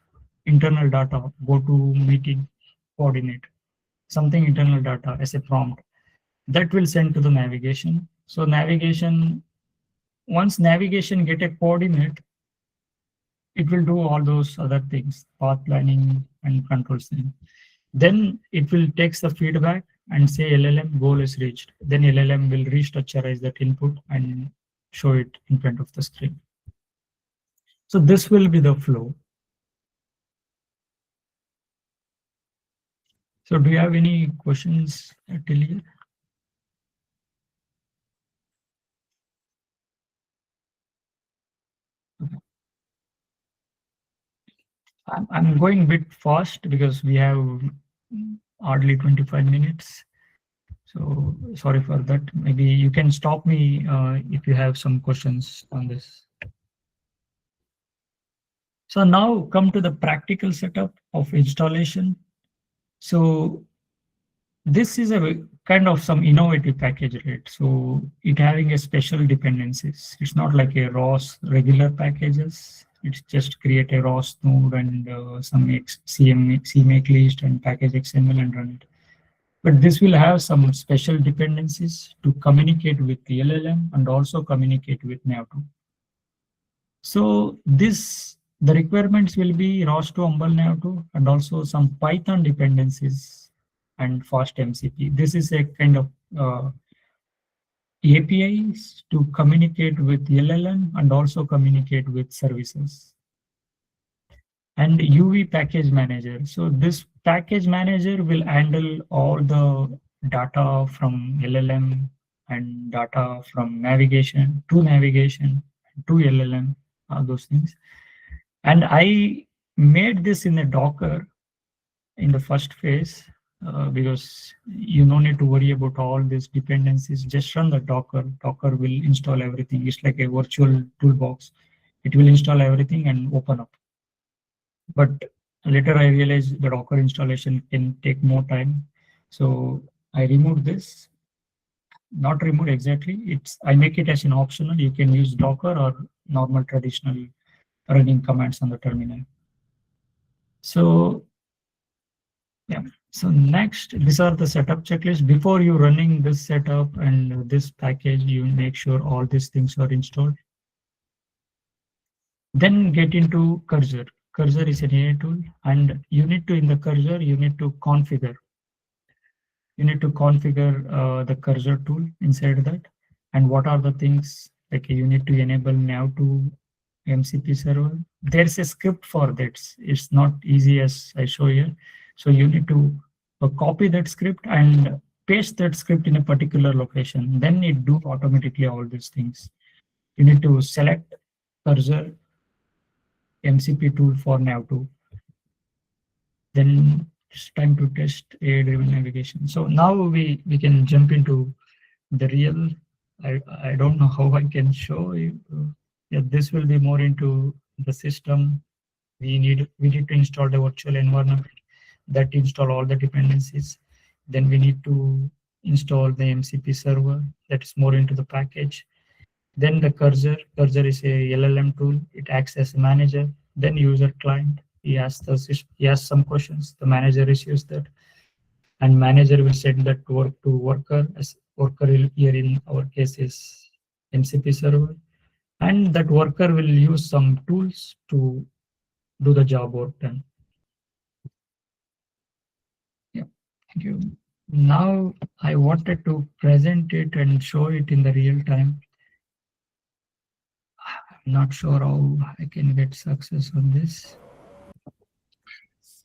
internal data, go to meeting, coordinate, something internal data as a prompt. That will send to the navigation. So navigation, once navigation get a coordinate, it will do all those other things, path planning and control thing. Then it will take the feedback and say LLM goal is reached. Then LLM will restructurize that input and show it in front of the screen. So this will be the flow. So do you have any questions till here? Okay. I'm going a bit fast because we have hardly 25 minutes. So sorry for that. Maybe you can stop me if you have some questions on this. So now come to the practical setup of installation. So this is a kind of some innovative package, right? So it having a special dependencies. It's not like a ROS regular packages. It's just create a ROS node and some CMake list and package XML and run it. But this will have some special dependencies to communicate with the LLM and also communicate with nav2. So the requirements will be ROS2 Umbel nav2 and also some Python dependencies and fast MCP. This is a kind of APIs to communicate with LLM and also communicate with services. And UV package manager. So this package manager will handle all the data from LLM and data from navigation to LLM, those things. And I made this in a Docker in the first phase because you don't need to worry about all these dependencies. Just run the Docker. Docker will install everything. It's like a virtual toolbox. It will install everything and open up. But later I realized the Docker installation can take more time. So I removed this. Not remove exactly. I make it as an optional. You can use Docker or normal traditional running commands on the terminal. So yeah. So next, these are the setup checklists. Before you running this setup and this package, you make sure all these things are installed. Then get into Cursor. Cursor is an AI tool, and you need to, in the Cursor, you need to configure. You need to configure the Cursor tool inside that. And what are the things, like you need to enable nav2 MCP server. There's a script for that. It's not easy as I show here. So you need to copy that script and paste that script in a particular location. Then it do automatically all these things. You need to select Cursor MCP tool for nav2. Then it's time to test AI-driven navigation. So now we can jump into the real. I don't know how I can show you. Yeah, this will be more into the system. We need to install the virtual environment that install all the dependencies. Then we need to install the MCP server. That is more into the package. Then the Cursor is a LLM tool. It acts as a manager. Then user client. He asks some questions. The manager receives that, and manager will send that to worker. As worker here in our case is MCP server, and that worker will use some tools to do the job work done. Yeah, thank you. Now I wanted to present it and show it in the real time. I'm not sure how I can get success on this.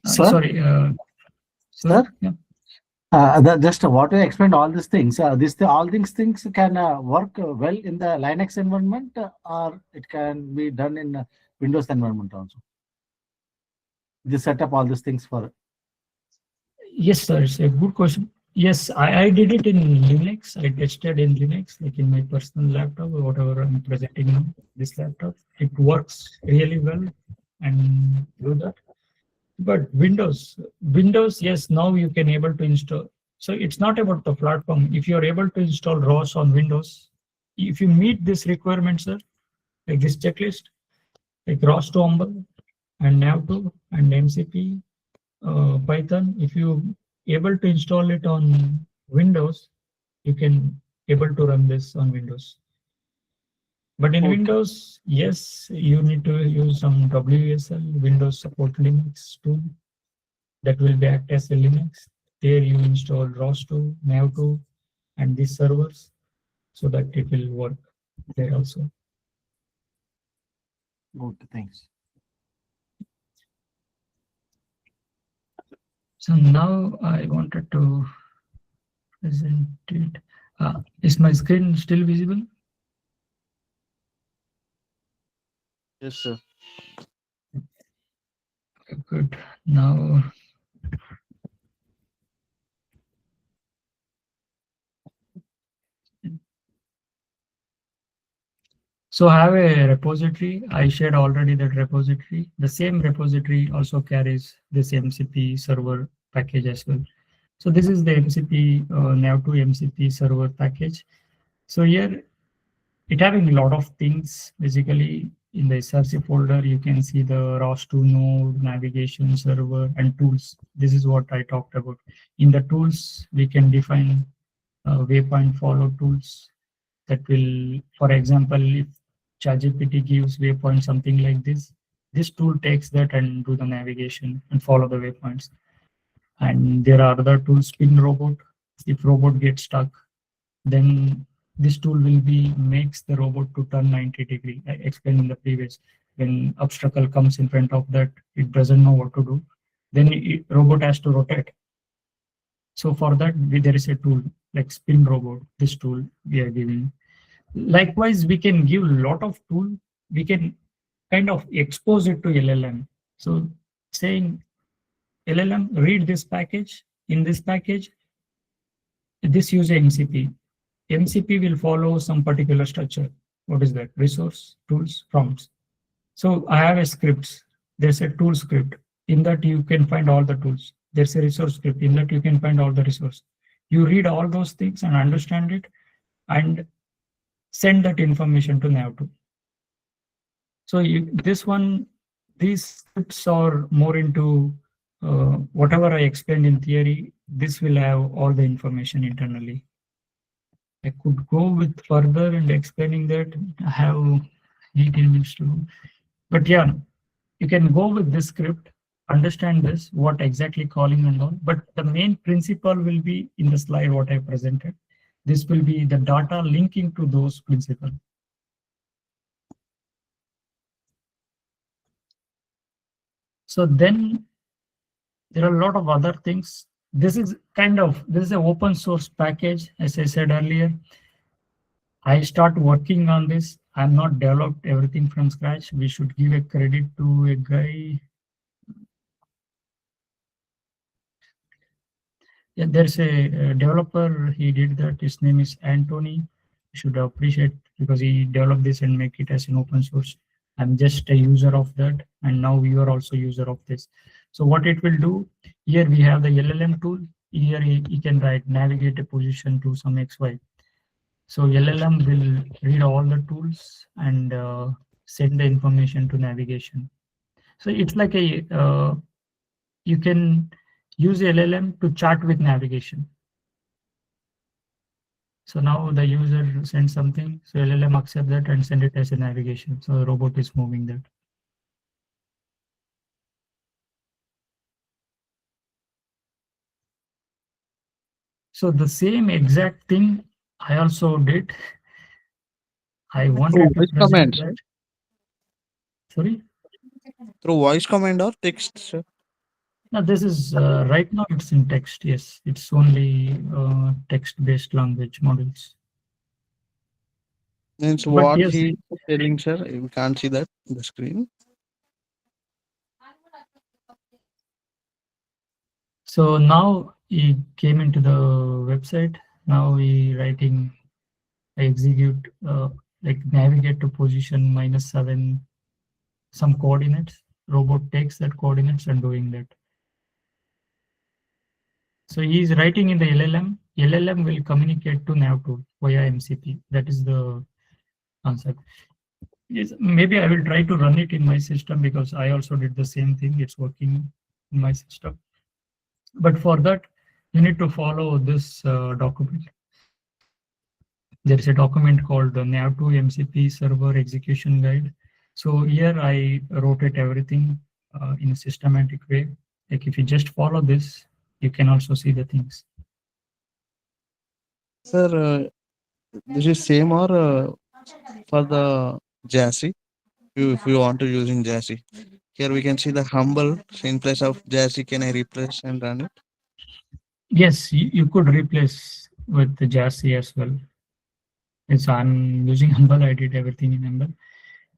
Sir? Sorry. Sir? Yeah. Just what I explained, all these things, all these things can work well in the Linux environment, or it can be done in Windows environment also. Just set up all these things for. Yes, sir. It's a good question. Yes, I did it in Linux. I tested in Linux, like in my personal laptop or whatever I'm presenting now. This laptop, it works really well and do that. But Windows, yes, now you can able to install. So it's not about the platform. If you're able to install ROS on Windows, if you meet this requirement, sir, like this checklist, like ROS2 Umbrella and nav2 and MCP, Python, if you able to install it on Windows, you can able to run this on Windows. But in Windows, yes, you need to use some WSL, Windows Support Linux tool that will be act as a Linux. There you install ROS2, nav2, and these servers so that it will work there also. Good, thanks. So now I wanted to present it. Is my screen still visible? Yes, sir. Good. Now, so I have a repository. I shared already that repository. The same repository also carries this MCP server package as well. So this is the MCP nav2 MCP server package. So here it having a lot of things. Basically, in the SRC folder, you can see the ROS2 node, navigation server, and tools. This is what I talked about. In the tools, we can define waypoint follow tools that will, for example, if ChatGPT gives waypoint something like this tool takes that and do the navigation and follow the waypoints. And there are other tools, spin robot. If robot gets stuck, then this tool will be makes the robot to turn 90 degree. I explained in the previous, when obstacle comes in front of that, it doesn't know what to do. Then robot has to rotate. So for that, there is a tool like spin robot. This tool we are giving. Likewise, we can give a lot of tool. We can kind of expose it to LLM. So saying LLM, read this package. In this package, this use MCP. MCP will follow some particular structure. What is that? Resource, tools, prompts. So I have a script. There's a tool script. In that you can find all the tools. There's a resource script. In that you can find all the resource. You read all those things and understand it and send that information to nav2. So these scripts are more into whatever I explained in theory. This will have all the information internally. I could go with further and explaining that. I have 18 minutes to, but yeah, you can go with this script, understand this, what exactly calling and all. But the main principle will be in the slide what I presented. This will be the data linking to those principles. So then there are a lot of other things. This is an open source package. As I said earlier, I start working on this. I'm not developed everything from scratch. We should give a credit to a guy. Yeah, there's a developer. He did that. His name is Anthony. You should appreciate because he developed this and make it as an open source. I'm just a user of that, and now you are also user of this. So what it will do, here we have the LLM tool. Here he can write navigate a position to some XY. So LLM will read all the tools and send the information to navigation. So it's like a, you can use LLM to chat with navigation. So now the user sends something, so LLM accept that and send it as a navigation. So the robot is moving that. So the same exact thing I also did. I wanted to present that. Sorry? Through voice command or text, sir? Now this is right now it's in text. Yes, it's only text-based language models. Means But what yes, he is telling, sir, we can't see that in the screen. so now he came into the website. Now he writing execute like navigate to position -7 some coordinates. Robot takes that coordinates and doing that. So he is writing in the LLM. LLM will communicate to nav2 via MCP. That is the concept. Yes, maybe I will try to run it in my system because I also did the same thing. It's working in my system. But for that, you need to follow this document. There is a document called the nav2 MCP server execution guide. So here I wrote it everything in a systematic way. Like if you just follow this, you can also see the things. Sir, this is same or for the Jassy? If you want to using Jassy. Here we can see the humble. So in place of Jassy, can I replace and run it? Yes, you could replace with the Jassy as well. Yes, I'm using Humble. I did everything in Humble.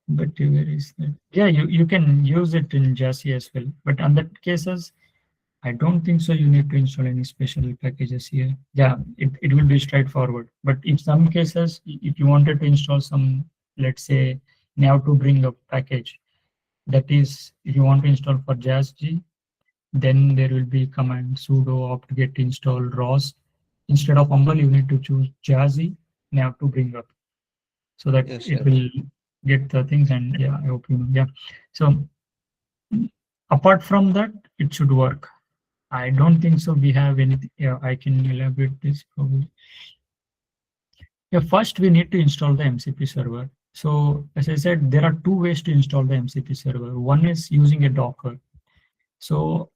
But where is that? Yeah, you can use it in Jassy as well. But on that cases, I don't think so. You need to install any special packages here. Yeah, it will be straightforward. But in some cases, if you wanted to install some, let's say, now to bring a package, that is, if you want to install for JazzG, then there will be command sudo apt-get install ROS. Instead of Humble, you need to choose Jazzy now to bring up, so that Yes, it sir. will get the things. And yeah, I hope you know. Yeah. So apart from that, it should work. I don't think so. We have anything. Yeah, I can elaborate this probably. Yeah, first we need to install the MCP server. So as I said, there are two ways to install the MCP server. One is using a Docker. So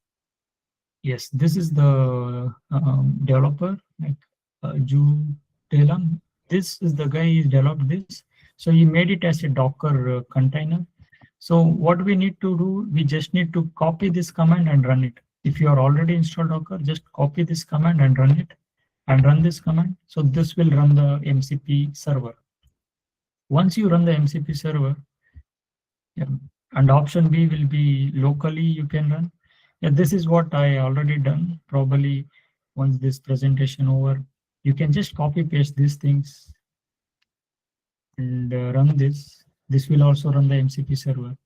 yes, this is the developer, like Talam. This is the guy who developed this. So he made it as a Docker container. So what we need to do, we just need to copy this command and run it. If you are already installed Docker, just copy this command and run it, and run this command. So this will run the MCP server. Once you run the MCP server, yeah, and option B will be locally you can run. Yeah, this is what I already done. Probably once this presentation over, you can just copy paste these things and run this. This will also run the MCP server.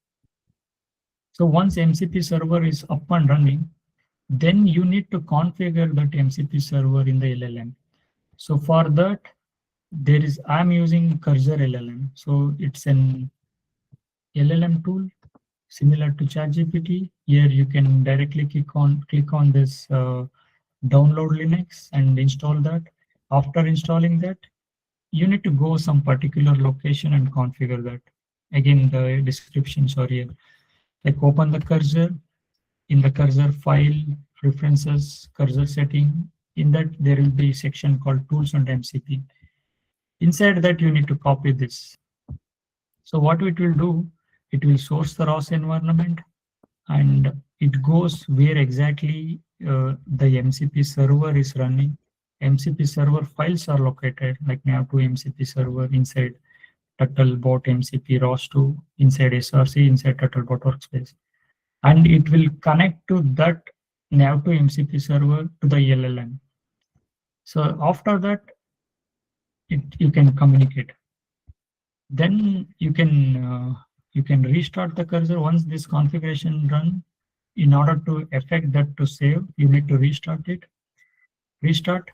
So once MCP server is up and running, then you need to configure that MCP server in the LLM. So for that, I'm using Cursor LLM. So it's an LLM tool similar to ChatGPT. Here you can directly click on this download Linux and install that. After installing that, you need to go some particular location and configure that. Again, the descriptions are here. Like open the cursor. In the cursor file, preferences, cursor setting. In that there will be a section called tools and MCP. Inside that you need to copy this. So what it will do, it will source the ROS environment, and it goes where exactly the MCP server is running. MCP server files are located, like nav2 MCP server inside Turtlebot MCP ROS2, inside SRC, inside Turtlebot workspace. And it will connect to that nav2 MCP server to the LLM. So after that, you can communicate. Then you can restart the cursor once this configuration run. In order to effect that to save, you need to restart it. Restart,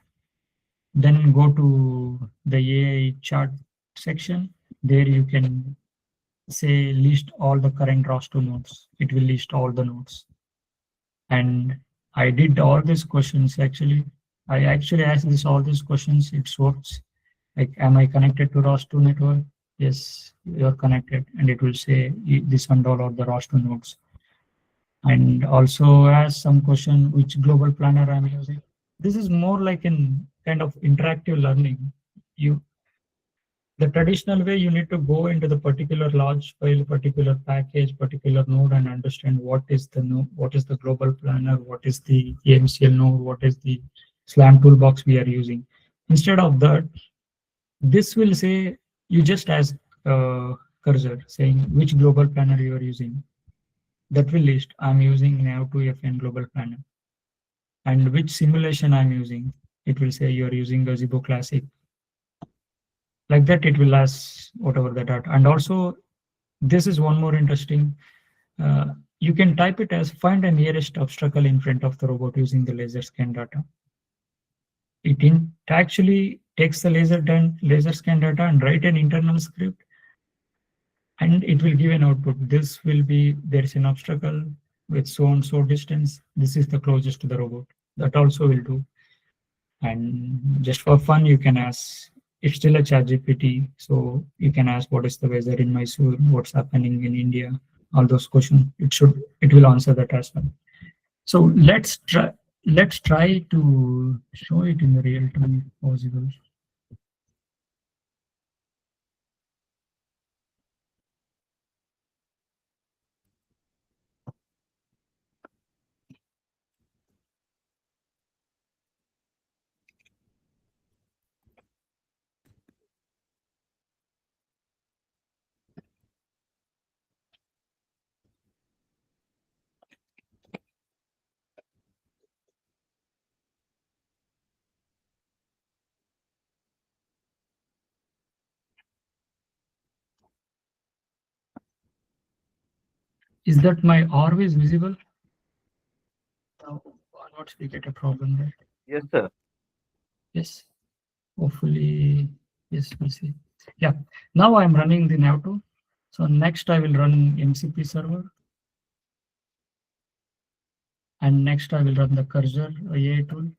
then go to the AI chart section. There you can say list all the current ROS2 nodes. It will list all the nodes. And I did all these questions actually. I actually asked all these questions. It works. Like, am I connected to ROS2 network? Yes, you're connected, and it will say this and all of the ROS2 nodes. And also ask some question, which global planner I'm using. This is more like an kind of interactive learning. The traditional way, you need to go into the particular large file, particular package, particular node, and understand what is the node, what is the global planner, what is the AMCL node, what is the SLAM toolbox we are using. Instead of that, this will say, you just ask cursor saying which global planner you are using. That will list, I'm using Nav2FN global planner. And which simulation I'm using. It will say you are using Gazebo Classic. Like that, it will ask whatever the data. And also, this is one more interesting. You can type it as find a nearest obstacle in front of the robot using the laser scan data. It actually takes the laser scan data and write an internal script, and it will give an output. This will be, there is an obstacle with so and so distance. This is the closest to the robot. That also will do. And just for fun, you can ask, it's still a ChatGPT, so you can ask what is the weather in Mysore, what's happening in India, all those questions. It will answer that as well. So let's try to show it in the real time if possible. Is that my always visible? Or not, we get a problem there. Yes, sir. Yes. Hopefully, yes, we'll see. Yeah. Now I'm running the Nav2. So next I will run MCP server. And next I will run the cursor AI tool.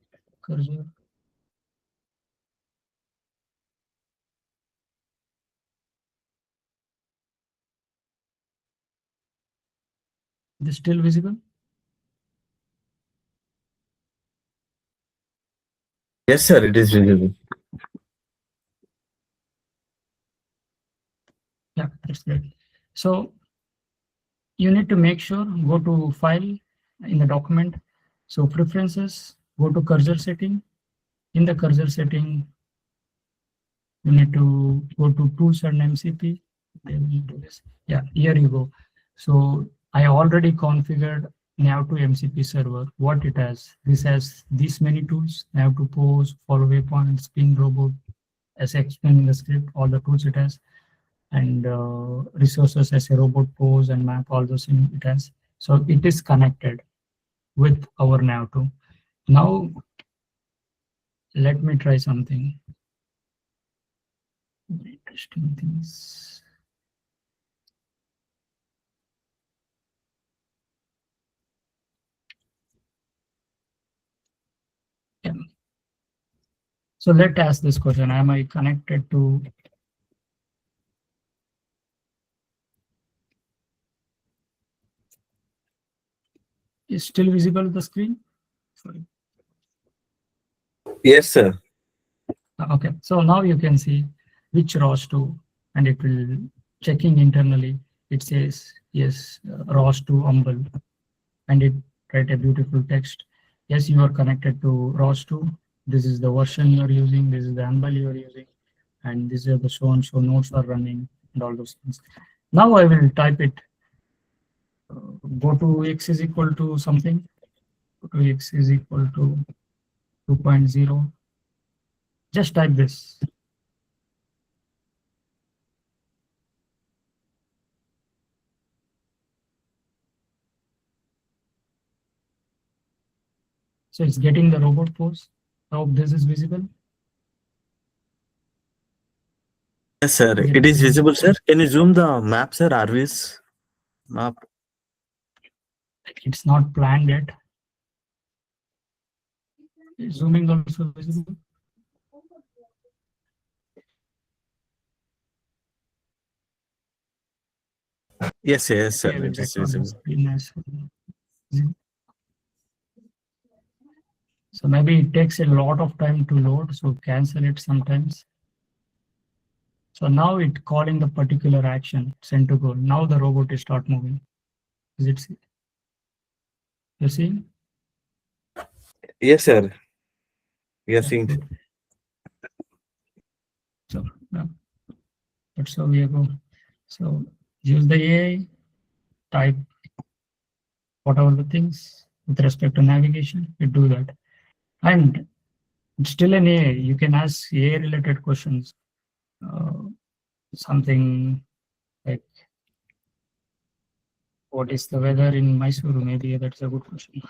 Cursor. This still visible? Yes, sir. It is visible. Yeah, that's great. So you need to make sure, go to file in the document. So preferences, go to cursor setting. In the cursor setting, you need to go to tools and MCP. They will do this. Yeah, here you go. So I already configured Nav2 MCP server. What it has, this has these many tools: Nav2 pose, follow waypoint, spin robot, as I explained in the script, all the tools it has, and resources as a robot pose and map, all those in it has. So it is connected with our Nav2. Now let me try something. Interesting things. Yeah. So let's ask this question: am I connected to? Is still visible the screen? Sorry. Yes, sir. Okay, so now you can see which ROS2, and it will checking internally. It says yes, ROS2 humble, and it write a beautiful text. Yes, you are connected to ROS2. This is the version you are using. This is the humble you are using, and these are the so and so nodes are running, and all those things. Now I will type it. Go to x is equal to something. Go to x is equal to 2.0. Just type this. So it's getting the robot pose. I hope this is visible. Yes, sir. It is visible, sir. Can you zoom the map, sir? RVS map. It's not planned yet. Is zooming also visible? Yes, yes, sir. Okay, I will It is check on the visible. screen as well. So maybe it takes a lot of time to load, so cancel it sometimes. So now it calling the particular action send to goal. Now the robot is start moving. Is it? You see? Yes, sir. We are Yeah, seeing. good. So that's how we go. So use the AI, type whatever the things with respect to navigation, you do that. And it's still an AI. You can ask AI related questions. Something like, what is the weather in Mysuru? Maybe that's a good question.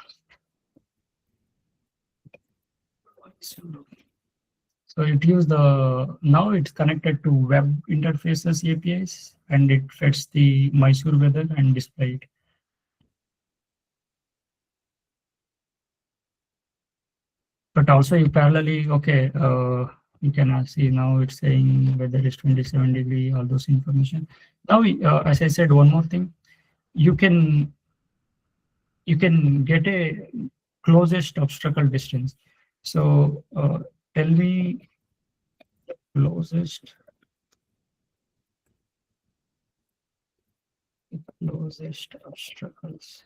So it use now it's connected to web interfaces APIs and it fetch the Mysore weather and display it. But also you parallelly, okay, you can see now it's saying weather is 27 degree, all those information. Now, as I said, one more thing, you can get a closest obstacle distance. So tell me closest obstacles.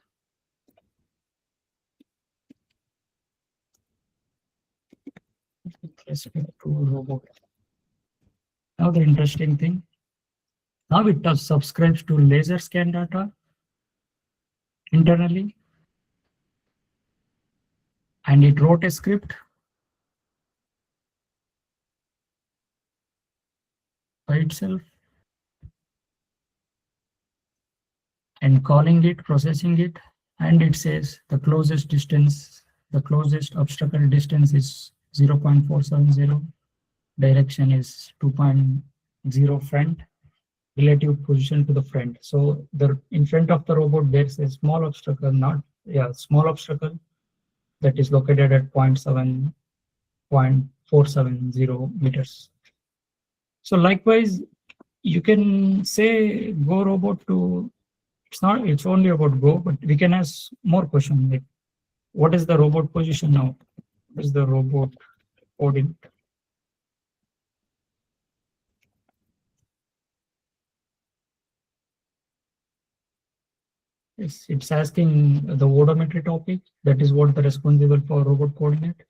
With respect to robot. Now the interesting thing, now it does subscribes to laser scan data internally, and it wrote a script by itself and calling it, processing it, and it says the closest distance, the closest obstacle distance is 0.470, direction is 2.0 front, relative position to the front. So in front of the robot there's a small obstacle, small obstacle that is located at 0.470 meters. So likewise, you can say go robot to, it's only about go, but we can ask more questions like, what is the robot position now? What is the robot coordinate? Yes, it's asking the odometry topic. That is what the responsible for robot coordinate.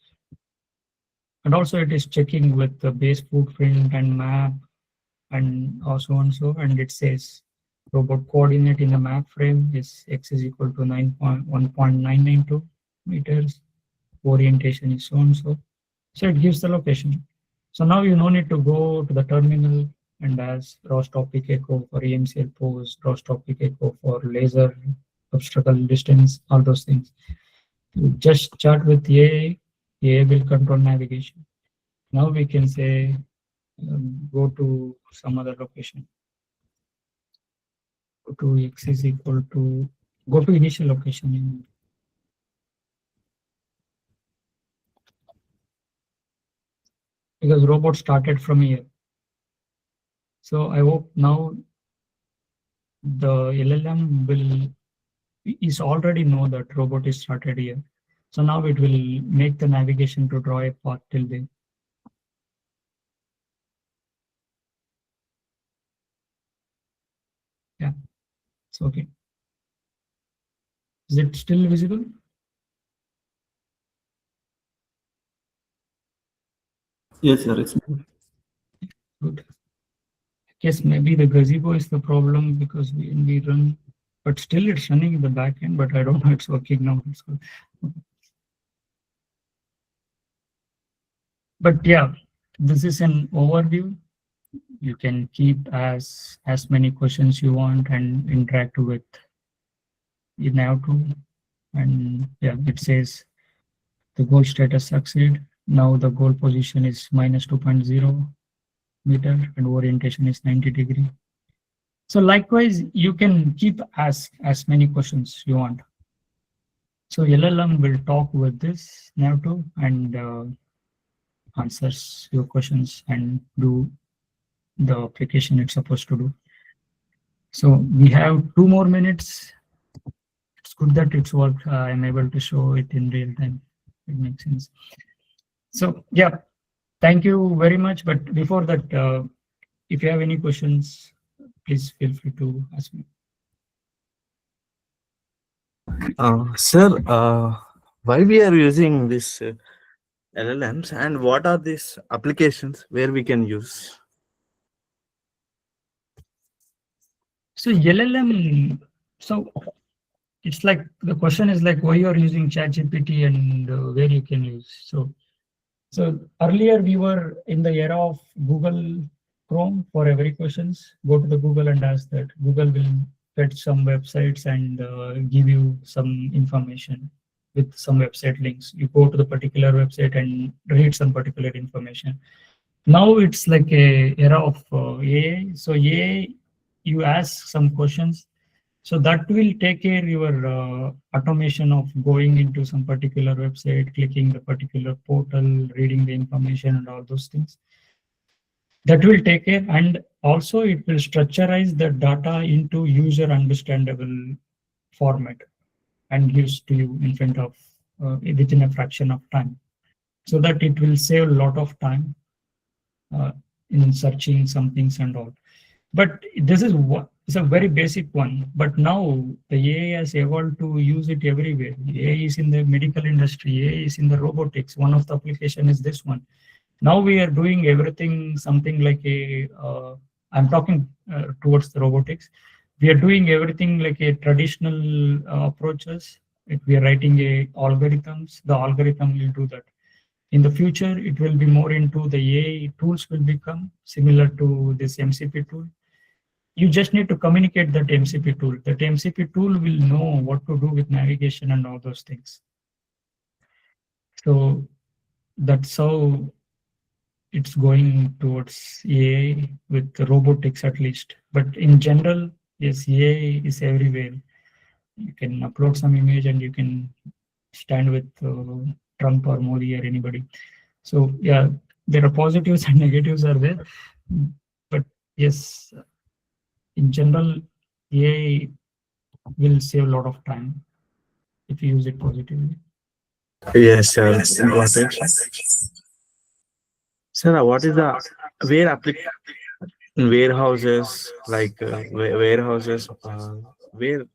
And also it is checking with the base footprint and map and so on so, and it says robot coordinate in the map frame is x is equal to 1.992 meters. Orientation is so and so. So it gives the location. So now you no need to go to the terminal and ask ROS topic echo for EMCL pose, ROS topic echo for laser obstacle distance, all those things. You just chat with AI will control navigation. Now we can say go to some other location. Go to x is equal to, go to initial location. Because robot started from here. So I hope now the LLM is already know that robot is started here. So now it will make the navigation to draw a path till there. Yeah, it's okay. Is it still visible? Yes, sir. It's Good. I guess maybe the gazebo is the problem because we run, but still it's running in the back end, but I don't know it's working now. So, but yeah, this is an overview. You can keep as many questions you want and interact with in how2. And yeah, it says the goal status succeed. Now the goal position is minus 2.0 meter and orientation is 90 degree. So likewise, you can keep ask as many questions you want. So LLM will talk with this now2 and answers your questions and do the application it's supposed to do. So we have 2 more minutes. It's good that it's worked. I'm able to show it in real time. It makes sense. So yeah, thank you very much. But before that, if you have any questions, please feel free to ask me. Sir, why we are using this LLMs and what are these applications where we can use? So LLM, so it's like the question is like why you are using ChatGPT and where you can use. So earlier we were in the era of Google Chrome for every questions. Go to the Google and ask that. Google will fetch some websites and give you some information with some website links. You go to the particular website and read some particular information. Now it's like a era of AI. So AI, you ask some questions. So that will take care your automation of going into some particular website, clicking the particular portal, reading the information and all those things. That will take care, and also it will structurize the data into user understandable format and gives to you in front of within a fraction of time, so that it will save a lot of time in searching some things and all. But this is what is a very basic one. But now the AI has evolved to use it everywhere. AI is in the medical industry. AI is in the robotics. One of the application is this one. Now we are doing everything something like a. I'm talking towards the robotics. We are doing everything like a traditional approaches. If we are writing a algorithms, the algorithm will do that. In the future, it will be more into the AI tools will become similar to this MCP tool. You just need to communicate that MCP tool. That MCP tool will know what to do with navigation and all those things. So that's how it's going towards AI with robotics at least. But in general, yes, AI is everywhere. You can upload some image and you can stand with Trump or Modi or anybody. So yeah, there are positives and negatives are there. But yes, in general, AI will save a lot of time if you use it positively. Yes, sir. Got it. Sir, what is the where warehouses like warehouses where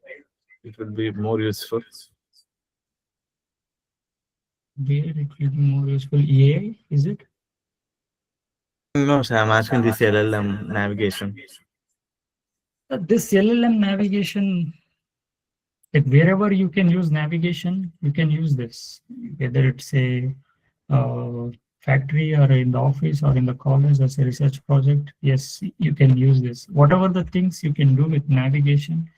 it will be more useful? Where it will be more useful? AI, is it? No, sir. I'm asking this LLM navigation. This LLM navigation, like wherever you can use navigation, you can use this. Whether it's a factory or in the office or in the college as a research project, yes, you can use this. Whatever the things you can do with navigation,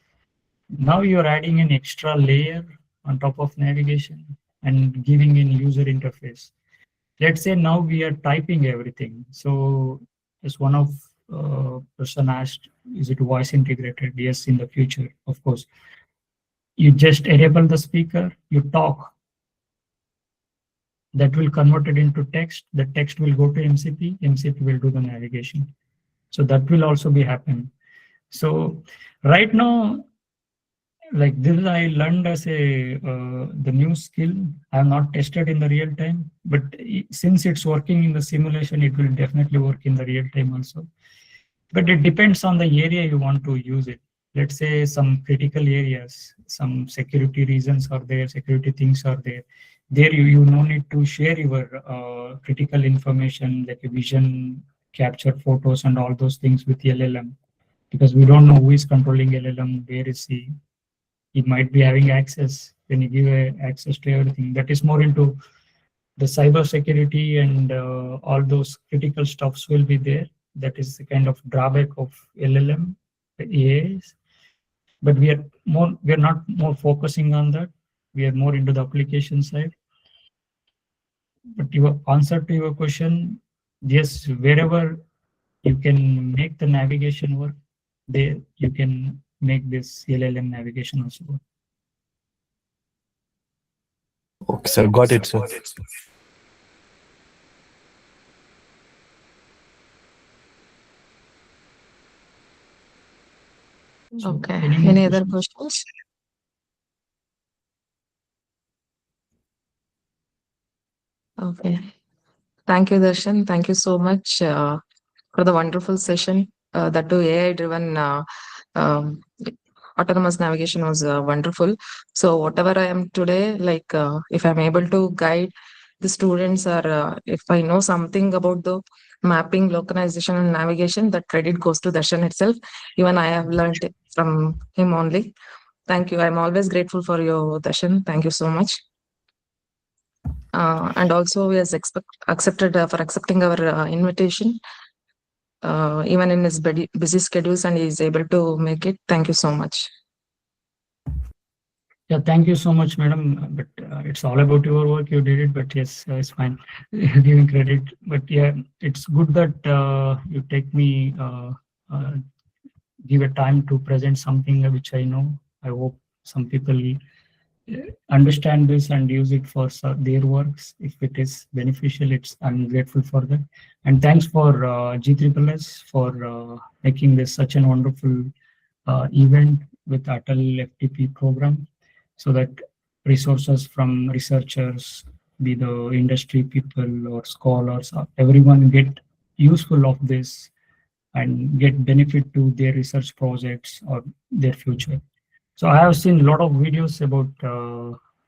now you're adding an extra layer on top of navigation and giving in user interface. Let's say now we are typing everything. So as one of person asked, is it voice integrated? Yes, in the future, of course. You just enable the speaker, you talk. That will convert it into text. The text will go to MCP. MCP will do the navigation. So that will also be happening. So right now, like this I learned as a the new skill. I have not tested in the real time, but since it's working in the simulation, it will definitely work in the real time also. But it depends on the area you want to use it. Let's say some critical areas, some security reasons are there, security things are there. There you no need to share your critical information like a vision, capture photos and all those things with LLM, because we don't know who is controlling LLM, where is he. He might be having access when you give access to everything. That is more into the cyber security and all those critical stuffs will be there. That is the kind of drawback of LLM, AIs. But we are not more focusing on that. We are more into the application side. But your answer to your question, yes, wherever you can make the navigation work, there you can make this LLM navigation also work. Okay, sir. Got it, sir. So Okay. any more Any other questions? questions? Okay. Thank you, Darshan. Thank you so much for the wonderful session. That too AI-driven um, autonomous navigation was wonderful. So whatever I am today, like if I'm able to guide the students, or if I know something about the mapping, localization, and navigation, that credit goes to Darshan itself. Even I have learned it from him only. Thank you. I'm always grateful for your Darshan. Thank you so much. And also, he has accepted for accepting our invitation, even in his busy schedules, and he is able to make it. Thank you so much. Yeah, thank you so much, madam. But it's all about your work. You did it, but yes, it's fine. Giving credit, but yeah, it's good that you take me, give a time to present something which I know. I hope some people understand this and use it for their works. If it is beneficial, I'm grateful for that. And thanks for G3S for making this such a wonderful event with ATAL FDP program, so that resources from researchers, be the industry people or scholars, everyone get useful of this and get benefit to their research projects or their future. So I have seen a lot of videos about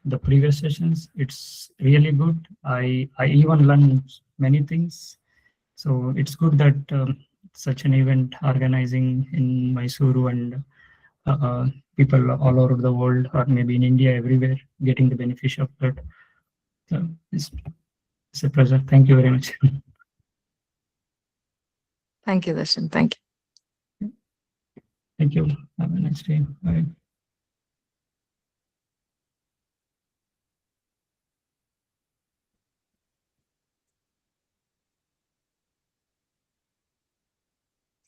the previous sessions. It's really good. I even learned many things. So it's good that such an event organizing in Mysuru, and people all over the world, or maybe in India, everywhere, getting the benefit of that. So it's a pleasure. Thank you very much. Thank you, Darshan. Thank you. Thank you. Have a nice day. Bye.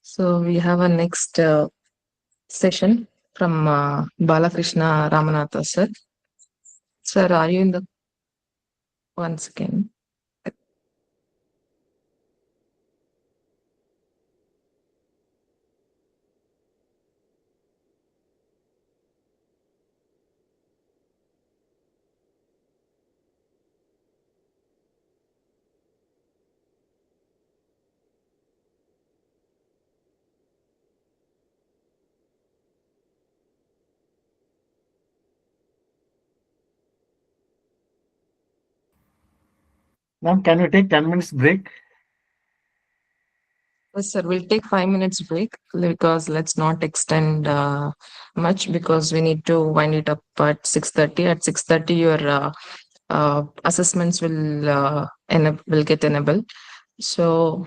So we have a next session from Balakrishna Ramnath, sir. Sir, are you in the once again? Ma'am, can we take 10 minutes break? Yes, sir. We'll take 5 minutes break, because let's not extend much, because we need to wind it up at 6:30. At 6:30, your assessments will get enabled. So,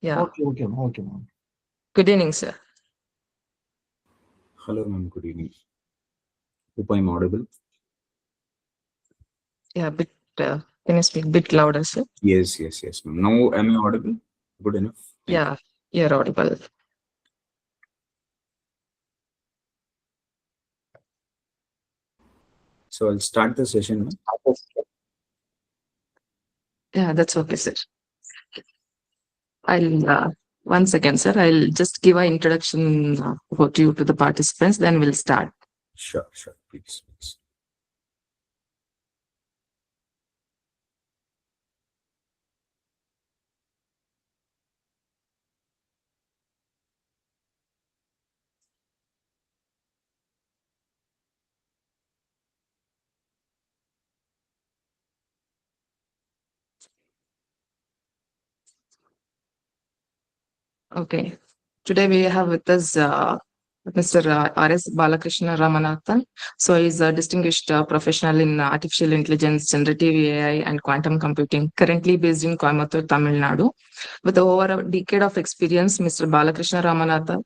yeah. Okay, ma'am. Good evening, sir. Hello, ma'am. Good evening. Hope I'm audible. Yeah, can you speak a bit louder, sir? Yes, ma'am. Now, am I audible? Good enough. Yeah, you're audible. So I'll start the session, ma'am. Yeah, that's okay, sir. I'll once again, sir, I'll just give an introduction about you to the participants, then we'll start. Sure. Please. Okay. Today we have with us Mr. R.S. Balakrishna Ramnath. So he's a distinguished professional in artificial intelligence, generative AI, and quantum computing, currently based in Coimbatore, Tamil Nadu. With over a decade of experience, Mr. Balakrishna Ramnath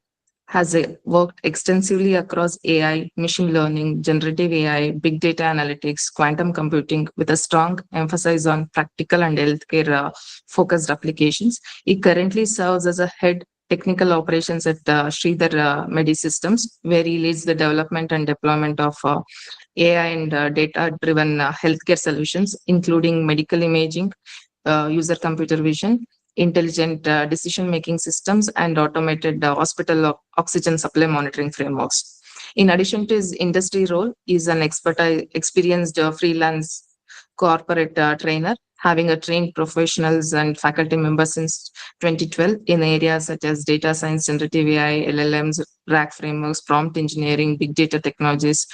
has worked extensively across AI, machine learning, generative AI, big data analytics, quantum computing, with a strong emphasis on practical and healthcare focused applications. He currently serves as a head technical operations at Sridhar Medi Systems, where he leads the development and deployment of AI and data-driven healthcare solutions, including medical imaging, user computer vision, intelligent decision-making systems, and automated hospital oxygen supply monitoring frameworks. In addition to his industry role, he is an experienced freelance corporate trainer, having a trained professionals and faculty members since 2012 in areas such as data science, generative AI, LLMs, RAG frameworks, prompt engineering, big data technologies.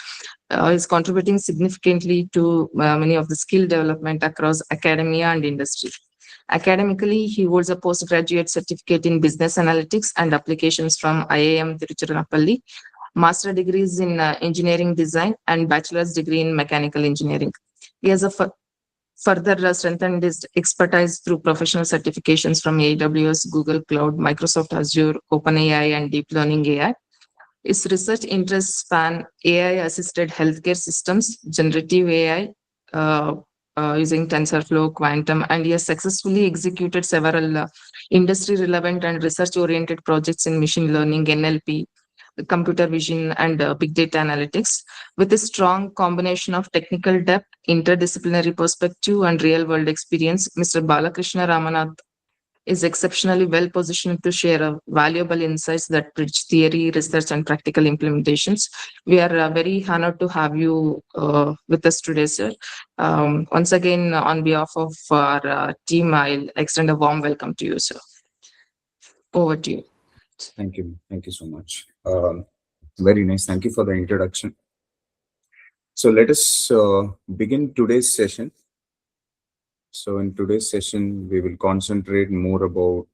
Is contributing significantly to many of the skill development across academia and industry. Academically, he holds a postgraduate certificate in business analytics and applications from IIM Tiruchirappalli, master degrees in engineering design, and bachelor's degree in mechanical engineering. He has further strengthened his expertise through professional certifications from AWS, Google Cloud, Microsoft Azure, OpenAI, and Deep Learning AI. His research interests span AI-assisted healthcare systems, generative AI, using TensorFlow, Quantum, and he has successfully executed several industry-relevant and research-oriented projects in machine learning, NLP, computer vision, and big data analytics. With a strong combination of technical depth, interdisciplinary perspective, and real-world experience, Mr. Balakrishna Ramnath is exceptionally well positioned to share valuable insights that bridge theory, research, and practical implementations. We are very honored to have you with us today, sir. Once again, on behalf of our team, I'll extend a warm welcome to you, sir. Over to you. Thank you. Thank you so much. Very nice. Thank you for the introduction. So let us begin today's session. So in today's session, we will concentrate more about,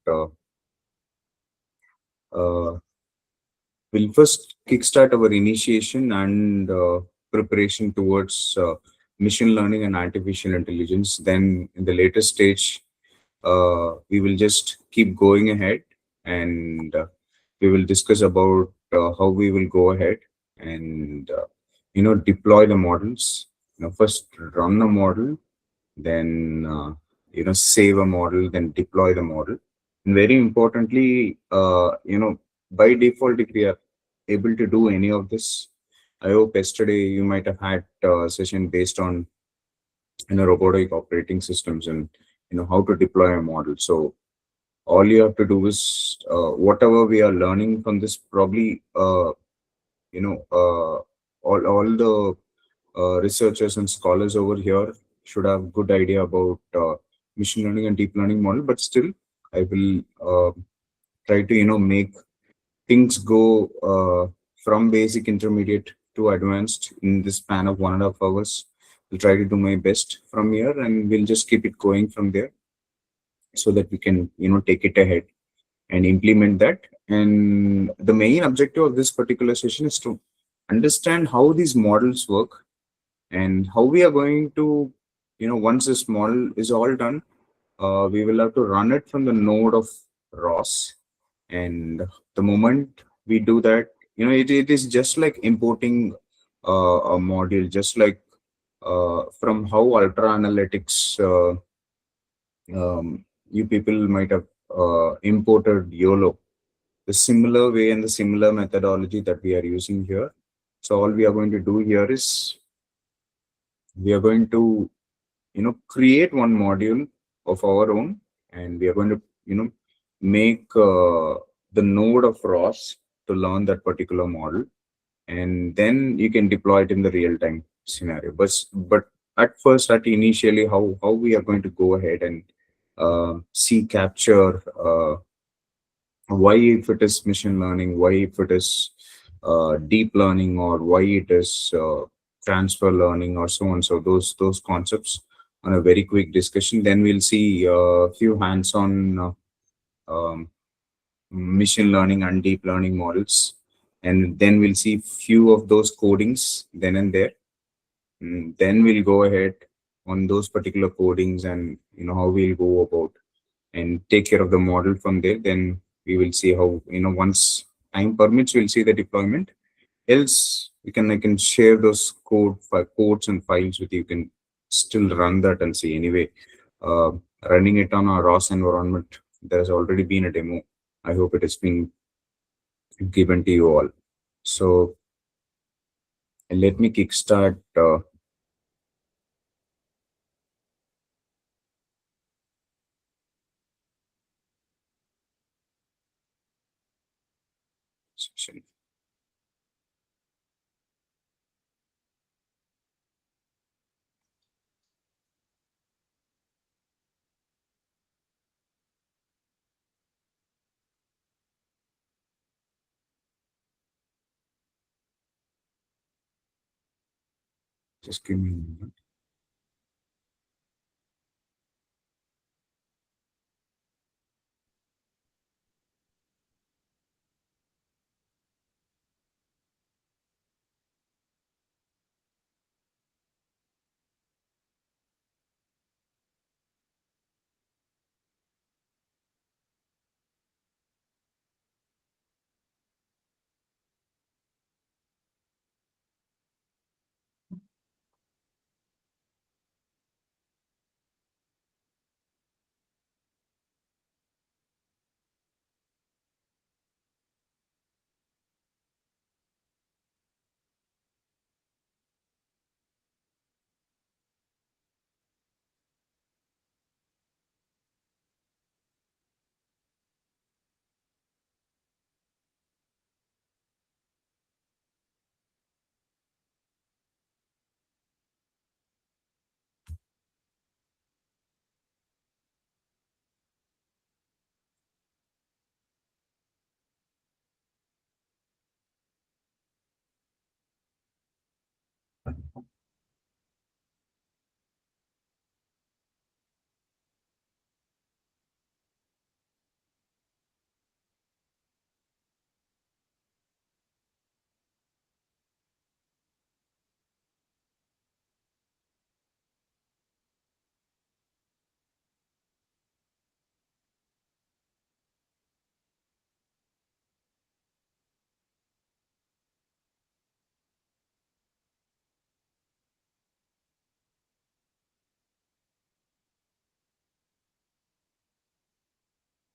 we'll first kickstart our initiation and preparation towards machine learning and artificial intelligence. Then in the later stage, we will just keep going ahead and we will discuss about how we will go ahead and, deploy the models. First run a model, then save a model, then deploy the model. And very importantly, by default, if we are able to do any of this, I hope yesterday you might have had a session based on robotic operating systems and how to deploy a model. So all you have to do is whatever we are learning from this, probably all the researchers and scholars over here should have good idea about machine learning and deep learning model, but still I will try to make things go from basic, intermediate to advanced in the span of 1.5 hours. I'll try to do my best from here and we'll just keep it going from there so that we can take it ahead and implement that. And the main objective of this particular session is to understand how these models work and how we are going to, once this model is all done, we will have to run it from the node of ROS. And the moment we do that, it is just like importing a module, just like from how ultra analytics you people might have imported YOLO, the similar way and the similar methodology that we are using here. So all we are going to do here is we are going to create one module of our own, and we are going to make the node of ROS to learn that particular model, and then you can deploy it in the real-time scenario. But at first, initially, how we are going to go ahead and capture why, if it is machine learning, why if it is deep learning, or why it is transfer learning, or so on. So those concepts on a very quick discussion. Then we'll see a few hands-on machine learning and deep learning models, and then we'll see few of those codings then and there. And then we'll go ahead on those particular codings and how we'll go about and take care of the model from there. Then we will see how, once time permits, we'll see the deployment. Else I can share those codes and files with you. You can still run that and see. Anyway, running it on a ROS environment, there's already been a demo. I hope it has been given to you all. So let me kickstart section. Just give me a moment.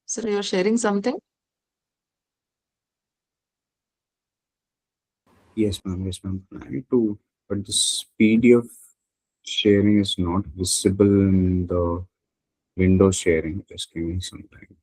Sir, you're sharing something? Yes, ma'am. Yes, ma'am. Trying to, but this PDF sharing is not visible in the window sharing. Just give me some time.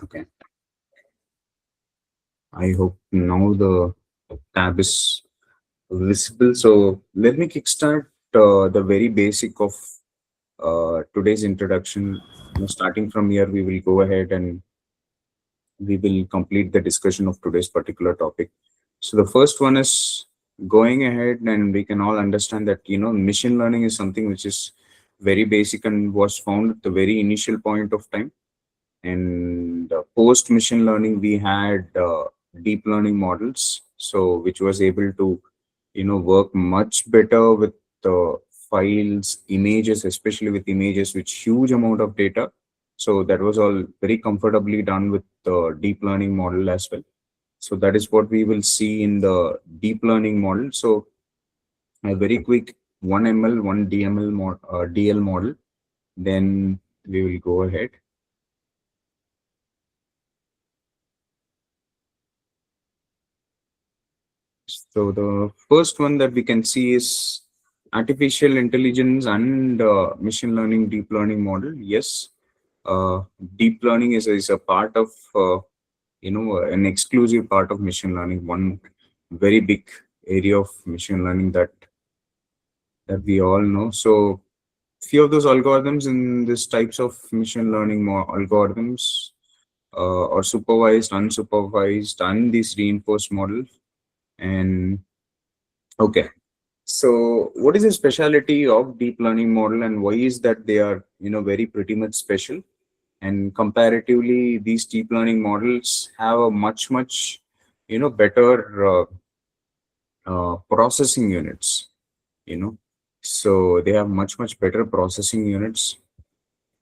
Okay. I hope now the tab is visible. So let me kickstart the very basic of today's introduction. Starting from here, we will go ahead and we will complete the discussion of today's particular topic. So the first one is going ahead, and we can all understand that machine learning is something which is very basic and was found at the very initial point of time. And post machine learning, we had deep learning models, so which was able to work much better with files, images, especially with images with huge amount of data. So that was all very comfortably done with the deep learning model as well. So that is what we will see in the deep learning model. So a very quick 1 ML, 1 DL model. Then we will go ahead. So the first one that we can see is artificial intelligence and machine learning, deep learning model. Yes, deep learning is a part of an exclusive part of machine learning. One very big area of machine learning that we all know. So few of those algorithms in this types of machine learning algorithms are supervised, unsupervised, and these reinforced model. And okay. So what is the specialty of deep learning model, and why is that they are, very pretty much special? And comparatively, these deep learning models have a much, better processing units, So they have much better processing units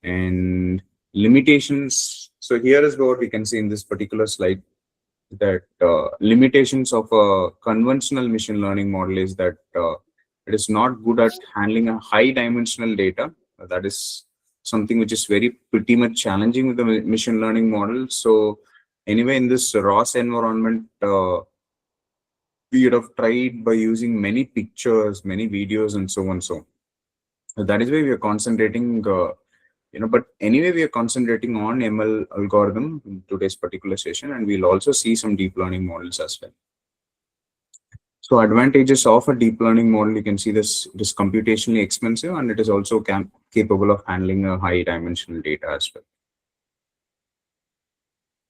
and limitations. So here is what we can see in this particular slide, that limitations of a conventional machine learning model is that it is not good at handling a high dimensional data. That is something which is very pretty much challenging with the machine learning model. So anyway, in this ROS environment, we would have tried by using many pictures, many videos, and so on. So that is why we are concentrating, but anyway, we are concentrating on ML algorithm in today's particular session, and we'll also see some deep learning models as well. So advantages of a deep learning model, you can see this, it is computationally expensive, and it is also capable of handling a high dimensional data as well.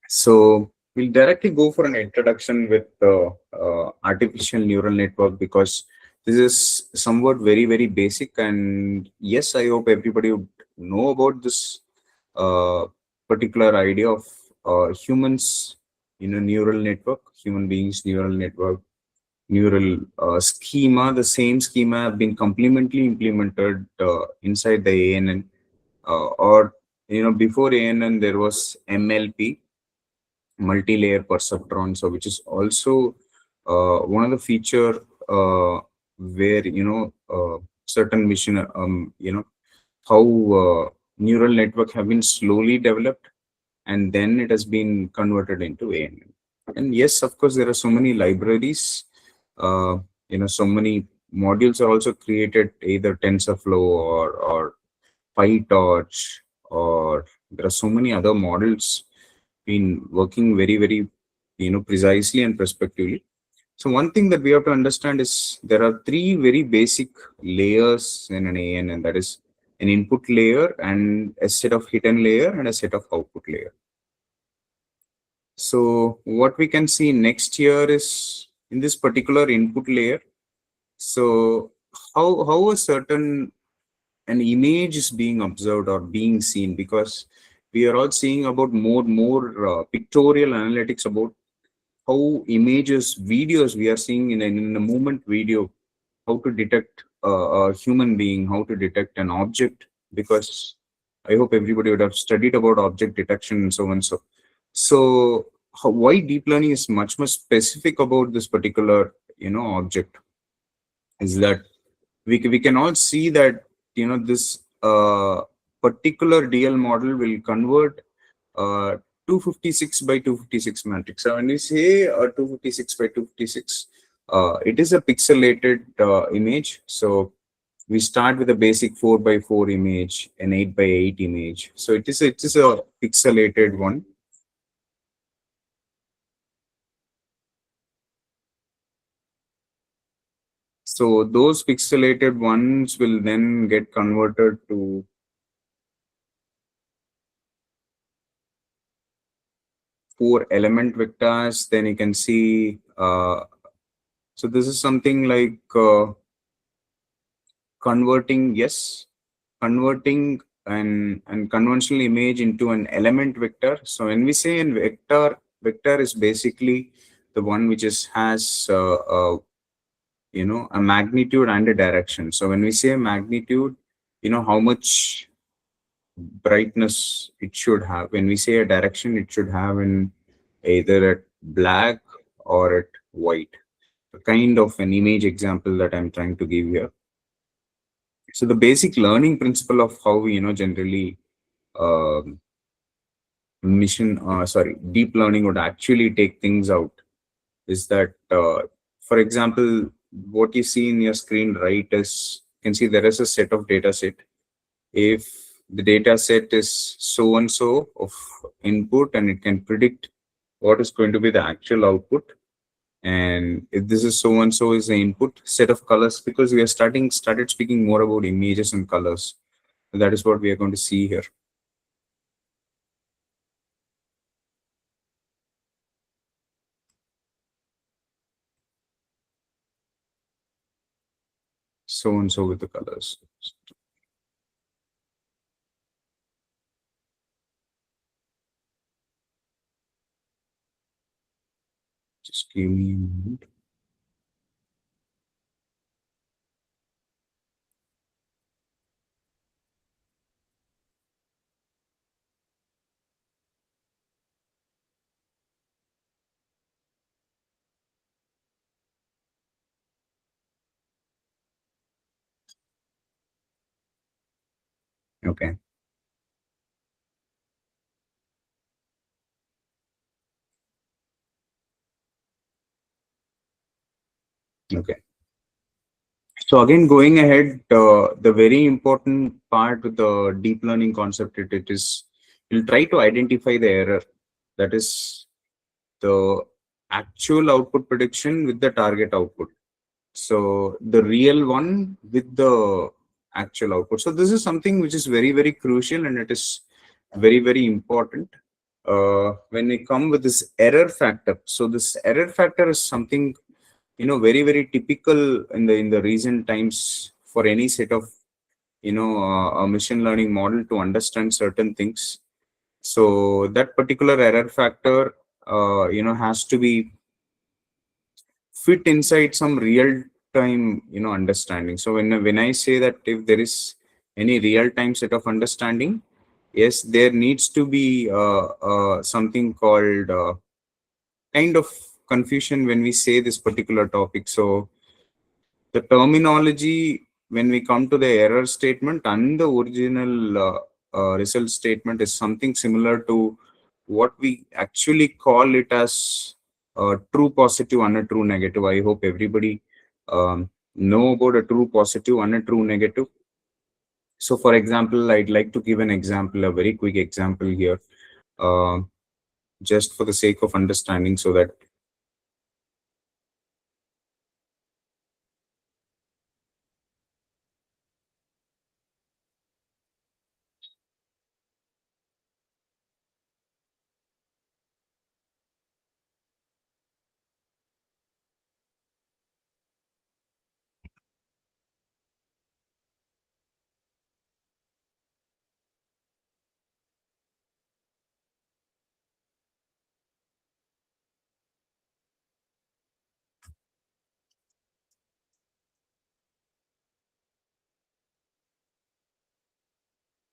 So we'll directly go for an introduction with artificial neural network, because this is somewhat very, very basic. And yes, I hope everybody would know about this particular idea of humans, neural network, human beings, neural network, neural schema. The same schema have been complementally implemented inside the ANN, or before ANN there was MLP, multi-layer perceptron, so which is also one of the feature where certain machine how neural network have been slowly developed, and then it has been converted into ANN. And yes, of course, there are so many libraries, so many modules are also created, either TensorFlow or PyTorch, or there are so many other models been working very, very, precisely and prospectively. So one thing that we have to understand is there are three very basic layers in an AN, and that is an input layer and a set of hidden layer and a set of output layer. So what we can see next here is in this particular input layer. So how a certain an image is being observed or being seen, because we are all seeing about more pictorial analytics about how images, videos we are seeing in a movement video, how to detect a human being, how to detect an object, because I hope everybody would have studied about object detection and so on. So why deep learning is much more specific about this particular object is that we can all see that this particular DL model will convert 256 by 256 matrix. So when we say 256 by 256, it is a pixelated image. So we start with a basic 4 by 4 image, an 8 by 8 image. So it is a pixelated one. So those pixelated ones will then get converted to four element vectors. Then you can see, so this is something like converting an conventional image into an element vector. So when we say an vector is basically the one which has a magnitude and a direction. So when we say magnitude, how much brightness it should have. When we say a direction, it should have in either at black or at white. A kind of an image example that I'm trying to give here. So the basic learning principle of how we generally deep learning would actually take things out is that, for example, what you see in your screen right is, you can see there is a set of data set. If the data set is so and so of input, and it can predict what is going to be the actual output, and if this is so and so is the input set of colors, because we are started speaking more about images and colors. That is what we are going to see here. So and so with the colors. Just give me a moment. Okay. Okay. So again, going ahead, the very important part with the deep learning concept, it is, you'll try to identify the error. That is the actual output prediction with the target output. So the real one with the actual output. So this is something which is very, very crucial, and it is very, very important when we come with this error factor. So this error factor is something, very, very typical in the recent times for any set of, a machine learning model to understand certain things. So that particular error factor, has to be fit inside some real time, understanding. So when I say that if there is any real time set of understanding, yes, there needs to be something called kind of confusion when we say this particular topic. So the terminology when we come to the error statement and the original result statement is something similar to what we actually call it as a true positive and a true negative. I hope everybody know about a true positive and a true negative. So for example, I'd like to give an example, a very quick example here, just for the sake of understanding, so that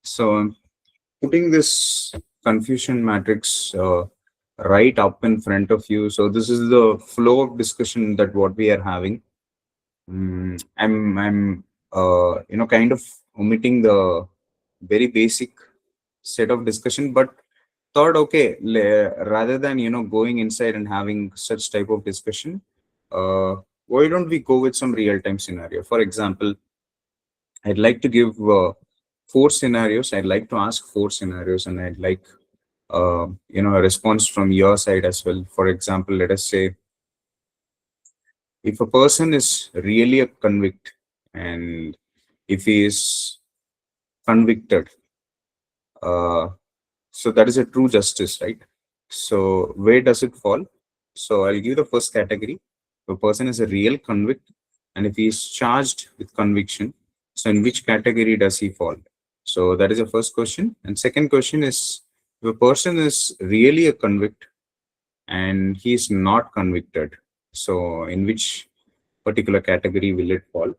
so putting this confusion matrix right up in front of you. So this is the flow of discussion that what we are having. I'm kind of omitting the very basic set of discussion, but thought, okay, rather than going inside and having such type of discussion, why don't we go with some real time scenario? For example, I'd like to give four scenarios. I'd like to ask four scenarios, and I'd like a response from your side as well. For example, let us say if a person is really a convict, and if he is convicted, uh, so that is a true justice, right? So where does it fall? So I'll give the first category. If a person is a real convict, and if he is charged with conviction, so in which category does he fall? So that is the first question. And second question is, if a person is really a convict and he is not convicted, so in which particular category will it fall?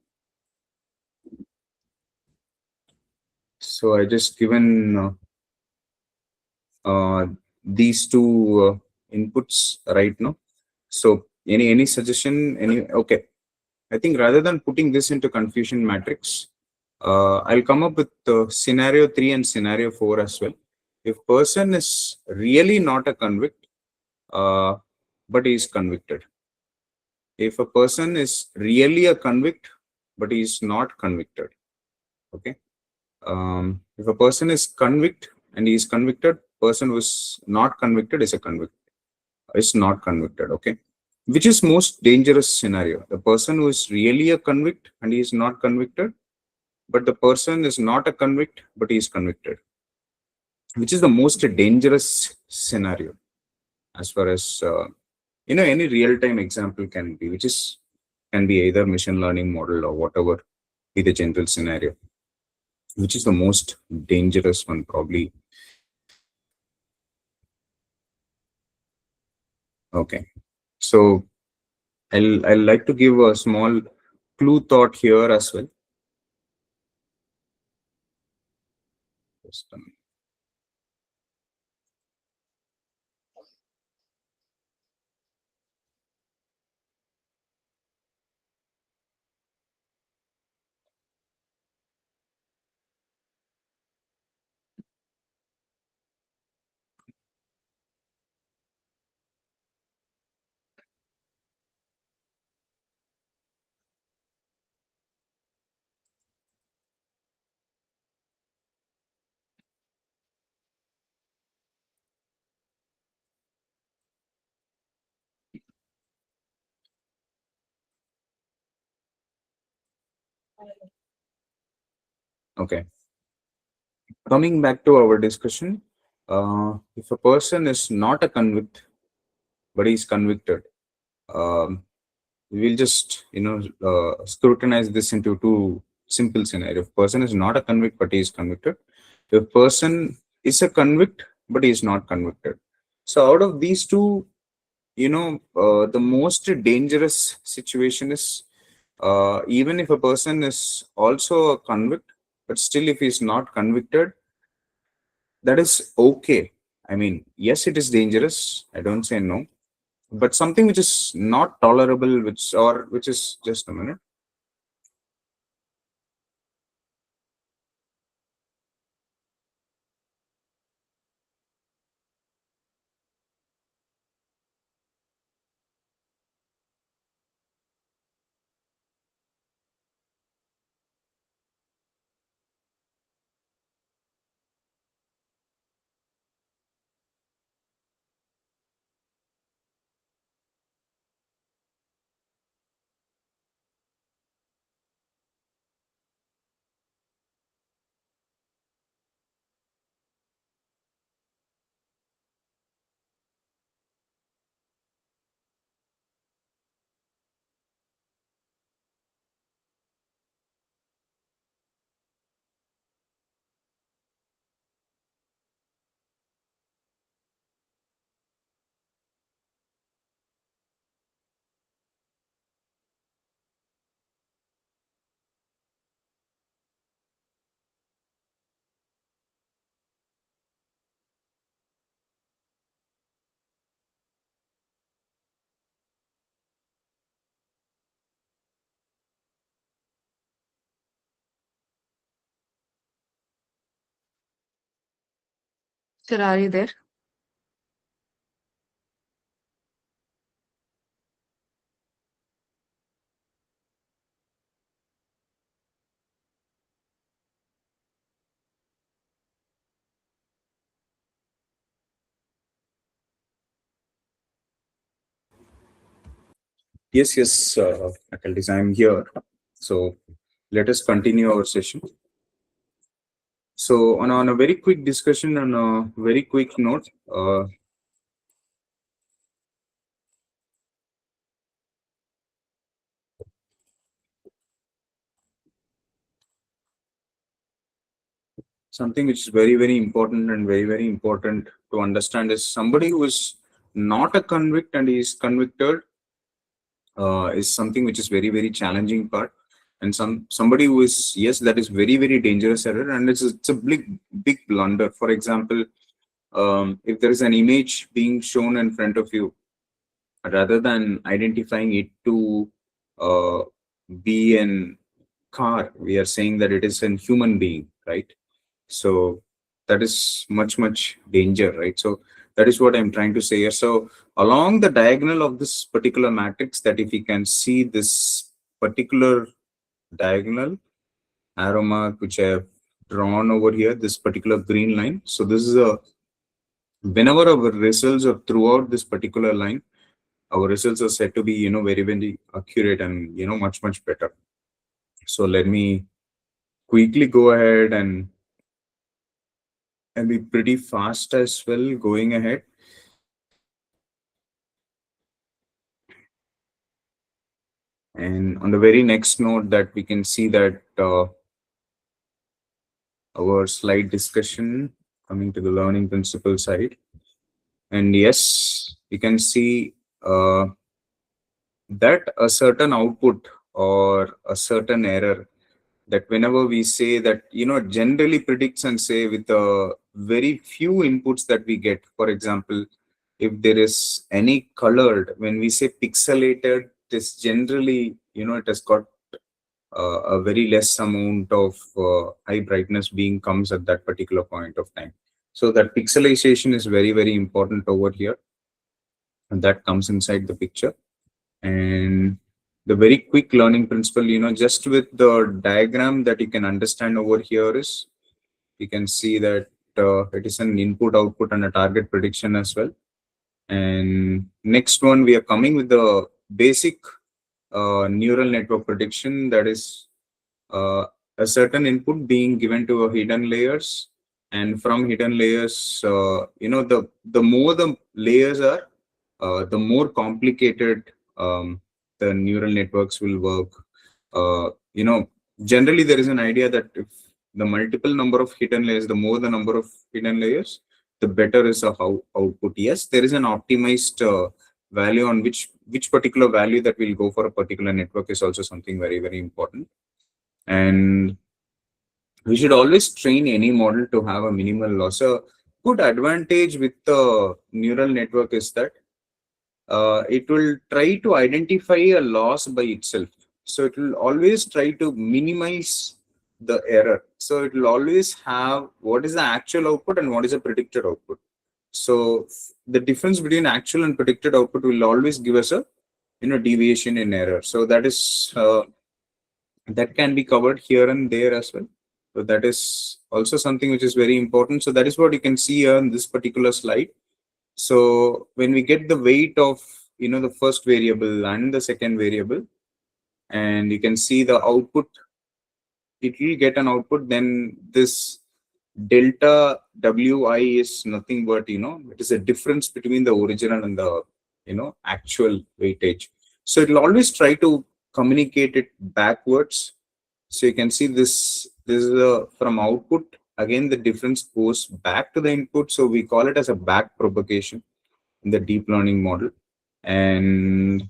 So I just given these two inputs right now. So any suggestion? Okay. I think rather than putting this into confusion matrix, I'll come up with scenario 3 and scenario 4 as well. If person is really not a convict, but he is convicted. If a person is really a convict, but he is not convicted. Okay. If a person is convict and he is convicted, person who is not convicted is a convict. Is not convicted. Okay. Which is most dangerous scenario? The person who is really a convict and he is not convicted, but the person is not a convict, but he is convicted. Which is the most dangerous scenario as far as any real-time example can be, which is can be either machine learning model or whatever be the general scenario. Which is the most dangerous one, probably? Okay, so I'll like to give a small clue thought here as well. Just, Okay. Coming back to our discussion, if a person is not a convict, but he's convicted, um, we'll just scrutinize this into two simple scenarios. If person is not a convict, but he is convicted. If person is a convict, but he is not convicted. So out of these two, the most dangerous situation is even if a person is also a convict, but still if he is not convicted, that is okay. I mean, yes, it is dangerous. I don't say no, but something which is not tolerable, which is just a minute. Sir, are you there? Yes, faculties, I'm here. So let us continue our session. So on a very quick discussion, on a very quick note, something which is very important and very important to understand is somebody who is not a convict and is convicted is something which is very challenging part, and somebody who is, yes, that is very dangerous error, and it's a big blunder. For example, if there is an image being shown in front of you, rather than identifying it to uh, be an car, we are saying that it is a human being, right? So that is much danger, right? So that is what I'm trying to say here. So along the diagonal of this particular matrix, that if you can see this particular diagonal arrow mark which I have drawn over here, this particular green line. So this is a, whenever our results are throughout this particular line, our results are said to be very accurate and much better. So let me quickly go ahead and be pretty fast as well going ahead. And on the very next note, that we can see that our slide discussion coming to the learning principle side. And yes, you can see that a certain output or a certain error, that whenever we say that, generally predicts and say with very few inputs that we get. For example, if there is any colored, when we say pixelated, this generally, it has got a very less amount of high brightness being comes at that particular point of time. So that pixelization is very important over here, and that comes inside the picture. And the very quick learning principle, just with the diagram that you can understand over here is, you can see that it is an input, output, and a target prediction as well. And next one, we are coming with the basic neural network prediction, that is a certain input being given to a hidden layers, and from hidden layers, the more the layers are, the more complicated the neural networks will work. Generally there is an idea that if the multiple number of hidden layers, the more the number of hidden layers, the better is the output. Yes, there is an optimized value on which particular value that will go for a particular network is also something very, very important. And we should always train any model to have a minimal loss. A good advantage with the neural network is that it will try to identify a loss by itself. So it will always try to minimize the error. So it will always have what is the actual output and what is the predicted output. So the difference between actual and predicted output will always give us a deviation in error. So that is that can be covered here and there as well. So that is also something which is very important. So that is what you can see here in this particular slide. So when we get the weight of the first variable and the second variable, and you can see the output, it will get an output. Then this delta wi is nothing but it is a difference between the original and the actual weightage. So it will always try to communicate it backwards. So you can see this is from output. Again, the difference goes back to the input. So we call it as a back propagation in the deep learning model. And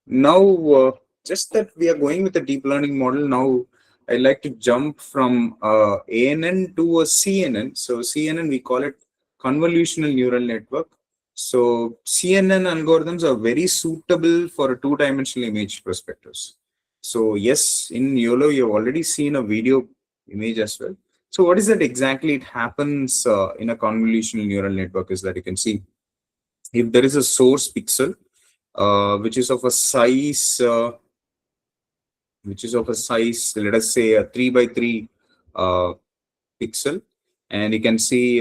now, just that we are going with the deep learning model, now I'd like to jump from ANN to a CNN. So CNN, we call it convolutional neural network. So CNN algorithms are very suitable for a two-dimensional image perspectives. So yes, in YOLO, you've already seen a video image as well. So what is that exactly? It happens in a convolutional neural network is that you can see if there is a source pixel, which is of a size, let us say a 3 by 3 pixel, and you can see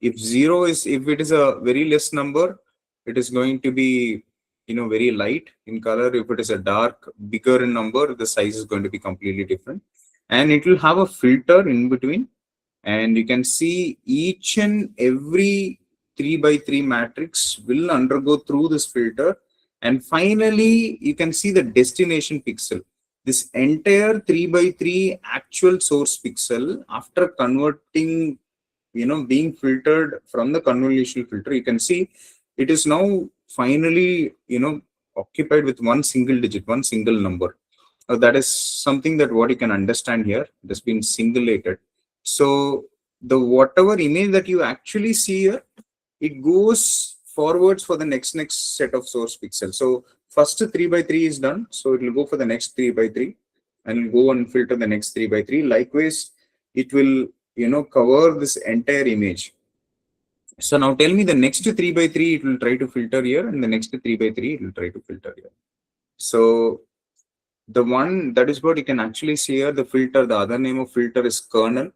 if it is a very less number, it is going to be very light in color. If it is a dark, bigger in number, the size is going to be completely different, and it will have a filter in between, and you can see each and every 3 by 3 matrix will undergo through this filter, and finally you can see the destination pixel. This entire 3 by 3 actual source pixel, after converting, being filtered from the convolutional filter, you can see it is now finally, occupied with one single digit, one single number. That is something that what you can understand here. It has been singulated. So the whatever image that you actually see here, it goes forwards for the next set of source pixels. So first 3 by 3 is done. So it will go for the next 3 by 3 and it will go and filter the next 3 by 3. Likewise, it will, cover this entire image. So now tell me the next 3 by 3, it will try to filter here, and the next 3 by 3, it will try to filter here. So the one that is what you can actually see here, the filter, the other name of filter is kernel.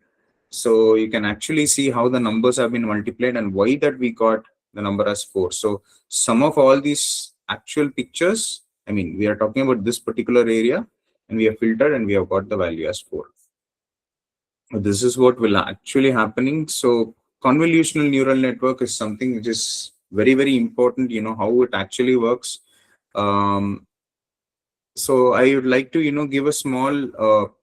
So you can actually see how the numbers have been multiplied and why that we got the number as 4. So some of all these actual pictures, I mean, we are talking about this particular area, and we have filtered and we have got the value as 4. This is what will actually happening. So convolutional neural network is something which is very, very important, how it actually works. So I would like to, give a small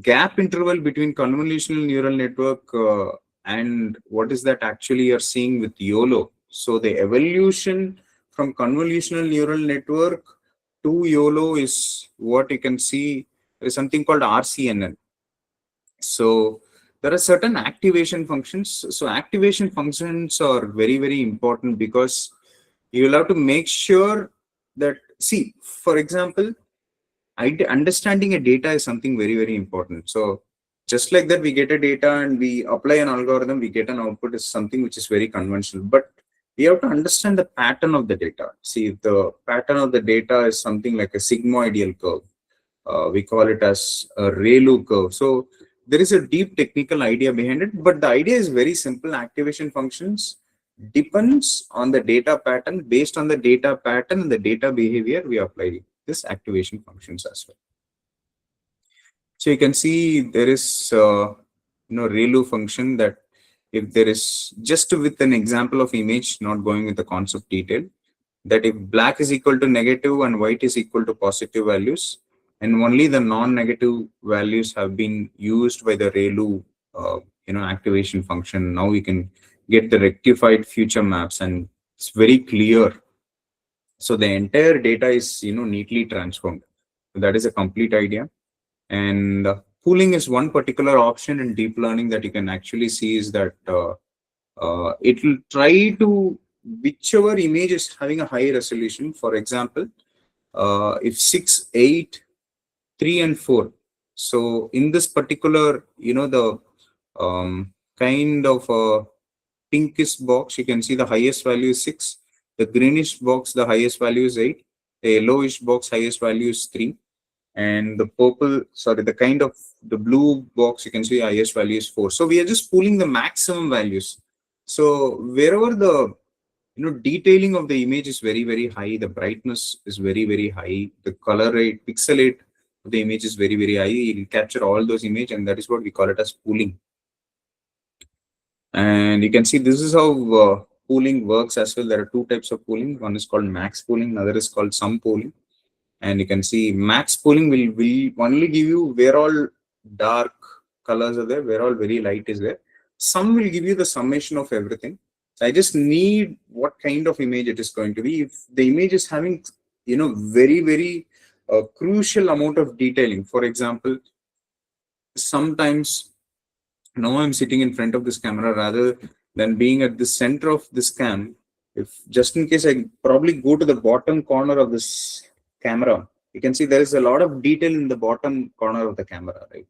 gap interval between convolutional neural network and what is that actually you're seeing with YOLO. So the evolution from convolutional neural network to YOLO is what you can see. There is something called RCNN. So there are certain activation functions. So activation functions are very, very important because you will have to make sure that, see, for example, understanding a data is something very, very important. So just like that, we get a data and we apply an algorithm, we get an output is something which is very conventional, but we have to understand the pattern of the data. See, if the pattern of the data is something like a sigmoidal curve, we call it as a ReLU curve. So there is a deep technical idea behind it, but the idea is very simple. Activation functions depends on the data pattern. Based on the data pattern and the data behavior, we apply this activation functions as well. So you can see there is ReLU function that if there is, just with an example of image, not going with the concept detail, that if black is equal to negative and white is equal to positive values, and only the non-negative values have been used by the ReLU activation function. Now we can get the rectified future maps, and it's very clear. So the entire data is neatly transformed. That is a complete idea. And pooling is one particular option in deep learning that you can actually see is that it will try to, whichever image is having a high resolution. For example, if 6, 8, 3 and 4. So in this particular, the kind of pinkish box, you can see the highest value is 6. The greenish box, the highest value is 8. The yellowish box, highest value is 3. And the purple, sorry, the kind of the blue box, you can see highest value is 4. So we are just pulling the maximum values. So wherever the detailing of the image is very, very high, the brightness is very, very high, the color rate, pixel rate of the image is very, very high, it will capture all those images, and that is what we call it as pooling. And you can see this is how pooling works as well. There are two types of pooling. One is called max pooling, another is called sum pooling. And you can see max pooling will only give you where all dark colors are there, where all very light is there. Sum will give you the summation of everything. So I just need what kind of image it is going to be. If the image is having very, very crucial amount of detailing, for example, sometimes now I'm sitting in front of this camera rather than being at the center of this cam. If just in case I probably go to the bottom corner of this camera, you can see there is a lot of detail in the bottom corner of the camera, right?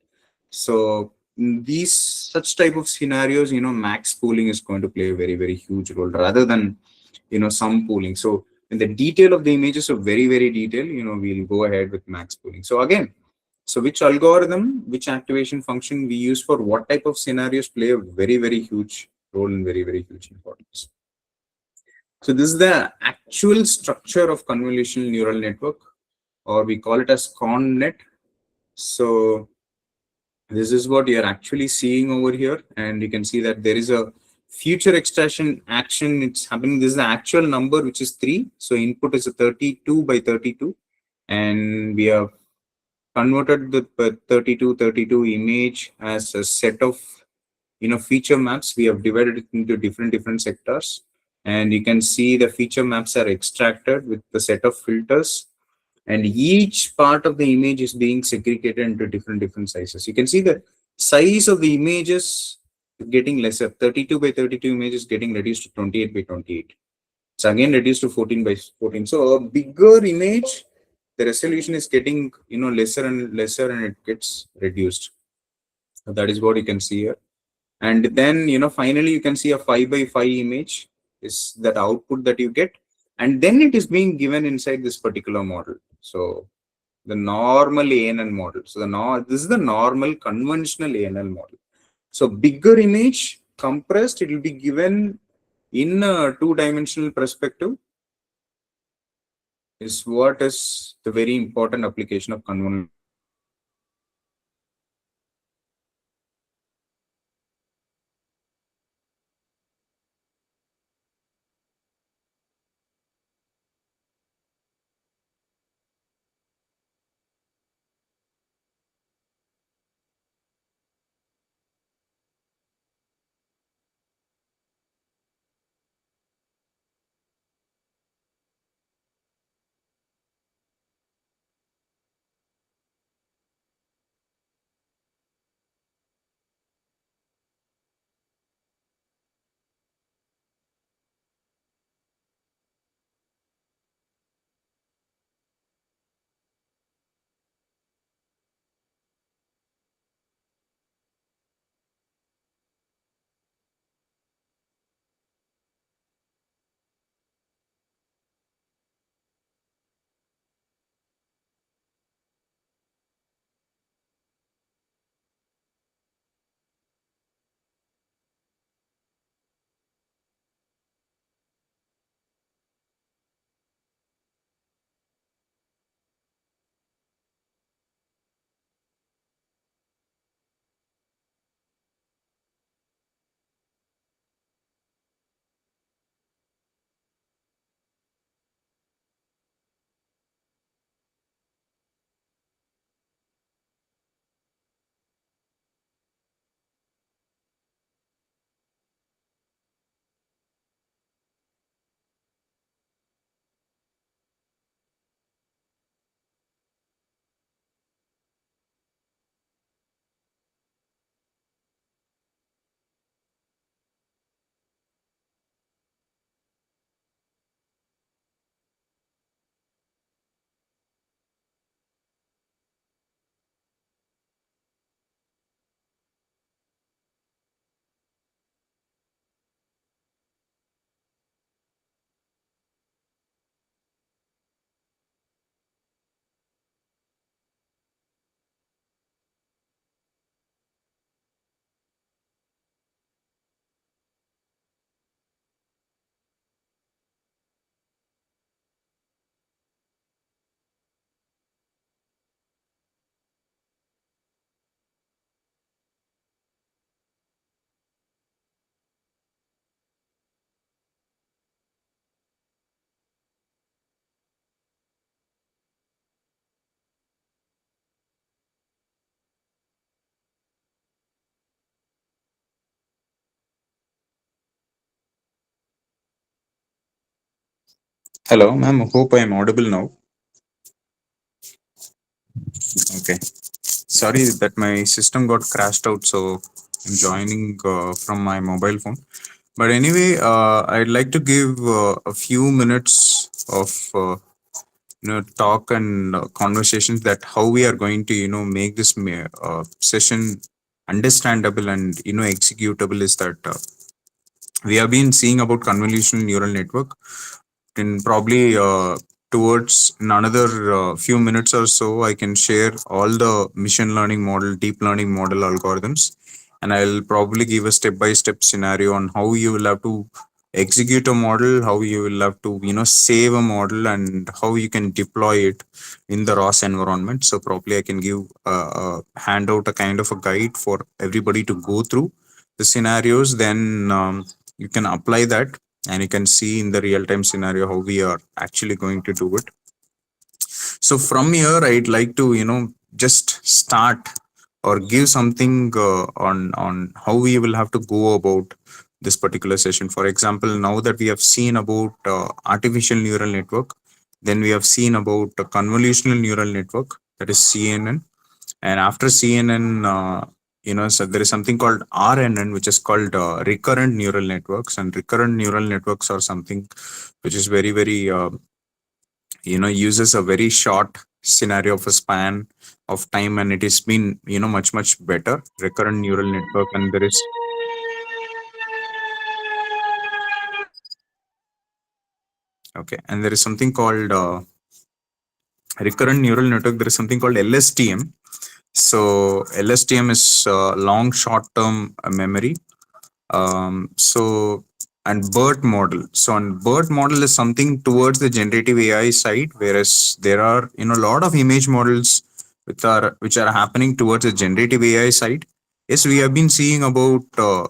So in these such type of scenarios, max pooling is going to play a very, very huge role rather than sum pooling. So when the detail of the images are very, very detailed, we'll go ahead with max pooling. So again, so which algorithm, which activation function we use for what type of scenarios play a very, very huge role and very, very huge importance. So this is the actual structure of convolutional neural network, or we call it as ConNet. So this is what you're actually seeing over here. And you can see that there is a future extraction action. It's happening. This is the actual number, which is 3. So input is a 32 by 32. And we have converted the 32 image as a set of feature maps. We have divided it into different sectors, and you can see the feature maps are extracted with the set of filters, and each part of the image is being segregated into different sizes. You can see the size of the images getting lesser. 32 by 32 images getting reduced to 28 by 28. It's again reduced to 14 by 14. So a bigger image, the resolution is getting lesser and lesser, and it gets reduced. So that is what you can see here. And then finally you can see a 5 by 5 image is that output that you get, and then it is being given inside this particular model. So the normal ANN model. So this is the normal conventional ANN model. So bigger image compressed, it will be given in a 2-dimensional perspective, is what is the very important application of convolutional. Hello, ma'am. Hope I am audible now. Okay. Sorry that my system got crashed out, so I'm joining from my mobile phone. But anyway, I'd like to give a few minutes of talk and conversations that how we are going to make this session understandable and executable is that we have been seeing about convolutional neural network in probably towards in another few minutes or so I can share all the machine learning model, deep learning model algorithms, and I'll probably give a step by step scenario on how you will have to execute a model, how you will have to save a model, and how you can deploy it in the ROS environment. So probably I can give hand out a kind of a guide for everybody to go through the scenarios, then you can apply that and you can see in the real-time scenario how we are actually going to do it. So from here I'd like to just start or give something on how we will have to go about this particular session. For example, now that we have seen about artificial neural network, then we have seen about convolutional neural network, that is CNN, and after CNN so there is something called RNN, which is called recurrent neural networks. And recurrent neural networks are something which is very very uses a very short scenario of a span of time, and it has been much better recurrent neural network. And there is okay, and there is something called recurrent neural network. There is something called LSTM. So LSTM is long short term memory. So and BERT model. So on BERT model is something towards the generative AI side, whereas there are a lot of image models which are happening towards the generative AI side. Yes, we have been seeing about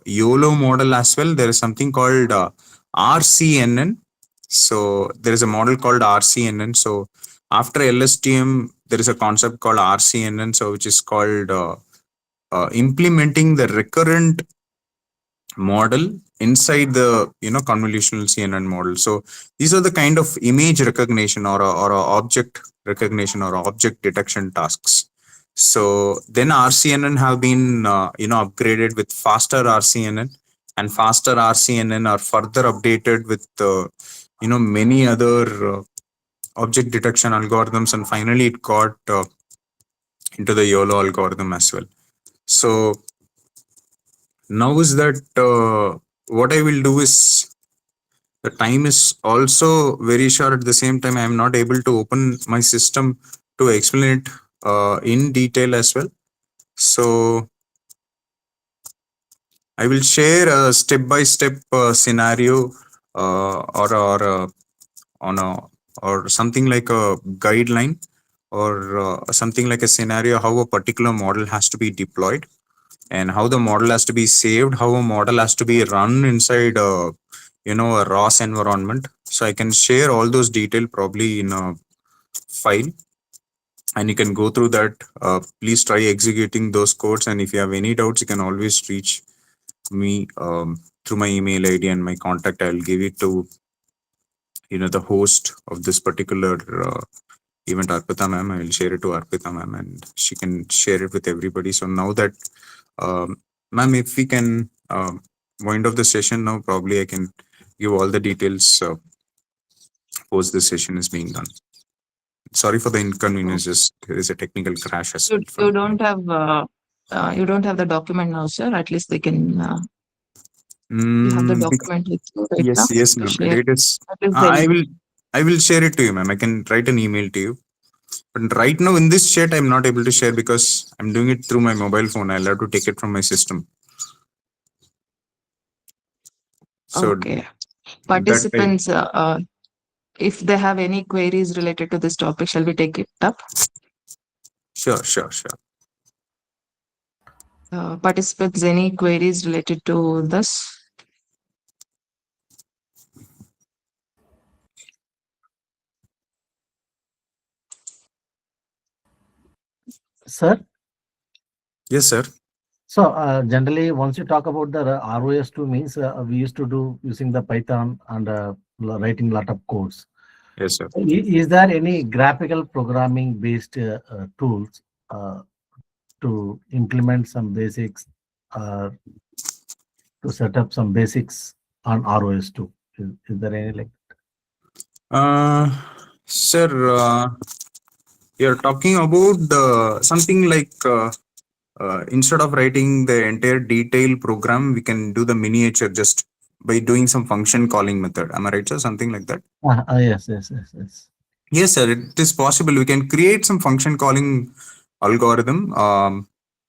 YOLO model as well. There is something called RCNN. So there is a model called RCNN. So after LSTM, there is a concept called RCNN, so which is called implementing the recurrent model inside the convolutional CNN model. So these are the kind of image recognition or a object recognition or object detection tasks. So then RCNN have been upgraded with faster RCNN, and faster RCNN are further updated with many other object detection algorithms, and finally it got into the YOLO algorithm as well. So now is that what I will do is, the time is also very short. At the same time, I am not able to open my system to explain it in detail as well. So I will share a step-by-step scenario on a or something like a guideline, or something like a scenario how a particular model has to be deployed, and how the model has to be saved, how a model has to be run inside a a ROS environment. So I can share all those detail probably in a file, and you can go through that. Please try executing those codes, and if you have any doubts, you can always reach me through my email ID and my contact. I'll give it to the host of this particular event, Arpita ma'am. I will share it to Arpita ma'am, and she can share it with everybody. So now that ma'am, if we can wind up the session now, probably I can give all the details post the session is being done. Sorry for the inconveniences. There is a technical crash as well. You don't have the document now, sir. At least they can. You have the document with you right now. Yes, ma'am. Share. It is. That is very I will share it to you, ma'am. I can write an email to you. But right now in this chat, I'm not able to share because I'm doing it through my mobile phone. I'll have to take it from my system. So okay. Participants, if they have any queries related to this topic, shall we take it up? Sure. Participants, any queries related to this? Sir? Yes, sir. So generally, once you talk about the ROS2 means we used to do using the Python and writing a lot of codes. Yes, sir. Is there any graphical programming based tools to implement some basics uh, to set up some basics on ROS2? Is there any like? Uh, Sir, you're talking about the something like instead of writing the entire detailed program, we can do the miniature just by doing some function calling method. Am I right, sir? Something like that. Yes, yes, yes, yes. Yes, sir. It is possible. We can create some function calling algorithm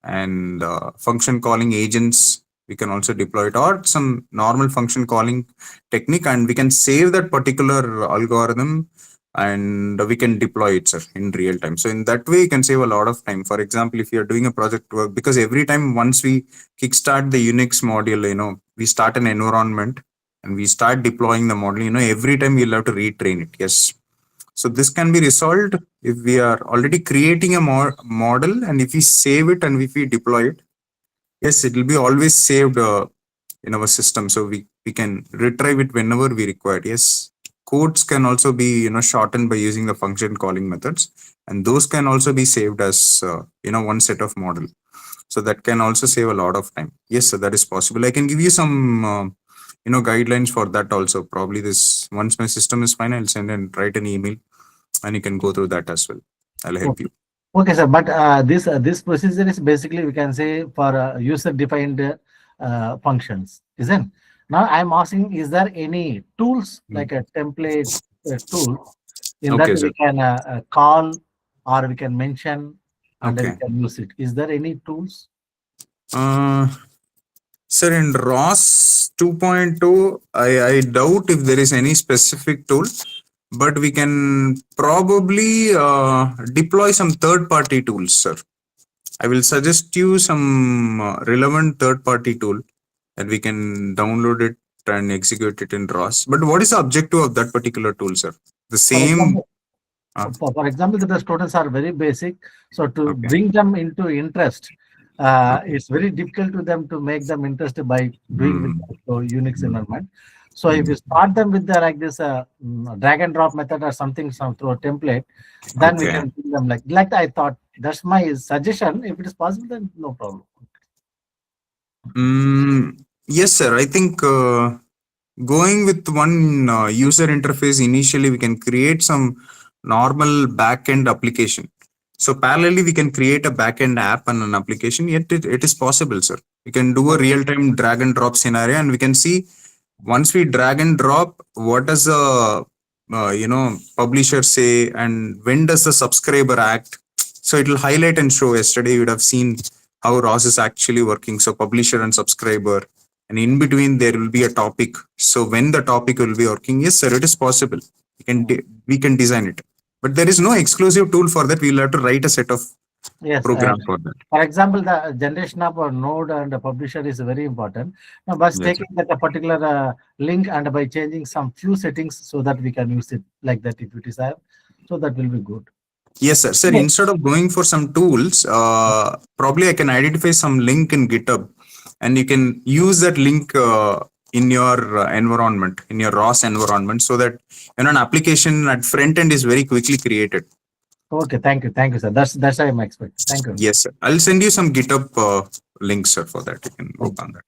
and function calling agents. We can also deploy it or some normal function calling technique, and we can save that particular algorithm and we can deploy it, sir, in real time. So in that way, you can save a lot of time. For example, if you're doing a project work, because every time once we kickstart the Unix module, we start an environment and we start deploying the model, every time we'll have to retrain it. Yes. So this can be resolved if we are already creating a model and if we save it and if we deploy it. Yes, it will be always saved in our system. So we can retrieve it whenever we require. Yes, codes can also be shortened by using the function calling methods, and those can also be saved as one set of model. So that can also save a lot of time. Yes, so that is possible. I can give you some guidelines for that also. Probably this once my system is fine, I'll send and write an email and you can go through that as well. I'll help you. Okay, sir. But this procedure is basically, we can say, for user-defined functions, isn't? Now I'm asking, is there any tools like a template tool in that Okay, sir. we can call or we can mention and then we Okay. can use it? Is there any tools? Sir, in ROS 2.2, I doubt if there is any specific tool, but we can probably deploy some third-party tools, sir. I will suggest you some relevant third-party tool that we can download it and execute it in ROS. But what is the objective of that particular tool, sir? The For same. example, for example, the students are very basic. So to Okay. bring them into interest, it's very difficult to them to make them interested by doing with Unix environment. So if you start them with the like this drag and drop method or something through a template, then we Okay. can bring them like I thought. That's my suggestion. If it is possible, then no problem. Yes, sir. I think going with one user interface initially, we can create some normal backend application. So parallelly, we can create a backend app and an application. Yet it is possible, sir. We can do a real-time drag and drop scenario, and we can see once we drag and drop, what does the publisher say, and when does the subscriber act. So it will highlight and show. Yesterday, you would have seen how ROS is actually working. So publisher and subscriber, and in between there will be a topic. So when the topic will be working, yes, sir, it is possible. We can design it, but there is no exclusive tool for that. We'll have to write a set of Yes. programs for that. For example, the generation of a node and a publisher is very important. Now, by Yes, taking that a particular link and by changing some few settings so that we can use it like that if it is there, so that will be good. Yes, sir. Sir, instead of going for some tools, probably I can identify some link in GitHub, and you can use that link in your environment, in your ROS environment, so that an application at front end is very quickly created. Okay, thank you, sir. That's what I'm expecting. Thank you. Yes, sir. I'll send you some GitHub links, sir, for that. You can work on that.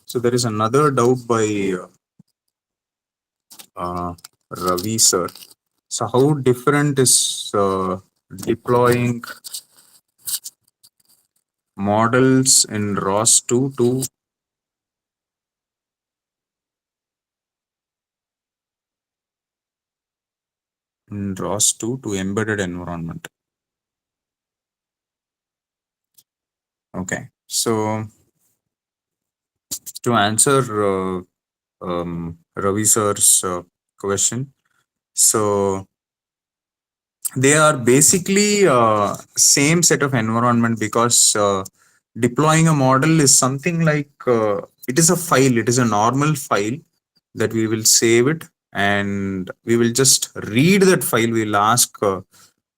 So there is another doubt by Ravi, sir. So how different is deploying models in ROS2 to embedded environment? Okay, so to answer Ravi sir's question, so they are basically same set of environment, because deploying a model is something like it is a file. It is a normal file that we will save it, and we will just read that file. We'll ask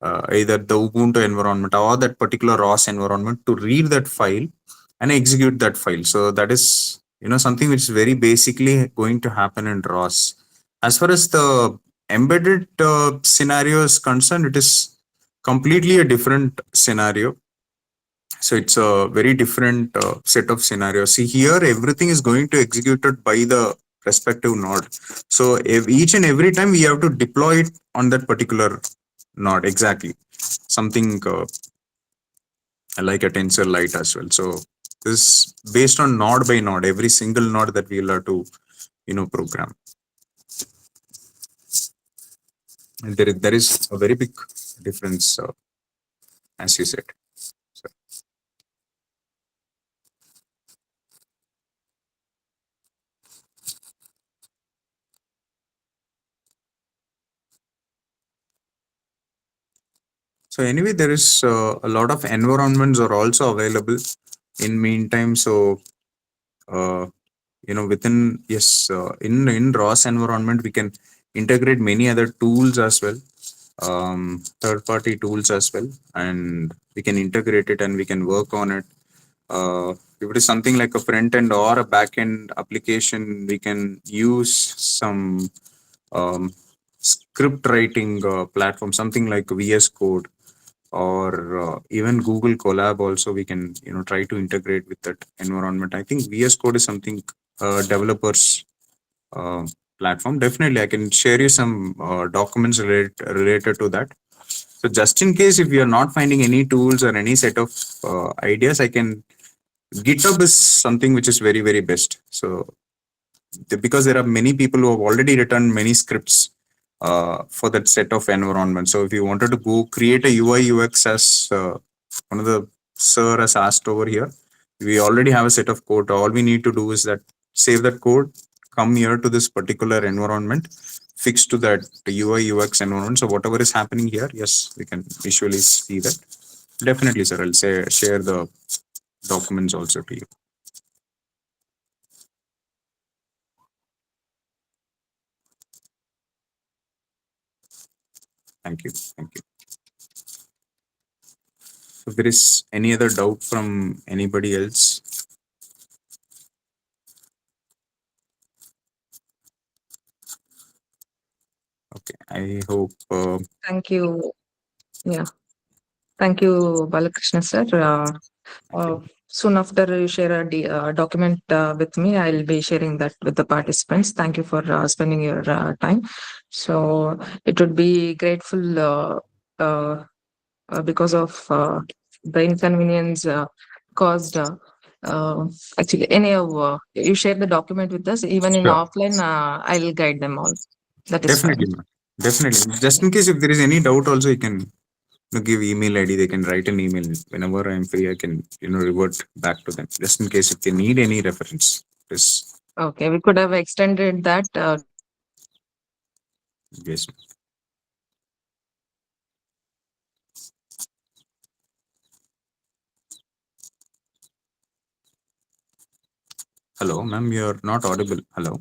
either the Ubuntu environment or that particular ROS environment to read that file and execute that file. So that is, something which is very basically going to happen in ROS. As far as the embedded scenario is concerned, it is completely a different scenario. So it's a very different set of scenarios. See here, everything is going to executed by the respective node. So if each and every time we have to deploy it on that particular node, exactly. Something like a tensor light as well. So this is based on node by node, every single node that we will have to, program. And there is a very big difference, as you said. So anyway, there is a lot of environments are also available in meantime. So, within, yes, in ROS environment, we can integrate many other tools as well, third-party tools as well, and we can integrate it and we can work on it. If it is something like a front end or a back end application, we can use some script writing platform, something like VS Code or even Google Colab. Also, we can try to integrate with that environment. I think VS Code is something developers platform. Definitely, I can share you some documents related to that. So just in case if we are not finding any tools or any set of ideas, I can GitHub is something which is very, very best. So because there are many people who have already written many scripts for that set of environment. So if you wanted to go create a UI UX as one of the sir has asked over here, we already have a set of code. All we need to do is that save that code, come here to this particular environment, fix to that UI UX environment. So whatever is happening here, yes, we can visually see that. Definitely, sir. I'll share the documents also to you. Thank you. Thank you. If there is any other doubt from anybody else. Okay, I hope. Thank you. Yeah. Thank you, Balakrishna sir. Soon after you share a document with me, I'll be sharing that with the participants. Thank you for spending your time. So it would be grateful because of the inconvenience caused. Actually, you share the document with us, even in Sure. offline, I'll guide them all. That is Definitely, fine. ma'am. Definitely. Just in case if there is any doubt, also you can give email ID. They can write an email. Whenever I'm free, I can revert back to them. Just in case if they need any reference. Yes. Okay, we could have extended that. Yes. Hello, ma'am. You're not audible. Hello.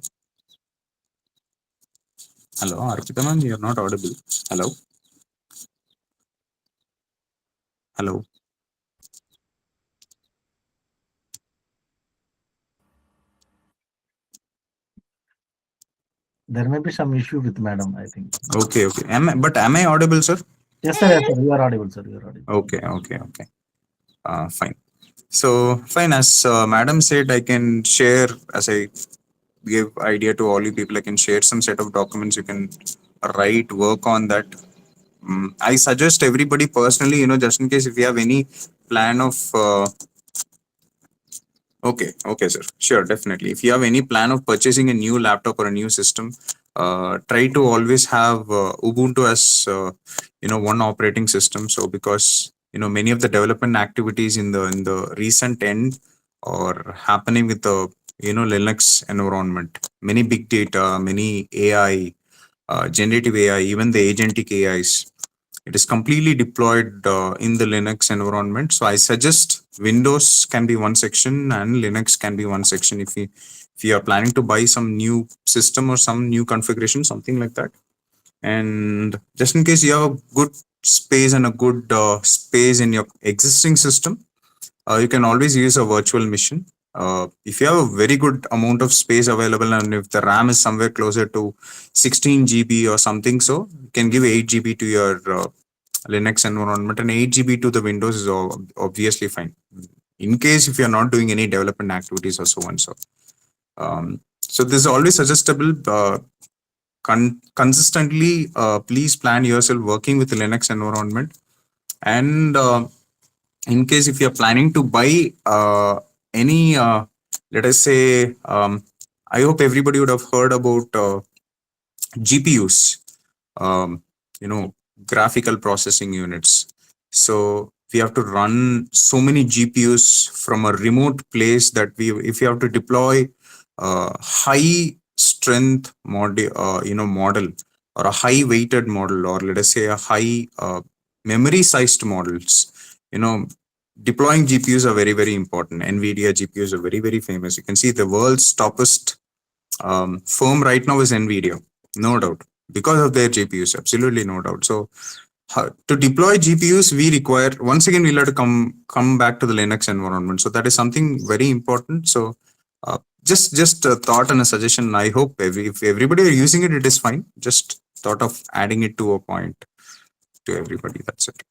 Hello, Arpita ma'am. You're not audible. Hello. Hello. There may be some issue with madam, I think. Okay. Okay. Am I audible, sir? Yes, sir. Yes, sir. You are audible, sir. You are audible. Okay. Okay. Okay. Fine. So fine. As madam said, I can share, as I give idea to all you people, I can share some set of documents. You can write, work on that. I suggest everybody personally, just in case if you have any plan of okay, sir. Sure, definitely. If you have any plan of purchasing a new laptop or a new system, try to always have Ubuntu as one operating system. So because many of the development activities in the recent end are happening with the Linux environment. Many big data, many AI, generative AI, even the agentic AIs. It is completely deployed in the Linux environment. So I suggest Windows can be one section and Linux can be one section if you are planning to buy some new system or some new configuration, something like that. And just in case you have a good space and a good space in your existing system, you can always use a virtual machine. If you have a very good amount of space available, and if the RAM is somewhere closer to 16 GB or something, so you can give 8 GB to your Linux environment, and 8 GB to the Windows is obviously fine. In case if you're not doing any development activities or so and so. So this is always suggestible. Consistently, please plan yourself working with the Linux environment. And in case if you're planning to buy any, let us say, I hope everybody would have heard about GPUs, you know, graphical processing units. So we have to run so many GPUs from a remote place that if you have to deploy high strength model, or a high weighted model, or let us say a high memory sized models, deploying GPUs are very, very important. NVIDIA GPUs are very, very famous. You can see the world's toppest firm right now is NVIDIA, no doubt, because of their GPUs, absolutely no doubt. So to deploy GPUs, we require, once again, we'll have to come back to the Linux environment. So that is something very important. So just a thought and a suggestion. I hope if everybody are using it, it is fine. Just thought of adding it to a point to everybody. That's it.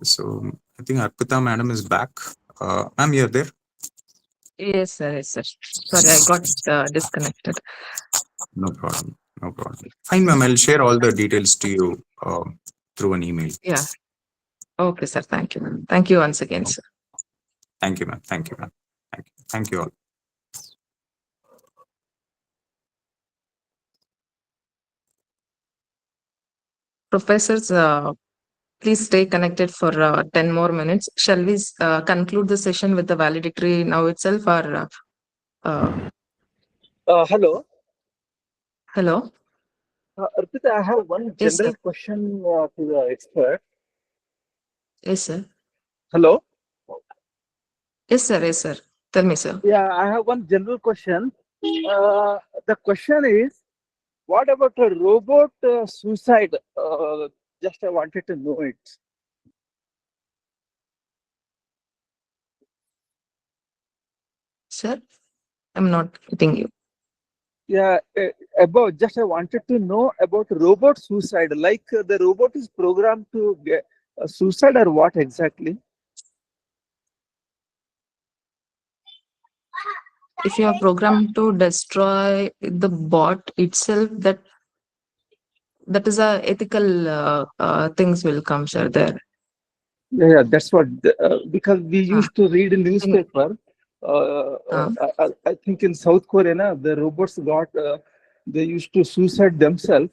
So I think Arpita madam is back. Ma'am, you're there? Yes, sir. Yes, sir. Sorry, I got disconnected. No problem. No problem. Fine, ma'am. I'll share all the details to you through an email. Yeah. Okay, sir. Thank you, ma'am. Thank you once again, sir. Thank you, ma'am. Thank you, ma'am. Thank you. Thank you all. Professors, please stay connected for 10 more minutes. Shall we conclude the session with the valedictory now itself, or Hello. hello? Arpita, I have one Yes, general sir. question to the expert. Yes, sir. Hello. Yes, sir. Yes, sir. Tell me, sir. Yeah, I have one general question. The question is, what about a robot suicide? Just I wanted to know it. Sir, I'm not getting you. Yeah, about just I wanted to know about robot suicide. Like the robot is programmed to get suicide, or what exactly? If you are programmed to destroy the bot itself, that is a ethical things will come, sir, there. Yeah, that's what because we used to read in newspaper. I think in South Korea, the robots got they used to suicide themselves.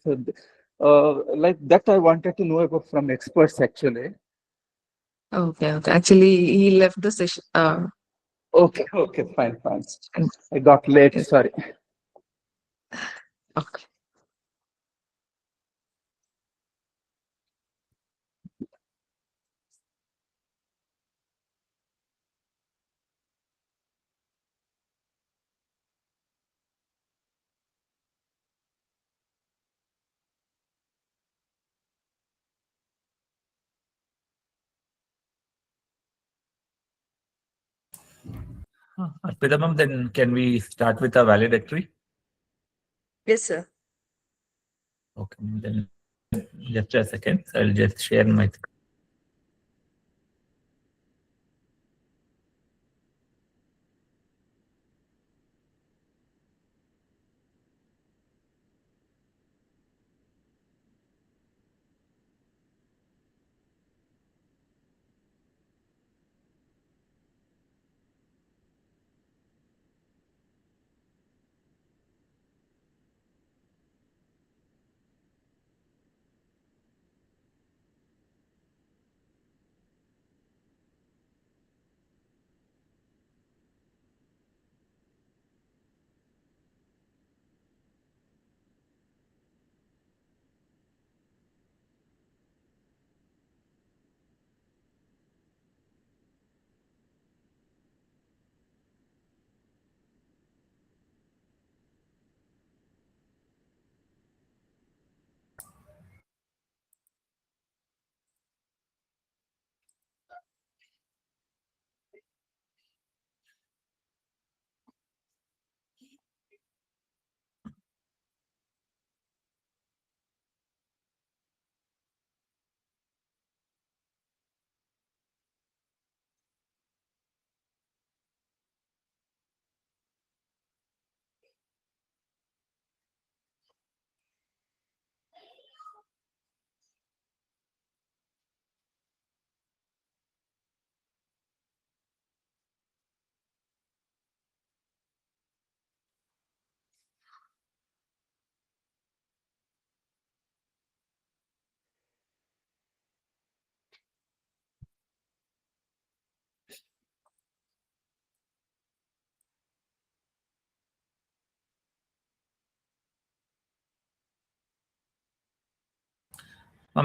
Like that, I wanted to know about from experts actually. Okay, okay. Actually, he left the session. Okay, fine. I got late. Yes. Sorry. Okay. Arpita ma'am, then can we start with a valedictory? Yes, sir. Okay, then just a second. I'll just share my screen.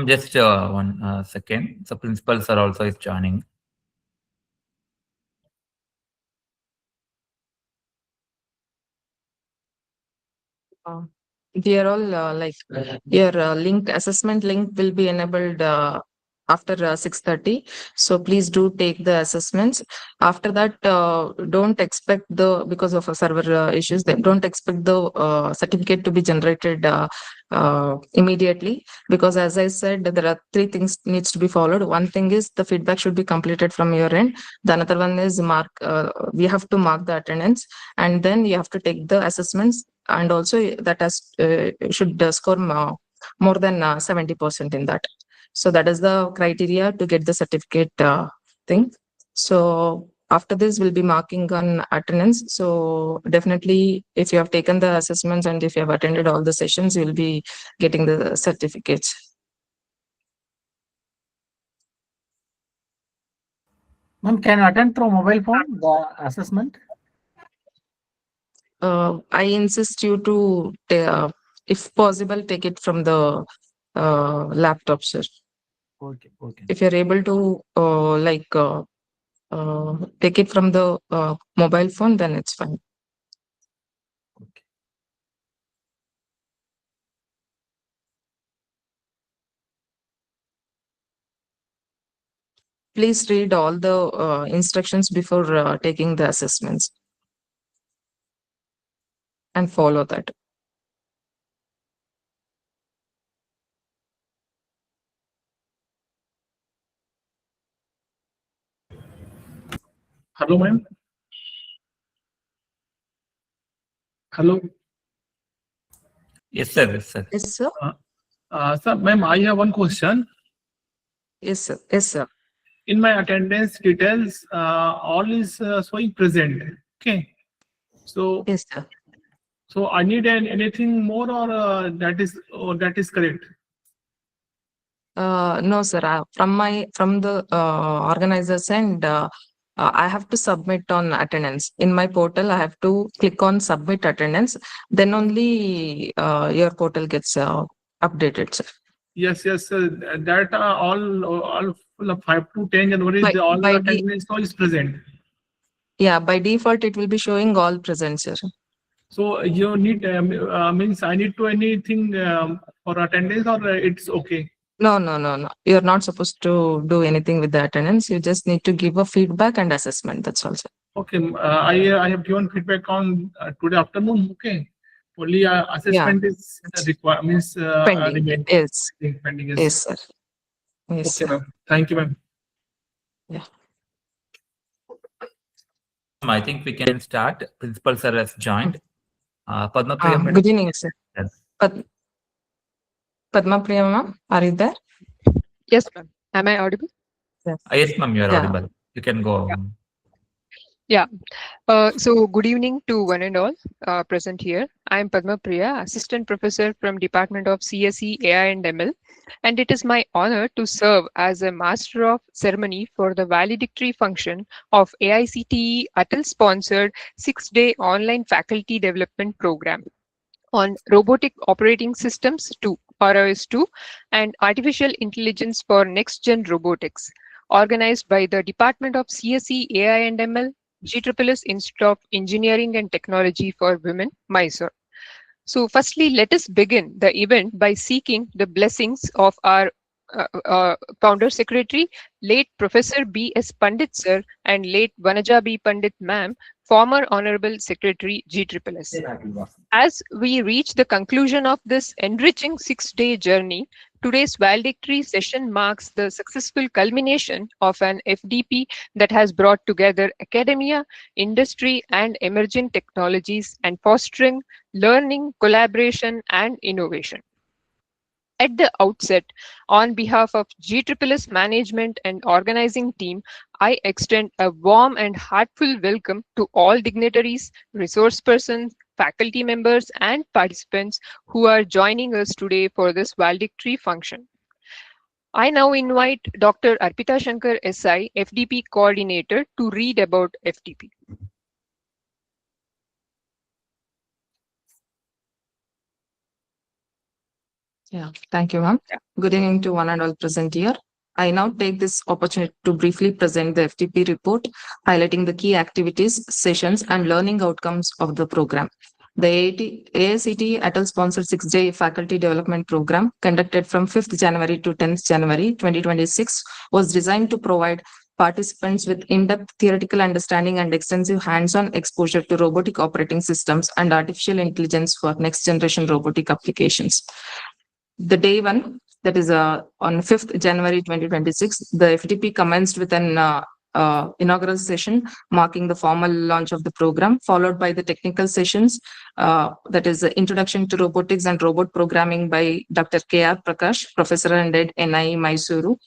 Just one second. So principal sir also is joining. They are all your link assessment link will be enabled after 6:30. So please do take the assessments. After that, don't expect because of server issues, they don't expect the certificate to be generated immediately, because as I said, there are three things needs to be followed. One thing is the feedback should be completed from your end. The another one is we have to mark the attendance, and then you have to take the assessments, and also that should score more than 70% in that. So that is the criteria to get the certificate thing. So after this, we'll be marking on attendance. So definitely, if you have taken the assessments and if you have attended all the sessions, you'll be getting the certificates. Ma'am, can you attend through mobile phone the assessment? I insist you to, if possible, take it from the laptop, sir. Okay, okay. If you're able to take it from the mobile phone, then it's fine. Okay. Please read all the instructions before taking the assessments and follow that. Hello, ma'am. Hello. Yes, sir. Yes, sir. Yes, sir. Sir, ma'am, I have one question. Yes, sir. Yes, sir. In my attendance details, all is showing present. Okay. So yes, sir. So I need anything more, or that is correct? No, sir. From the organizer's end, I have to submit on attendance. In my portal, I have to click on submit attendance. Then only your portal gets updated, sir. Yes, sir. That all 5 to 10 January, all the attendance is present. Yeah, by default, it will be showing all present, sir. So you need means I need to anything for attendance, or it's okay? No. You're not supposed to do anything with the attendance. You just need to give a feedback and assessment. That's all, sir. Okay. I have given feedback on today afternoon. Okay. Only assessment is required, means pending. Yes. Pending is. Yes, sir. Yes, okay, ma'am. Thank you, ma'am. Yeah. I think we can start. Principal sir has joined. Padma Priya, madam. Good evening, sir. Yes. Padma Priya, ma'am, are you there? Yes, ma'am. Am I audible? Yes, Yes, ma'am, you are audible. You can go. Yeah. So good evening to one and all present here. I am Padma Priya, Assistant Professor from Department of CSE, AI and ML. And it is my honor to serve as a Master of Ceremony for the valedictory function of AICTE ATAL-sponsored 6-day online faculty development program on Robotic Operating Systems 2, ROS2, and Artificial Intelligence for Next-Gen Robotics, organized by the Department of CSE, AI and ML, GSSS Institute of Engineering and Technology for Women, Mysore. So firstly, let us begin the event by seeking the blessings of our Founder Secretary, late Professor B.S. Pandit Sir and late Vanaja B. Pandit Ma'am, former Honorable Secretary GSSS. As we reach the conclusion of this enriching 6-day journey, today's valedictory session marks the successful culmination of an FDP that has brought together academia, industry, and emerging technologies and fostering learning, collaboration, and innovation. At the outset, on behalf of GSSS management and organizing team, I extend a warm and heartfelt welcome to all dignitaries, resource persons, faculty members, and participants who are joining us today for this valedictory function. I now invite Dr. Arpita Shankar SI, FDP Coordinator, to read about FDP. Yeah, thank you, ma'am. Good evening to one and all present here. I now take this opportunity to briefly present the FTP report, highlighting the key activities, sessions, and learning outcomes of the program. The AICT ATAL sponsored 6-day faculty development program conducted from 5th January to 10th January 2026 was designed to provide participants with in-depth theoretical understanding and extensive hands-on exposure to robotic operating systems and artificial intelligence for next-generation robotic applications. The day one, that is on 5th January 2026, the FDP commenced with an inaugural session marking the formal launch of the program, followed by the technical sessions, that is the Introduction to Robotics and Robot Programming by Dr. K.R. Prakash, Professor and at NIE Mysuru,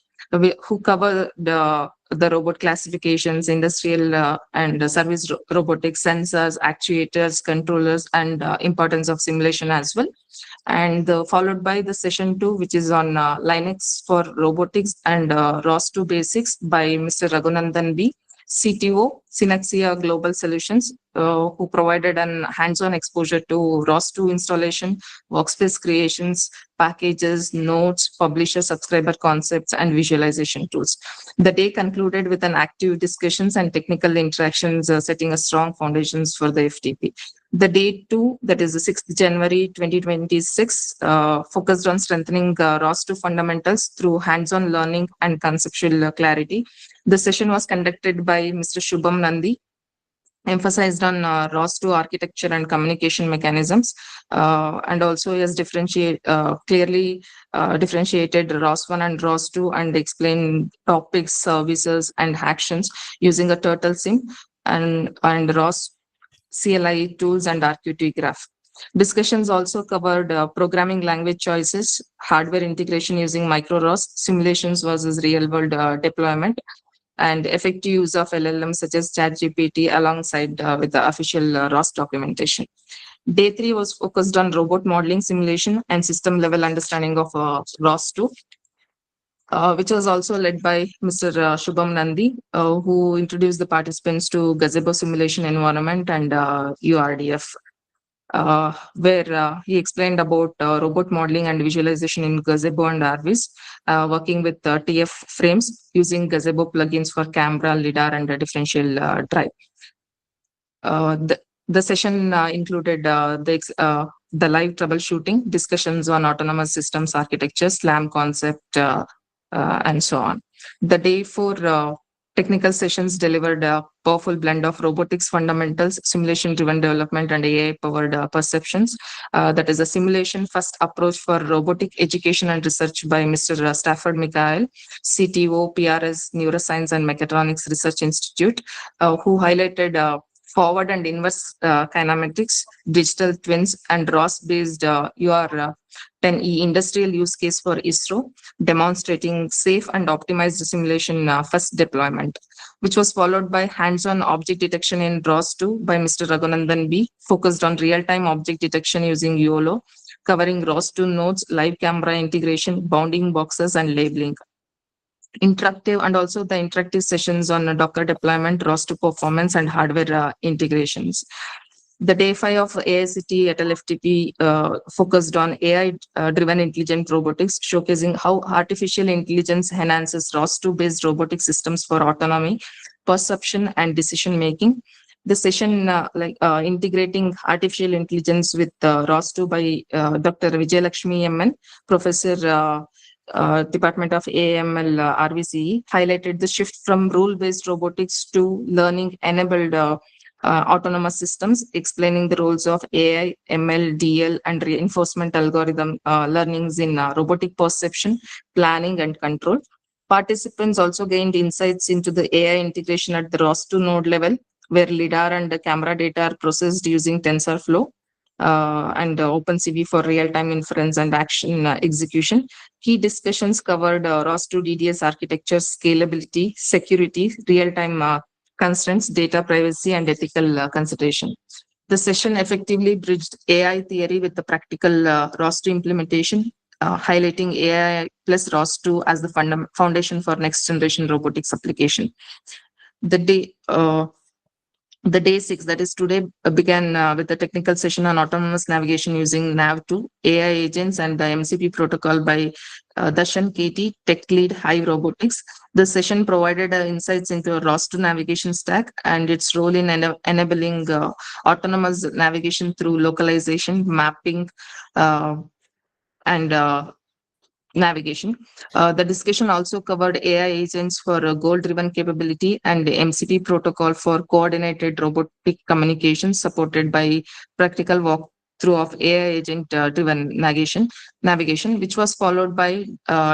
who cover the robot classifications, industrial and service robotics, sensors, actuators, controllers, and importance of simulation as well. And followed by the session 2, which is on Linux for robotics and ROS2 basics by Mr. Raghunandan B, CTO, Synaxia Global Solutions, who provided an hands-on exposure to ROS2 installation, workspace creations, packages, notes, publisher subscriber concepts, and visualization tools. The day concluded with an active discussions and technical interactions, setting a strong foundations for the FTP. The day 2, that is the 6th January 2026, focused on strengthening ROS2 fundamentals through hands-on learning and conceptual clarity. The session was conducted by Mr. Shubham Nandi, emphasized on ROS2 architecture and communication mechanisms, and also he has clearly differentiated ROS1 and ROS2 and explained topics, services, and actions using a turtle sim and ROS CLI tools and RQT graph. Discussions also covered programming language choices, hardware integration using micro-ROS, simulations versus real-world deployment, and effective use of LLM such as ChatGPT alongside with the official ROS documentation. Day 3 was focused on robot modeling simulation and system level understanding of ROS2. Which was also led by Mr. Shubham Nandi, who introduced the participants to gazebo simulation environment and URDF, where he explained about robot modeling and visualization in gazebo and RVs, working with TF frames using gazebo plugins for camera, LiDAR, and differential drive. The session included the live troubleshooting, discussions on autonomous systems architecture, SLAM concept, and so on. The day 4 technical sessions delivered a powerful blend of robotics fundamentals, simulation-driven development, and AI-powered perceptions. That is a simulation-first approach for robotic education and research by Mr. Stafford Mikhail, CTO, PRS Neuroscience and Mechatronics Research Institute, who highlighted forward and inverse kinematics, digital twins, and ROS-based UR10E industrial use case for ISRO, demonstrating safe and optimized simulation first deployment, which was followed by hands-on object detection in ROS2 by Mr. Raghunandan B, focused on real-time object detection using YOLO, covering ROS2 nodes, live camera integration, bounding boxes, and labeling. Interactive and also the interactive sessions on Docker deployment, ROS2 performance, and hardware integrations. The day 5 of AICT at LFTP focused on AI-driven intelligent robotics, showcasing how artificial intelligence enhances ROS2-based robotic systems for autonomy, perception, and decision-making. The session integrating artificial intelligence with ROS2 by Dr. Vijayalakshmi MN, Professor Department of AML RVCE, highlighted the shift from rule-based robotics to learning-enabled autonomous systems, explaining the roles of AI, ML, DL, and reinforcement algorithm learnings in robotic perception, planning, and control. Participants also gained insights into the AI integration at the ROS2 node level, where LiDAR and camera data are processed using TensorFlow and OpenCV for real-time inference and action execution. Key discussions covered ROS2 DDS architecture, scalability, security, real-time constraints, data privacy, and ethical consideration. The session effectively bridged AI theory with the practical ROS2 implementation, highlighting AI plus ROS2 as the foundation for next generation robotics application. The day The day 6, that is today, began with a technical session on autonomous navigation using nav2 AI agents and the MCP protocol by Darshan K T, tech lead Hive Robotics. The session provided insights into a ROS2 navigation stack and its role in enabling autonomous navigation through localization, mapping, and navigation. The discussion also covered AI agents for goal-driven capability and MCP protocol for coordinated robotic communication supported by practical walkthrough of AI agent-driven navigation, which was followed by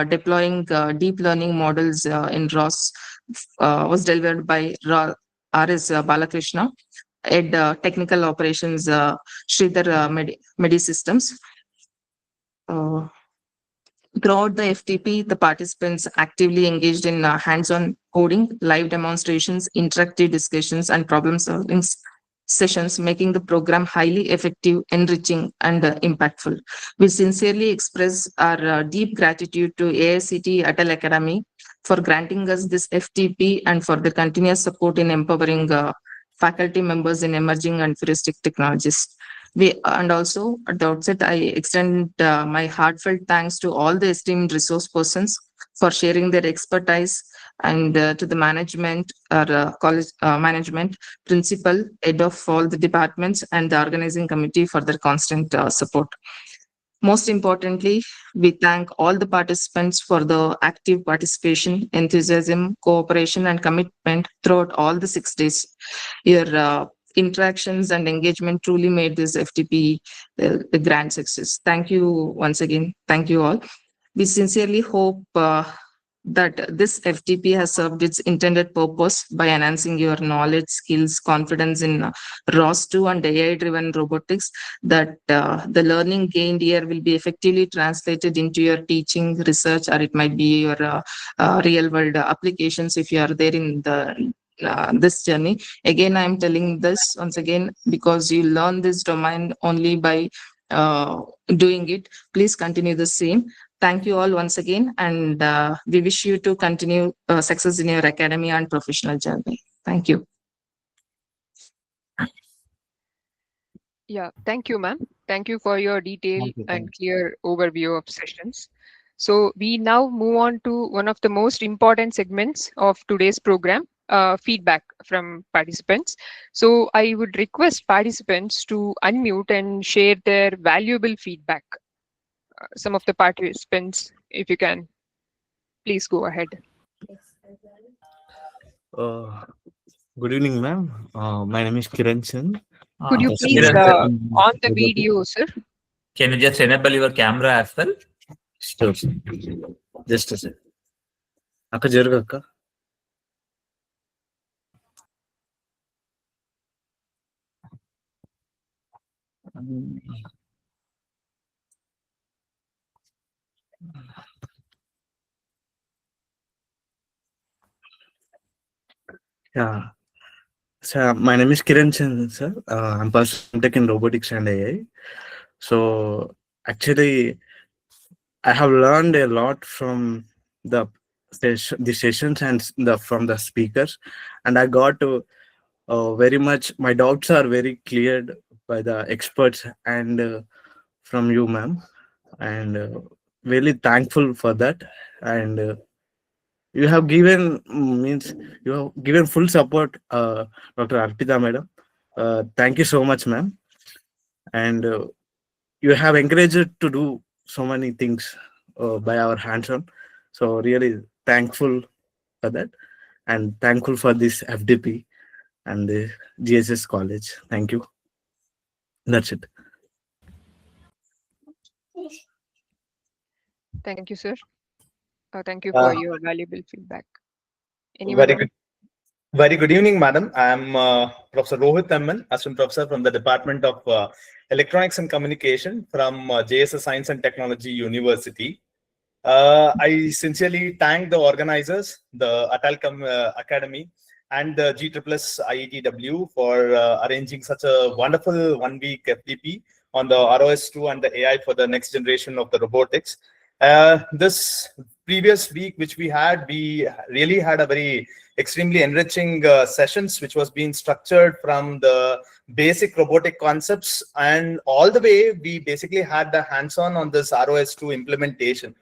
deploying deep learning models in ROS, was delivered by RS Balakrishna, Ed Technical Operations, Sridhar Medi Systems. Throughout the FDP, the participants actively engaged in hands-on coding, live demonstrations, interactive discussions, and problem-solving sessions, making the program highly effective, enriching, and impactful. We sincerely express our deep gratitude to AICT ATAL Academy for granting us this FDP and for the continuous support in empowering faculty members in emerging and futuristic technologies. And also at the outset, I extend my heartfelt thanks to all the esteemed resource persons for sharing their expertise, and to the management, college management, principal, head of all the departments, and the organizing committee for their constant support. Most importantly, we thank all the participants for the active participation, enthusiasm, cooperation, and commitment throughout all the 6 days. Your interactions and engagement truly made this FTP a grand success. Thank you once again. Thank you all. We sincerely hope that this FTP has served its intended purpose by enhancing your knowledge, skills, confidence in ROS2 and AI-driven robotics, that the learning gained here will be effectively translated into your teaching, research, or it might be your real-world applications if you are there in the this journey. Again, I'm telling this once again because you learn this domain only by doing it. Please continue the same. Thank you all once again, and we wish you to continue success in your academy and professional journey. Thank you. Yeah, thank you, ma'am. Thank you for your detailed and clear overview of sessions. So we now move on to one of the most important segments of today's program, feedback from participants. So I would request participants to unmute and share their valuable feedback. Some of the participants, if you can, please go ahead. Good evening, ma'am. My name is Kiran Chand. Could you please on the video, sir? Can you just enable your camera as well? Sure. Just a second. Akka jaruga akka. Yeah. So my name is Kiran Chand, sir. I'm pursuing tech in robotics and AI. So actually, I have learned a lot from the sessions and from the speakers, and I got to very much. My doubts are very cleared by the experts and from you, ma'am, and really thankful for that. And you have given full support, Dr. Arpita madam. Thank you so much, ma'am. And you have encouraged to do so many things by our hands-on. So really thankful for that, and thankful for this FDP and the GSS college. Thank you. That's it. Thank you, sir. Thank you for your valuable feedback. Very good evening, madam. I am Professor Rohit Amman, Assistant Professor from the Department of Electronics and Communication from JSS Science and Technology University. I sincerely thank the organizers, the ATAL Academy, and the GSS IETW for arranging such a wonderful one-week FDP on the ROS2 and the AI for the next generation of the robotics. This previous week which we had, we really had a very extremely enriching sessions which was being structured from the basic robotic concepts, and all the way we basically had the hands-on on this ROS2 implementation.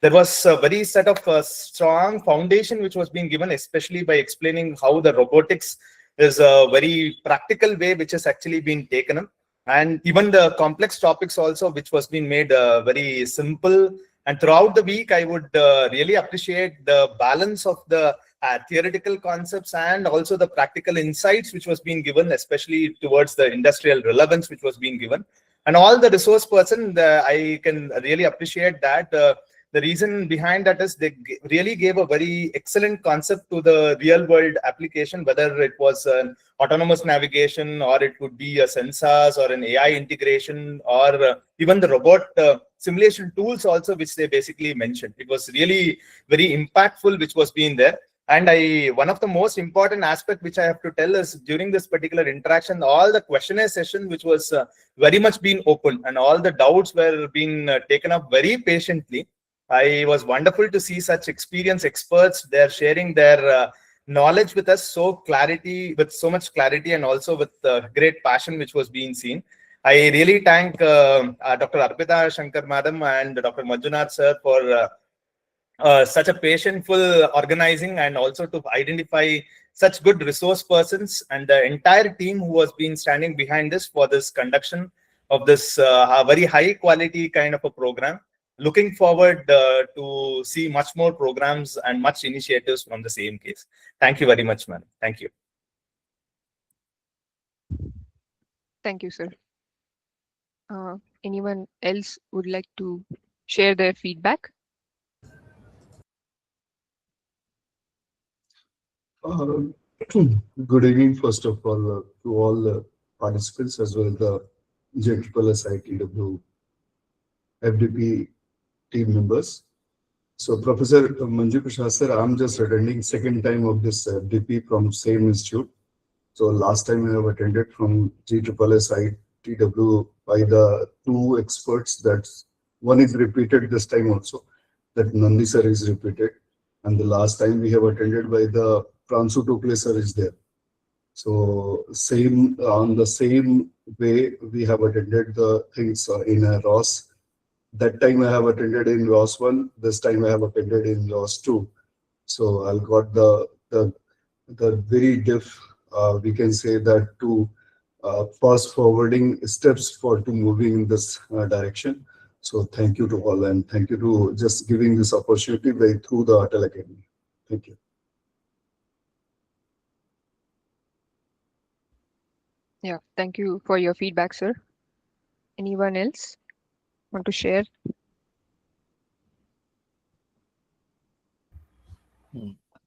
There was a very set of strong foundation which was being given, especially by explaining how the robotics is a very practical way which has actually been taken up, and even the complex topics also which was being made very simple. And throughout the week, I would really appreciate the balance of the theoretical concepts and also the practical insights which was being given, especially towards the industrial relevance which was being given. And all the resource person, I can really appreciate that. The reason behind that is they really gave a very excellent concept to the real world application, whether it was an autonomous navigation or it could be a sensors or an AI integration or even the robot simulation tools also, which they basically mentioned. It was really very impactful, which was being there. And one of the most important aspect which I have to tell is during this particular interaction, all the questionnaire session, which was very much being open and all the doubts were being taken up very patiently. I was wonderful to see such experienced experts. They're sharing their knowledge with us with so much clarity and also with great passion which was being seen. I really thank Dr. Arpita Shankar Madam and Dr. Manjunath sir for such a patientful organizing and also to identify such good resource persons and the entire team who has been standing behind this for this conduction of this very high quality kind of a program. Looking forward to see much more programs and much initiatives from the same case. Thank you very much, man. Thank you. Thank you, sir. Anyone else would like to share their feedback? Good evening, first of all, to all the participants as well as the JSS ITW FDP team members. So, Professor Manju Prasad sir, I'm just attending second time of this FDP from same institute. So, last time I have attended from JSS ITW by the two experts. That's one is repeated this time also. That Nandi sir is repeated, and the last time we have attended by the Pransu Tukle sir is there. So same on the same way we have attended the things in ROS. That time I have attended in ROS1. This time I have attended in ROS2. So I got the very diff. We can say that to fast forwarding steps for to moving in this direction. So thank you to all, and thank you to just giving this opportunity through the ATAL Academy. Thank you. Yeah, thank you for your feedback, sir. Anyone else want to share?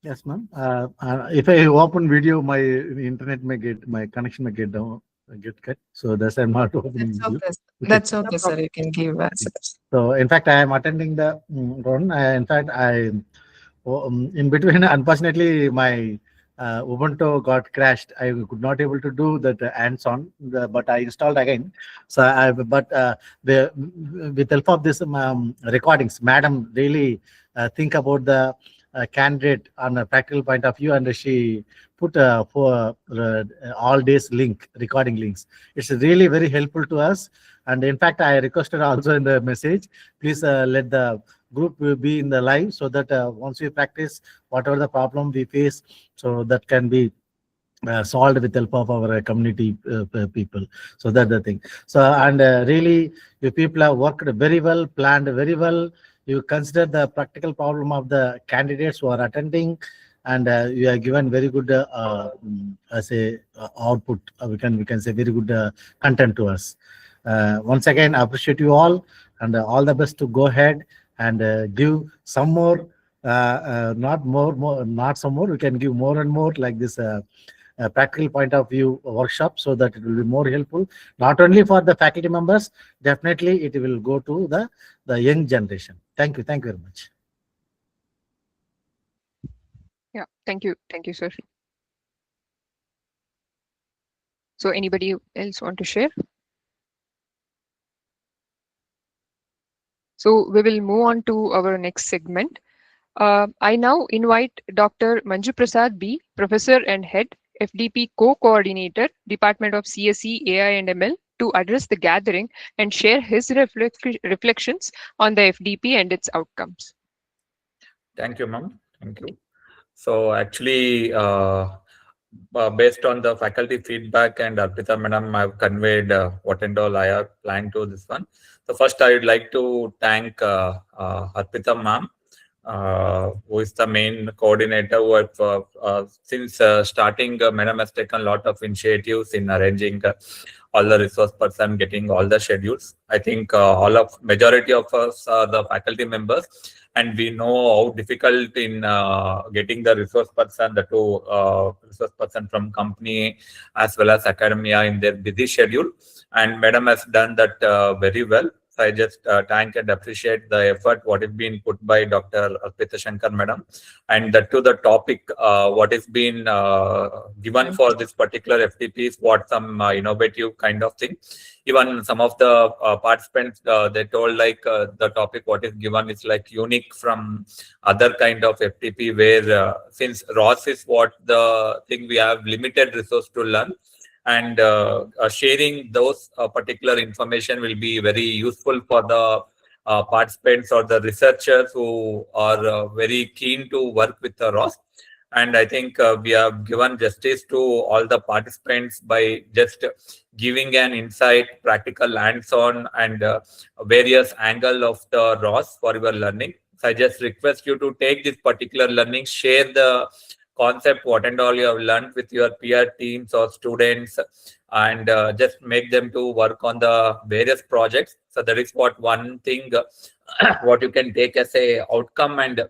Yes, ma'am. If I open video, my internet my connection may get cut. So that's I'm not opening video. That's okay, sir. You can give answers. So in fact, I am attending the run. In fact, in between, unfortunately, my Ubuntu got crashed. I could not able to do that hands-on, but I installed again. So, with help of this recordings, madam really think about the candidate on a practical point of view, and she put for all days recording links. It's really very helpful to us. And in fact, I requested also in the message, please let the group will be in the live so that once we practice, whatever the problem we face, so that can be solved with help of our community people. So that's the thing. So, and really, you people have worked very well, planned very well. You consider the practical problem of the candidates who are attending, and you are given very good output. We can say very good content to us. Once again, I appreciate you all, and all the best to go ahead and give some more, not some more. We can give more and more like this practical point of view workshop, so that it will be more helpful, not only for the faculty members, definitely it will go to the young generation. Thank you very much. Yeah, thank you, sir. So anybody else want to share? So we will move on to our next segment. I now invite Dr. Manju Prasad B, Professor and Head, FDP Co-Coordinator, Department of CSE, AI and ML, to address the gathering and share his reflections on the FDP and its outcomes. Thank you, ma'am. Thank you. So actually, based on the faculty feedback and Arpita madam, I've conveyed what and all I have planned to this one. So first, I would like to thank Arpita ma'am, who is the main coordinator, who have, since starting, madam has taken a lot of initiatives in arranging all the resource person, getting all the schedules. I think majority of us are the faculty members, and we know how difficult in getting the resource person, the two resource person from company as well as academia in their busy schedule. And madam has done that very well. So I just thank and appreciate the effort what is being put by Dr. Arpita Shankar madam, and that to the topic what is being given for this particular FTP is what some innovative kind of thing. Even some of the participants, they told like the topic what is given is like unique from other kind of FTP, where since ROS is what the thing we have limited resource to learn, and sharing those particular information will be very useful for the participants or the researchers who are very keen to work with the ROS. And I think we have given justice to all the participants by just giving an insight, practical hands-on, and various angle of the ROS for your learning. So I just request you to take this particular learning, share the concept, what and all you have learned with your peer teams or students, and just make them to work on the various projects. So that is what one thing what you can take as a outcome, and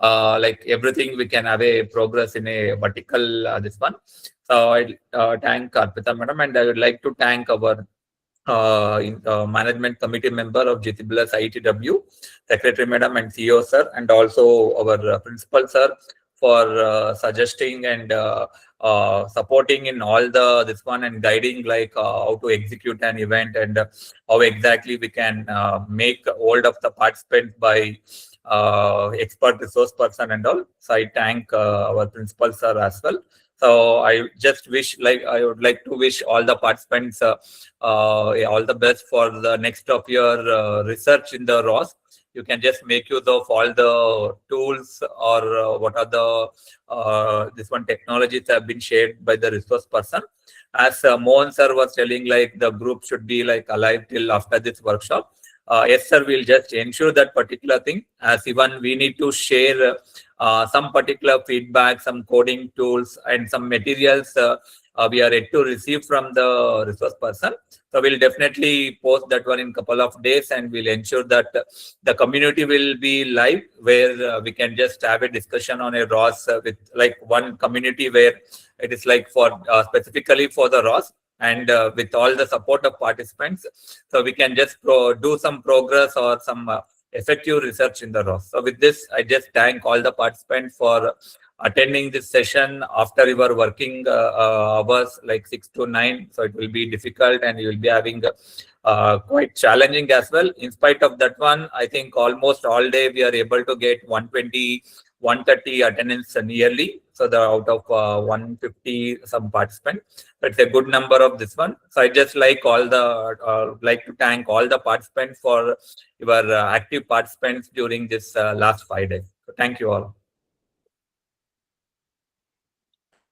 like everything we can have a progress in a vertical this one. So I thank Arpita madam, and I would like to thank our management committee member of GTBLS ITW, Secretary Madam and CEO Sir, and also our Principal Sir for suggesting and supporting in all the this one, and guiding like how to execute an event, and how exactly we can make hold of the participants by expert resource person and all. So I thank our Principal Sir as well. So I just wish, like, I would like to wish all the participants all the best for the next of your research in the ROS. You can just make use of all the tools or what are the this one technologies have been shared by the resource person. As Mohan sir was telling, like the group should be like alive till after this workshop. Yes, sir, we'll just ensure that particular thing, as even we need to share some particular feedback, some coding tools, and some materials we are yet to receive from the resource person. So we'll definitely post that one in a couple of days, and we'll ensure that the community will be live, where we can just have a discussion on a ROS with like one community where it is like for specifically for the ROS, and with all the support of participants, so we can just do some progress or some effective research in the ROS. So with this, I just thank all the participants for attending this session after your working hours, like 6 to 9. So it will be difficult, and you will be having quite challenging as well. In spite of that one, I think almost all day we are able to get 120, 130 attendance nearly. So the out of 150 some participants. So it's a good number of this one. So I just like all the like to thank all the participants for your active participants during this last 5 days. So thank you all.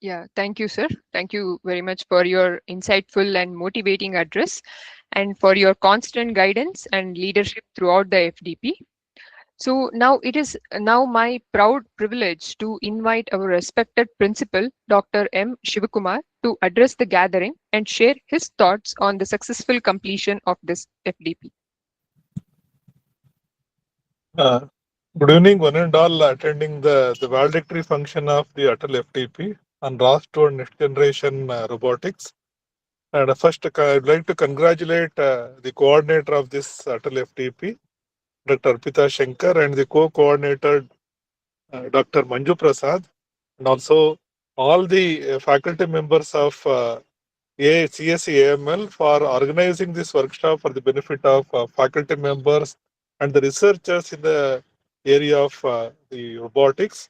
Yeah, thank you, sir. Thank you very much for your insightful and motivating address, and for your constant guidance and leadership throughout the FDP. So now it is now my proud privilege to invite our respected principal, Dr. M. Shivakumar, to address the gathering and share his thoughts on the successful completion of this FDP. Good evening, one and all attending the valedictory function of the ATAL FDP on ROS2 and next generation robotics. And first, I'd like to congratulate the coordinator of this ATAL FDP, Dr. Arpita Shankar, and the co-coordinator, Dr. Manju Prasad, and also all the faculty members of CSE AML for organizing this workshop for the benefit of faculty members and the researchers in the area of the robotics.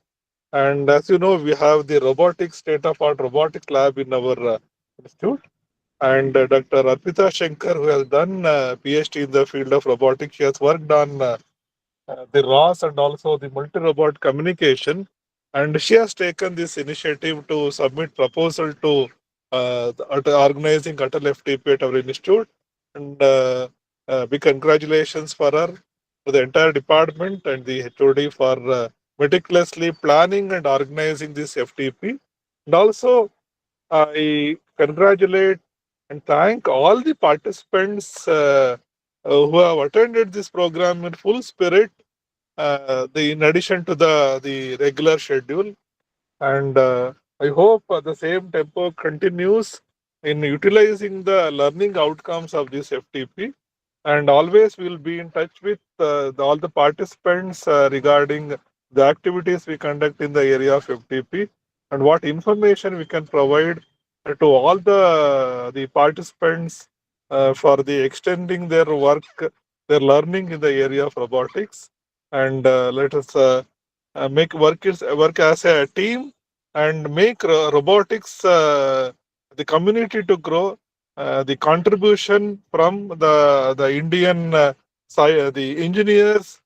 And as you know, we have the robotics state-of-art robotics lab in our institute. And Dr. Arpita Shankar, who has done PhD in the field of robotics, she has worked on the ROS and also the multi-robot communication. And she has taken this initiative to submit proposal to organizing ATAL FDP at our institute. And big congratulations for her, for the entire department and the HOD for meticulously planning and organizing this FDP. And also, I congratulate and thank all the participants who have attended this program in full spirit, in addition to the regular schedule. And I hope the same tempo continues in utilizing the learning outcomes of this FTP. And always we'll be in touch with all the participants regarding the activities we conduct in the area of FTP and what information we can provide to all the participants for the extending their work, their learning in the area of robotics. And let us make work as a team and make robotics the community to grow. The contribution from the Indian the engineers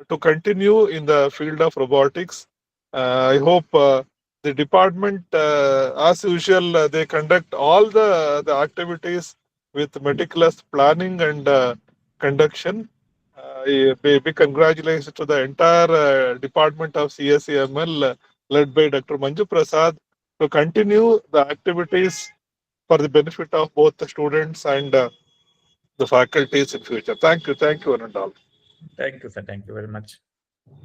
to continue in the field of robotics. I hope the department, as usual, they conduct all the activities with meticulous planning and conduction. Big congratulations to the entire department of CSEML led by Dr. Manju Prasad to continue the activities for the benefit of both the students and the faculties in future. Thank you, one and all. Thank you, sir. Thank you very much.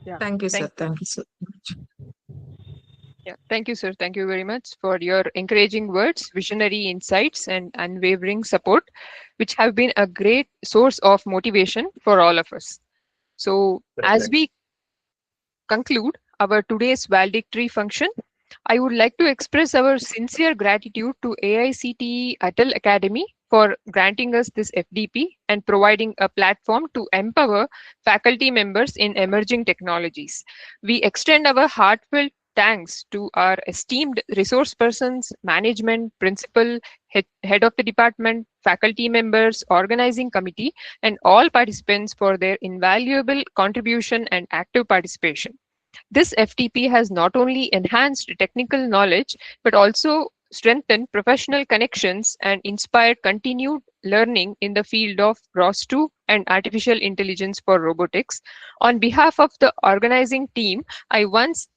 Yeah. Thank you, sir. Thank you so much. Yeah, thank you, sir. Thank you very much for your encouraging words, visionary insights, and unwavering support, which have been a great source of motivation for all of us. So, as we conclude our today's valedictory function, I would like to express our sincere gratitude to AICTE ATAL Academy for granting us this FDP and providing a platform to empower faculty members in emerging technologies. We extend our heartfelt thanks to our esteemed resource persons, management, principal, head of the department, faculty members, organizing committee, and all participants for their invaluable contribution and active participation. This FTP has not only enhanced technical knowledge, but also strengthened professional connections and inspired continued learning in the field of ROS2 and artificial intelligence for robotics. On behalf of the organizing team, I once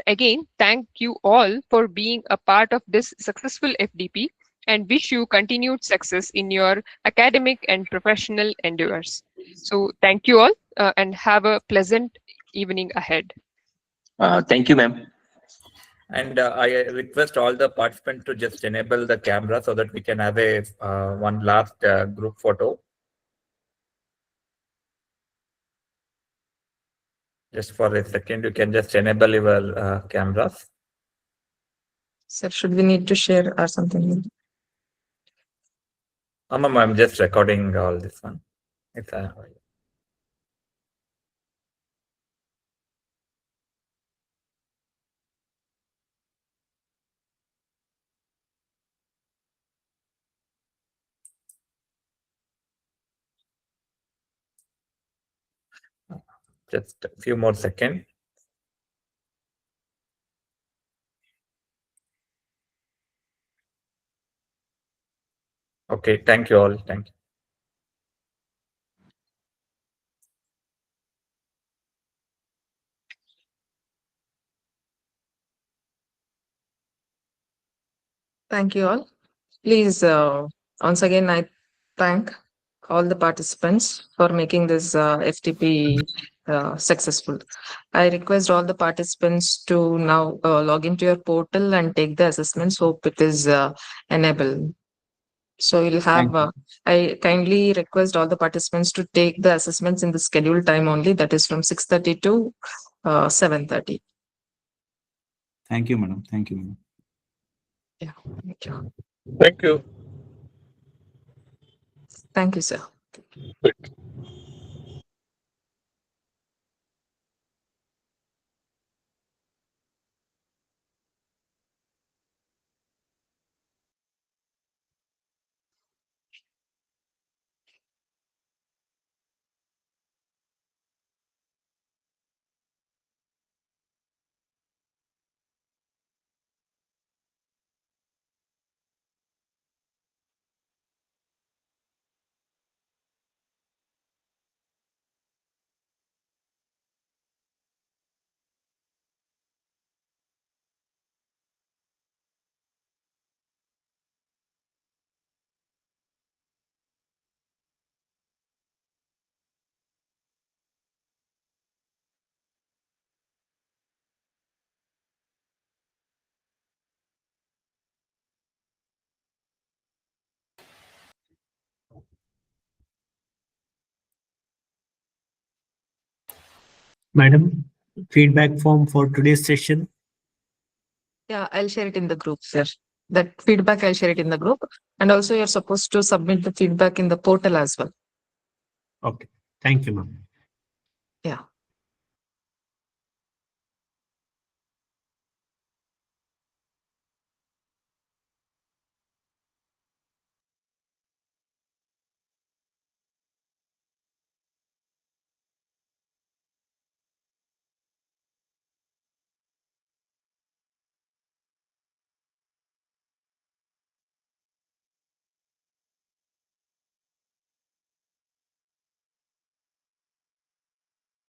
again thank you all for being a part of this successful FDP and wish you continued success in your academic and professional endeavors. So thank you all and have a pleasant evening ahead. Thank you, ma'am. And I request all the participants to just enable the camera so that we can have a one last group photo. Just for a second, you can just enable your cameras. Sir, should we need to share or something? Ma'am, I'm just recording all this one. It's just a few more seconds. Okay, thank you all. Thank you. Thank you all. Please, once again, I thank all the participants for making this FTP successful. I request all the participants to now log into your portal and take the assessments. Hope it is enabled. So you'll have, I kindly request all the participants to take the assessments in the scheduled time only, that is from 6:30 to 7:30. Thank you, madam. Thank you, madam. Yeah, thank you. Thank you. Thank you, sir. Great. Madam, feedback form for today's session. Yeah, I'll share it in the group, sir. That feedback, I'll share it in the group. And also you're supposed to submit the feedback in the portal as well. Okay. Thank you, ma'am. Yeah.